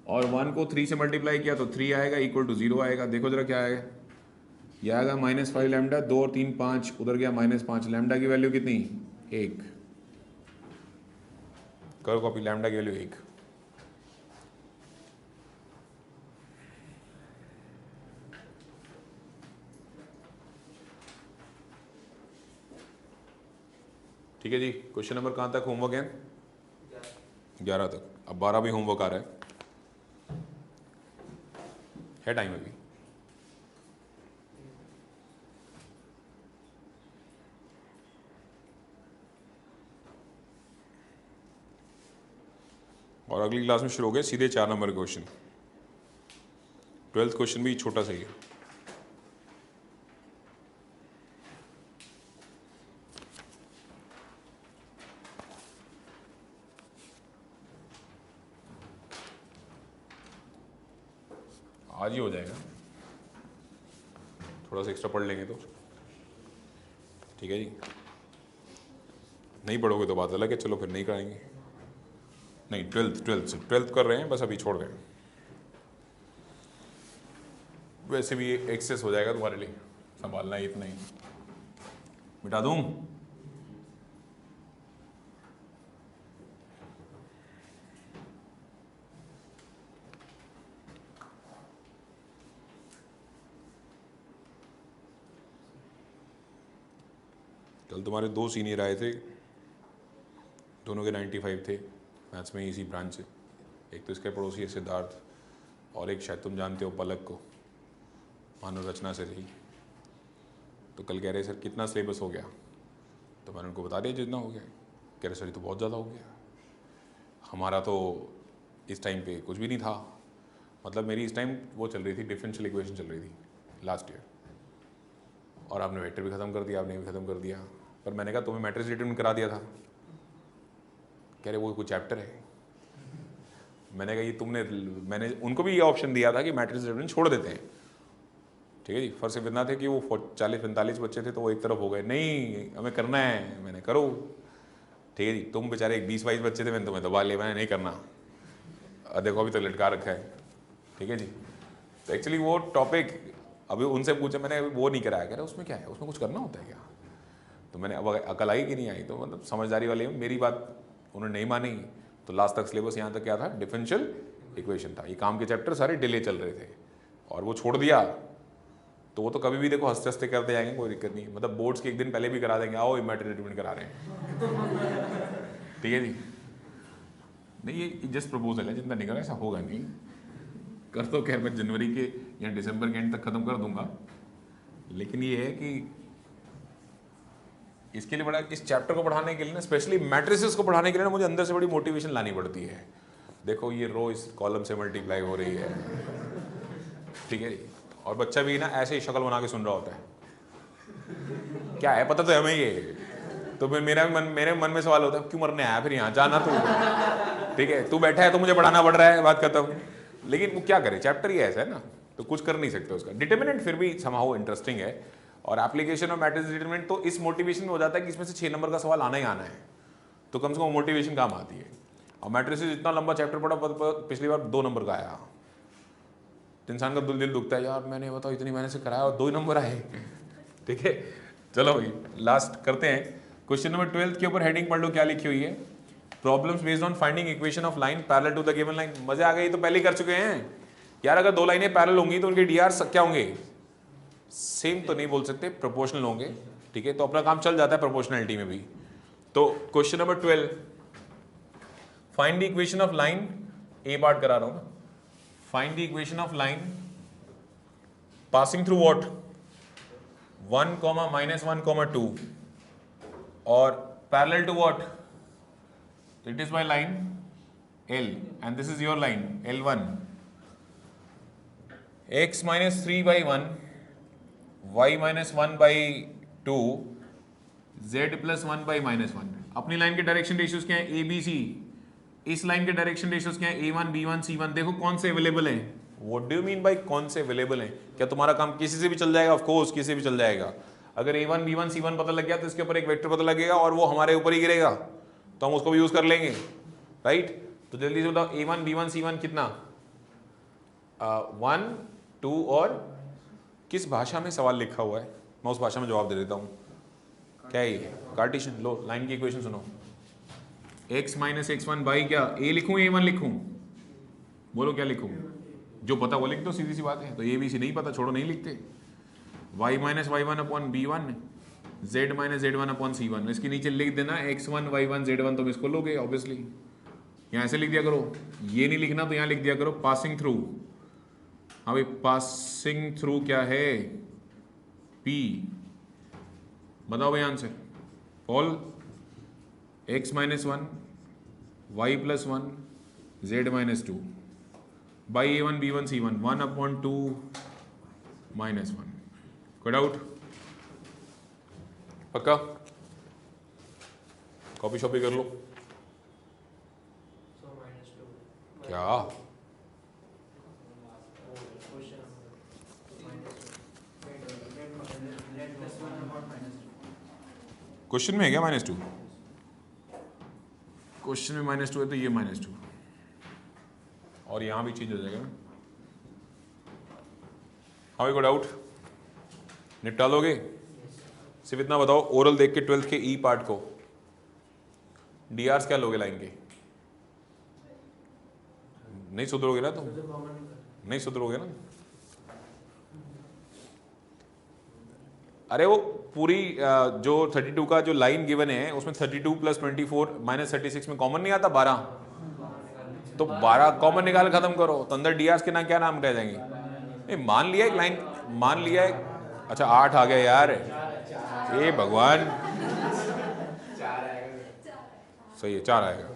Speaker 1: और 1 को 3 से मल्टीप्लाई किया तो 3 आएगा, इक्वल टू 0 आएगा। देखो जरा क्या आएगा। यह आएगा माइनस 5 लैम्डा, 2 और 3 5, उधर गया माइनस 5। लैम्डा की वैल्यू कितनी? 1। करो कॉपी, लैम्डा की वैल्यू 1। ठीक है जी। क्वेश्चन नंबर कहाँ तक होमवर्क है? 11 तक। अब 12 भी होमवर्क आ रहा है टाइम अभी। और अगली क्लास में शुरू हो गए सीधे 4 नंबर के क्वेश्चन। 12th क्वेश्चन भी छोटा सा ही है। आज ही हो जाएगा, थोड़ा सा एक्स्ट्रा पढ़ लेंगे तो। ठीक है जी। नहीं पढ़ोगे तो बात अलग है, चलो फिर नहीं कराएंगे। नहीं, 12th कर रहे हैं, बस अभी छोड़ रहे हैं। वैसे भी एक्सेस हो जाएगा तुम्हारे लिए, संभालना है इतना ही। मिटा दूं? कल तुम्हारे 2 सीनियर आए थे, दोनों के 95 थे मैथ्स में, इसी ब्रांच से। एक तो इसके पड़ोसी है सिद्धार्थ, और एक शायद तुम जानते हो पलक को, मानव रचना से रही। तो कल कह रहे सर कितना सिलेबस हो गया? तो मैंने उनको बता दिया जितना हो गया। कह रहे सर ये तो बहुत ज़्यादा हो गया, हमारा तो इस टाइम पे कुछ भी नहीं था। मतलब मेरी इस टाइम वो चल रही थी, डिफरेंशियल इक्वेशन चल रही थी लास्ट ईयर, और आपने वेक्टर भी ख़त्म कर दिया, आपने भी ख़त्म कर दिया। पर मैंने कहा तुम्हें मैट्रिक्स डिटरमिनेंट करा दिया था। कह रहे वो कुछ चैप्टर है। मैंने कहा ये तुमने, मैंने उनको भी ये ऑप्शन दिया था कि मैट्रिक्स डिटरमिनेंट छोड़ देते हैं। ठीक है जी। फर्स्ट से इतना थे कि वो 40-45 बच्चे थे तो वो एक तरफ हो गए, नहीं हमें करना है। मैंने करो। ठीक है जी। तुम बेचारे 20-22 बच्चे थे, मैंने तुम्हें दबा लिया, मैंने नहीं करना। देखो अभी तक लटका रखा है। ठीक है जी। तो एक्चुअली वो टॉपिक अभी उनसे पूछा, मैंने वो नहीं कराया। कह रहा उसमें क्या है, उसमें कुछ करना होता है क्या? तो मैंने अब अकल आई कि नहीं आई, तो मतलब समझदारी वाले मेरी बात उन्होंने नहीं मानी। तो लास्ट तक सिलेबस यहाँ तक क्या था? डिफरेंशियल इक्वेशन था। ये काम के चैप्टर सारे डिले चल रहे थे, और वो छोड़ दिया तो वो तो कभी भी देखो हंसते हंसते करते जाएंगे, कोई दिक्कत नहीं, मतलब बोर्ड्स के एक दिन पहले भी करा देंगे, आओ इमेटरी ट्रीटमेंट करा रहे हैं, ठीक है जी। नहीं ये जस्ट प्रपोजल है, जितना नहीं करा ऐसा होगा नहीं, कर तो खैर मैं जनवरी के या दिसंबर के एंड तक खत्म कर दूंगा, लेकिन ये है कि इसके लिए बड़ा, इस चैप्टर को पढ़ाने के लिए ना, स्पेशली मैट्रिसेस को पढ़ाने के लिए ना, मुझे अंदर से बड़ी मोटिवेशन लानी पड़ती है। देखो ये रो इस कॉलम से मल्टीप्लाई हो रही है, ठीक है, और बच्चा भी ना ऐसे ही शक्ल बना के सुन रहा होता है, क्या है पता तो हमें ये, तो फिर मेरे मन में सवाल होता है क्यों मरने आया फिर यहाँ, जाना तू, ठीक है, तू बैठा है तो मुझे पढ़ाना पड़ रहा है, बात खत्म। लेकिन वो क्या करे, चैप्टर ही ऐसा है ना, तो कुछ कर नहीं सकते उसका। डिटर्मिनेंट फिर भी समहाउ इंटरेस्टिंग है, और एप्लीकेशन ऑफ मैट्रिक्स डिटर्मिनेंट तो इस मोटिवेशन में हो जाता है कि इसमें से 6 नंबर का सवाल आना ही आना है, तो कम से कम मोटिवेशन काम आती है। और मैट्रिसेस इतना लंबा चैप्टर पढ़ा, पिछली बार 2 नंबर का आया, तो इंसान का दिल दुखता है यार, मैंने बताओ इतनी मेहनत से कराया और 2 ही नंबर आए, ठीक है। चलो भाई लास्ट करते हैं, क्वेश्चन नंबर 12 के ऊपर हेडिंग पढ़ लो क्या लिखी हुई है, problems based on finding equation of line parallel to the given line. मजे आ गए, तो पहले ही कर चुके हैं यार, अगर 2 लाइनें पैरेलल होंगी तो उनके डीआर क्या होंगे, सेम तो नहीं बोल सकते, प्रोपोर्शनल होंगे, ठीक है, तो अपना काम चल जाता है प्रोपोर्शनलिटी में भी। तो question number 12, find the equation of line, A part करा रहा हूं ना, find the equation of line passing through what 1, -1, 2 और parallel to what, it is my line L and this is your line L1, x minus 3/1, y minus 1/2, z plus 1/-1। अपनी line के direction ratios क्या है, ए B सी, इस line के direction ratios क्या है, A1 B1 C1। देखो कौन से अवेलेबल हैं, what do you mean by कौन से अवेलेबल हैं, क्या तुम्हारा काम किसी से भी चल जाएगा, ऑफ कोर्स किसी से भी चल जाएगा। अगर A1 B1 C1 पता लग गया तो इसके ऊपर एक वेक्टर पता लगेगा और वो हमारे ऊपर ही गिरेगा, तो हम उसको भी यूज कर लेंगे, राइट। तो जल्दी से बताओ A1 B1 C1 कितना, 1 2 और किस भाषा में सवाल लिखा हुआ है, मैं उस भाषा में जवाब दे देता हूँ। क्या है ये, कार्टेशियन। लो लाइन की इक्वेशन सुनो, x माइनस x1 बाई क्या, a लिखूं a1 लिखूं, बोलो क्या लिखूं, जो पता वो लिख दो, सीधी सी बात है। तो a b c नहीं पता, छोड़ो नहीं लिखते। y minus y1 upon b1, z minus z1 upon c1। इसके नीचे लिख देना x1 y1 z1, तुम इसको लोगे ऑब्वियसली, यहाँ ऐसे लिख दिया करो, ये नहीं लिखना तो यहाँ लिख दिया करो पासिंग थ्रू। हाँ भाई पासिंग थ्रू क्या है, p, बताओ भाई answer. All x minus 1 y plus 1 z minus 2 by a1 b1 c1, 1 upon 2 minus 1। कोई डाउट, पक्का, कॉपी शॉपी कर लो। क्या क्वेश्चन में है क्या -2, क्वेश्चन में -2 है तो ये -2 और यहां भी चेंज हो जाएगा। हाँ कोई डाउट, निपटा लोगे। सिर्फ इतना बताओ, ओरल देख के 12th के ई पार्ट को डीआर्स क्या लोगे लाइन के, नहीं सुधरोगे ना तुम, नहीं सुधरोगे ना। अरे वो पूरी जो 32 का जो लाइन गिवन है उसमें 32 + 24 - 36 में कॉमन नहीं आता 12, तो 12 कॉमन निकाल खत्म करो, तो अंदर डीआर्स के ना क्या नाम रह जाएंगे। नहीं मान लिया एक लाइन, मान लिया एक, अच्छा 8 आ गया यार, ए भगवान, सही है 4 आएगा।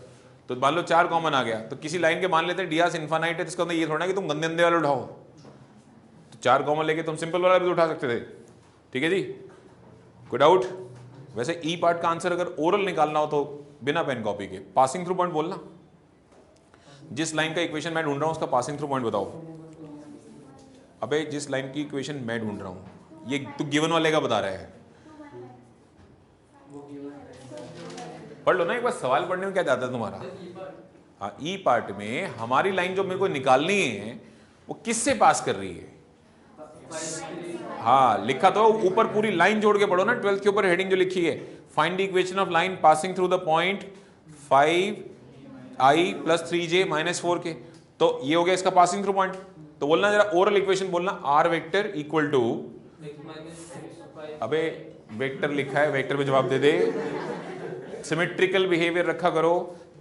Speaker 1: तो मान लो 4 कॉमन आ गया, तो किसी लाइन के मान लेते हैं डीआर्स इनफाइनाइट है, तो इसका मतलब ये थोड़ा कि तुम गंदे गंदे वाले उठाओ, तो 4 कॉमन लेके तुम सिंपल वाला भी उठा सकते थे, ठीक है जी। कोई डाउट। वैसे ई पार्ट का आंसर अगर ओरल निकालना हो तो बिना पेन कॉपी के पासिंग थ्रू पॉइंट बोलना, जिस लाइन का इक्वेशन मैं ढूंढ रहा हूं उसका पासिंग थ्रू पॉइंट बताओ। अबे जिस लाइन की इक्वेशन मैं ढूंढ रहा हूं, ये तू गिवन वाले का बता रहा है, पढ़ लो ना एक बार, सवाल पढ़ने में क्या जाता है तुम्हारा। हाँ ई पार्ट में हमारी लाइन जो मेरे को निकालनी है वो किससे पास कर रही है, हाँ लिखा तो ऊपर पूरी लाइन जोड़ के पढ़ो ना, 12th के ऊपर हेडिंग जो लिखी है, find the equation of line passing through the point 5i + 3j - 4k, तो ये हो गया इसका पासिंग थ्रू पॉइंट। तो बोलना जरा ओरल इक्वेशन बोलना, r वेक्टर इक्वल टू अबे वेक्टर लिखा है, वेक्टर पे जवाब दे दे। सिमेट्रिकल बिहेवियर रखा करो।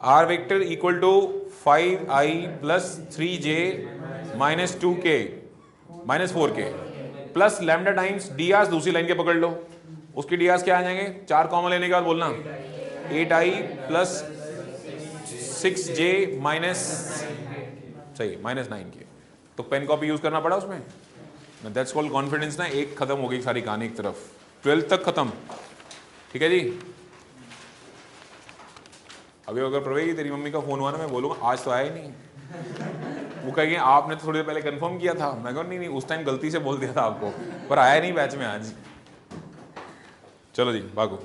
Speaker 1: R vector equal to 5i plus 3j minus 2k minus 4k plus lambda times D R, दूसरी लाइन के पकड़ लो, उसकी डी आर क्या आ जाएंगे, 4 कॉमन लेने के बाद बोलना 8i प्लस 6j माइनस, सही, माइनस 9k। तो पेन कॉपी यूज करना पड़ा उसमें, दैट्स कॉल्ड कॉन्फिडेंस ना। एक खत्म हो गई सारी कहानी एक तरफ, 12th तक खत्म, ठीक है जी। अभी अगर प्रवेगी तेरी मम्मी का फोन हुआ ना, मैं बोलूँगा आज तो आया ही नहीं, वो कहेंगे आपने तो थोड़ी देर पहले कंफर्म किया था। मैं कहूँ नहीं उस टाइम गलती से बोल दिया था आपको, पर आया नहीं बैच में आज। चलो जी भागो।